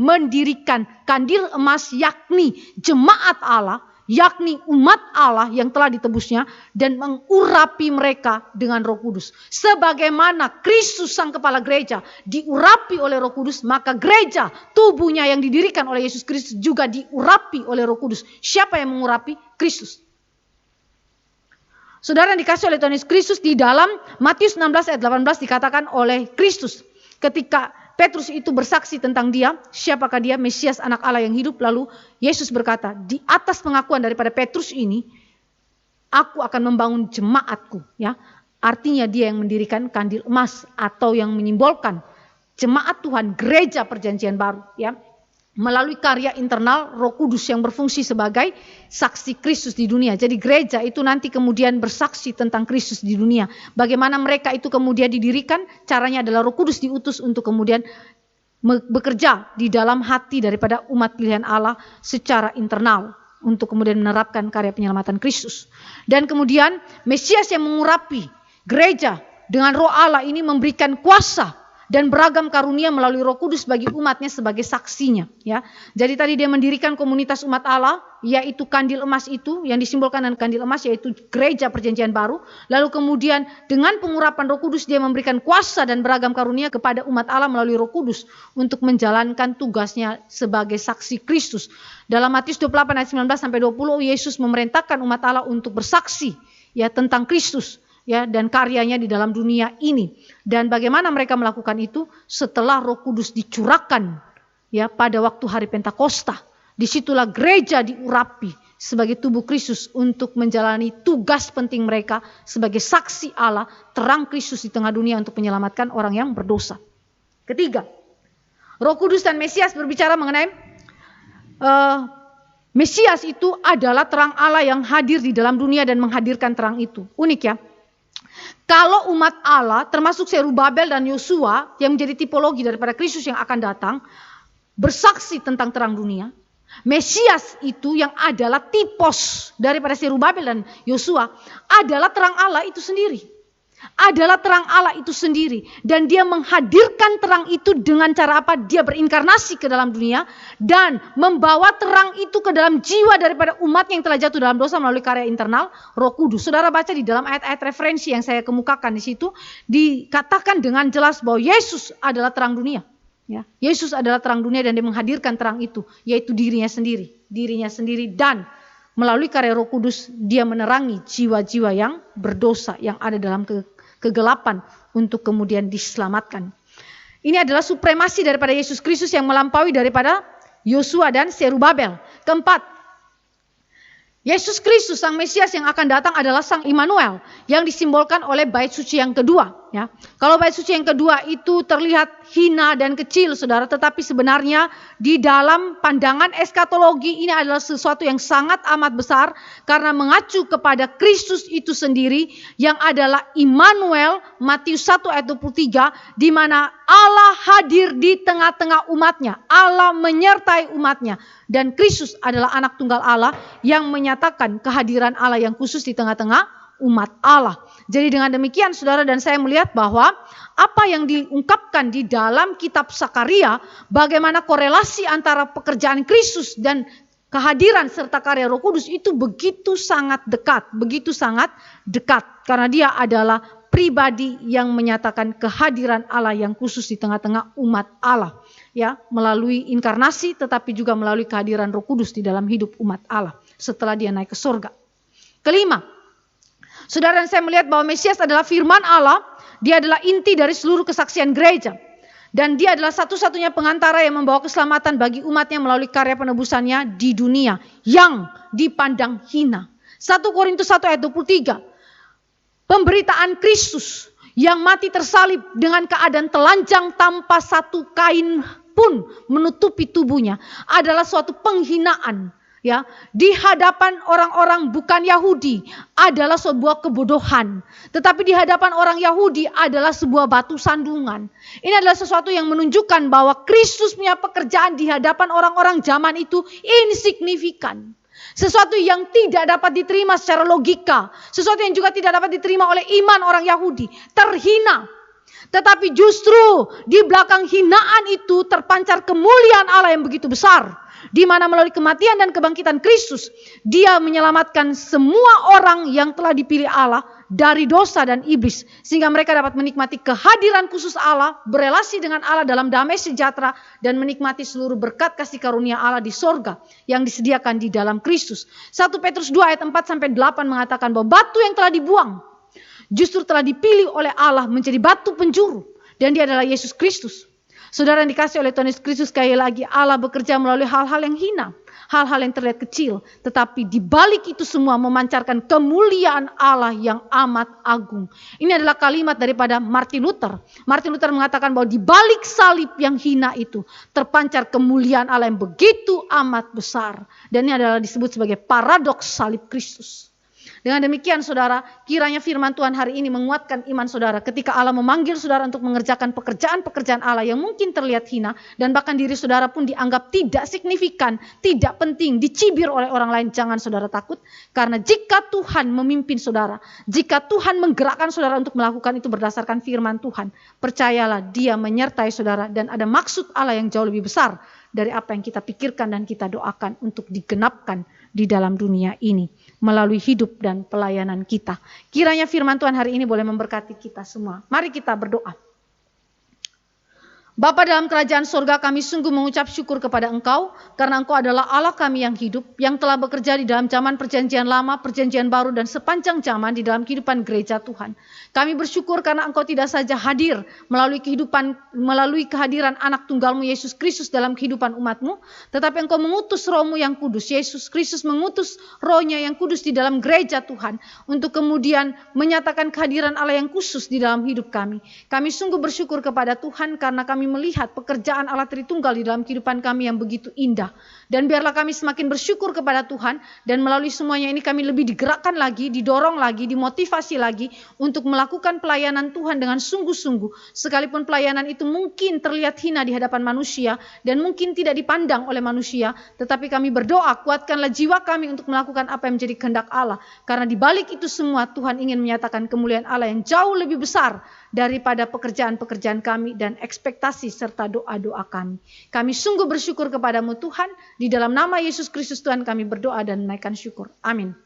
kandil emas, yakni jemaat Allah, yakni umat Allah yang telah ditebusnya, dan mengurapi mereka dengan Roh Kudus. Sebagaimana Kristus sang kepala gereja diurapi oleh Roh Kudus, maka gereja tubuhnya yang didirikan oleh Yesus Kristus juga diurapi oleh Roh Kudus. Siapa yang mengurapi? Kristus. Saudara yang dikasih oleh Tuhan Yesus Kristus, di dalam Matius 16 ayat 18 dikatakan oleh Kristus ketika Petrus itu bersaksi tentang dia, siapakah dia? Mesias, anak Allah yang hidup. Lalu Yesus berkata, di atas pengakuan daripada Petrus ini, aku akan membangun jemaatku. Ya, artinya dia yang mendirikan kandil emas atau yang menyimbolkan jemaat Tuhan, gereja perjanjian baru. Ya, melalui karya internal Roh Kudus yang berfungsi sebagai saksi Kristus di dunia. Jadi gereja itu nanti kemudian bersaksi tentang Kristus di dunia. Bagaimana mereka itu kemudian didirikan? Caranya adalah Roh Kudus diutus untuk kemudian bekerja di dalam hati daripada umat pilihan Allah secara internal untuk kemudian menerapkan karya penyelamatan Kristus. Dan kemudian Mesias yang mengurapi gereja dengan Roh Allah ini memberikan kuasa dan beragam karunia melalui Roh Kudus bagi umatnya sebagai saksinya. Ya, jadi tadi dia mendirikan komunitas umat Allah, yaitu kandil emas itu yang disimbolkan dengan kandil emas, yaitu gereja perjanjian baru. Lalu kemudian dengan pengurapan Roh Kudus dia memberikan kuasa dan beragam karunia kepada umat Allah melalui Roh Kudus untuk menjalankan tugasnya sebagai saksi Kristus. Dalam Matius 28 ayat 19 sampai 20, Yesus memerintahkan umat Allah untuk bersaksi ya tentang Kristus. Ya, dan karyanya di dalam dunia ini. Dan bagaimana mereka melakukan itu? Setelah Roh Kudus dicurahkan ya pada waktu hari Pentakosta, disitulah gereja diurapi sebagai tubuh Kristus untuk menjalani tugas penting mereka sebagai saksi Allah, terang Kristus di tengah dunia untuk menyelamatkan orang yang berdosa. Ketiga, Roh Kudus dan Mesias berbicara mengenai Mesias itu adalah terang Allah yang hadir di dalam dunia dan menghadirkan terang itu. Unik ya. Kalau umat Allah termasuk Zerubabel dan Yosua yang menjadi tipologi daripada Kristus yang akan datang bersaksi tentang terang dunia, Mesias itu yang adalah tipos daripada Zerubabel dan Yosua adalah terang Allah itu sendiri. Adalah terang Allah itu sendiri. Dan dia menghadirkan terang itu dengan cara apa? Dia berinkarnasi ke dalam dunia dan membawa terang itu ke dalam jiwa daripada umat yang telah jatuh dalam dosa melalui karya internal Roh Kudus. Saudara baca di dalam ayat-ayat referensi yang saya kemukakan di situ, dikatakan dengan jelas bahwa Yesus adalah terang dunia. Ya, Yesus adalah terang dunia dan dia menghadirkan terang itu, yaitu dirinya sendiri dan melalui karya Roh Kudus dia menerangi jiwa-jiwa yang berdosa yang ada dalam kegelapan untuk kemudian diselamatkan. Ini adalah supremasi daripada Yesus Kristus yang melampaui daripada Yosua dan Zerubabel. Keempat, Yesus Kristus sang Mesias yang akan datang adalah sang Immanuel yang disimbolkan oleh bait suci yang kedua. Ya, kalau bait suci yang kedua itu terlihat hina dan kecil, saudara, tetapi sebenarnya di dalam pandangan eskatologi ini adalah sesuatu yang sangat amat besar karena mengacu kepada Kristus itu sendiri yang adalah Immanuel, Matius 1 ayat 23, di mana Allah hadir di tengah-tengah umatnya, Allah menyertai umatnya, dan Kristus adalah anak tunggal Allah yang menyatakan kehadiran Allah yang khusus di tengah-tengah umat Allah. Jadi dengan demikian saudara dan saya melihat bahwa apa yang diungkapkan di dalam kitab Sakaria, bagaimana korelasi antara pekerjaan Kristus dan kehadiran serta karya Roh Kudus itu begitu sangat dekat, karena dia adalah pribadi yang menyatakan kehadiran Allah yang khusus di tengah-tengah umat Allah, ya, melalui inkarnasi tetapi juga melalui kehadiran Roh Kudus di dalam hidup umat Allah setelah dia naik ke surga. Kelima, saudara dan saya melihat bahwa Mesias adalah firman Allah, dia adalah inti dari seluruh kesaksian gereja. Dan dia adalah satu-satunya pengantara yang membawa keselamatan bagi umatnya melalui karya penebusannya di dunia yang dipandang hina. 1 Korintus 1 ayat 23. Pemberitaan Kristus yang mati tersalib dengan keadaan telanjang tanpa satu kain pun menutupi tubuhnya adalah suatu penghinaan. Ya, di hadapan orang-orang bukan Yahudi adalah sebuah kebodohan, tetapi di hadapan orang Yahudi adalah sebuah batu sandungan. Ini adalah sesuatu yang menunjukkan bahwa Kristus punya pekerjaan di hadapan orang-orang zaman itu insignifikan. Sesuatu yang tidak dapat diterima secara logika, sesuatu yang juga tidak dapat diterima oleh iman orang Yahudi, terhina. Tetapi justru di belakang hinaan itu terpancar kemuliaan Allah yang begitu besar. Di mana melalui kematian dan kebangkitan Kristus, dia menyelamatkan semua orang yang telah dipilih Allah dari dosa dan iblis. Sehingga mereka dapat menikmati kehadiran khusus Allah, berelasi dengan Allah dalam damai sejahtera, dan menikmati seluruh berkat kasih karunia Allah di sorga yang disediakan di dalam Kristus. 1 Petrus 2 ayat 4-8 mengatakan bahwa batu yang telah dibuang justru telah dipilih oleh Allah menjadi batu penjuru. Dan dia adalah Yesus Kristus. Saudara yang dikasih oleh Tuhan Yesus Kristus, sekali lagi Allah bekerja melalui hal-hal yang hina, hal-hal yang terlihat kecil, tetapi di balik itu semua memancarkan kemuliaan Allah yang amat agung. Ini adalah kalimat daripada Martin Luther. Martin Luther mengatakan bahwa di balik salib yang hina itu terpancar kemuliaan Allah yang begitu amat besar. Dan ini adalah disebut sebagai paradoks salib Kristus. Dengan demikian saudara, kiranya firman Tuhan hari ini menguatkan iman saudara ketika Allah memanggil saudara untuk mengerjakan pekerjaan-pekerjaan Allah yang mungkin terlihat hina dan bahkan diri saudara pun dianggap tidak signifikan, tidak penting, dicibir oleh orang lain. Jangan saudara takut, karena jika Tuhan memimpin saudara, jika Tuhan menggerakkan saudara untuk melakukan itu berdasarkan firman Tuhan, percayalah dia menyertai saudara dan ada maksud Allah yang jauh lebih besar dari apa yang kita pikirkan dan kita doakan untuk digenapkan di dalam dunia ini melalui hidup dan pelayanan kita. Kiranya firman Tuhan hari ini boleh memberkati kita semua. Mari kita berdoa. Bapa dalam kerajaan surga, kami sungguh mengucap syukur kepada Engkau karena Engkau adalah Allah kami yang hidup, yang telah bekerja di dalam zaman perjanjian lama, perjanjian baru, dan sepanjang zaman di dalam kehidupan gereja Tuhan. Kami bersyukur karena Engkau tidak saja hadir melalui kehadiran anak tunggal-Mu Yesus Kristus dalam kehidupan umat-Mu, tetapi Engkau mengutus Roh-Mu yang kudus. Yesus Kristus mengutus Roh-Nya yang kudus di dalam gereja Tuhan untuk kemudian menyatakan kehadiran Allah yang khusus di dalam hidup kami. Kami sungguh bersyukur kepada Tuhan karena kami melihat pekerjaan Allah Tritunggal di dalam kehidupan kami yang begitu indah. Dan biarlah kami semakin bersyukur kepada Tuhan, dan melalui semuanya ini kami lebih digerakkan lagi, didorong lagi, dimotivasi lagi untuk melakukan pelayanan Tuhan dengan sungguh-sungguh. Sekalipun pelayanan itu mungkin terlihat hina di hadapan manusia dan mungkin tidak dipandang oleh manusia, tetapi kami berdoa, kuatkanlah jiwa kami untuk melakukan apa yang menjadi kehendak Allah. Karena di balik itu semua Tuhan ingin menyatakan kemuliaan Allah yang jauh lebih besar daripada pekerjaan-pekerjaan kami dan ekspektasi serta doa-doa kami. Kami sungguh bersyukur kepadamu Tuhan. Di dalam nama Yesus Kristus Tuhan kami berdoa dan menaikkan syukur. Amin.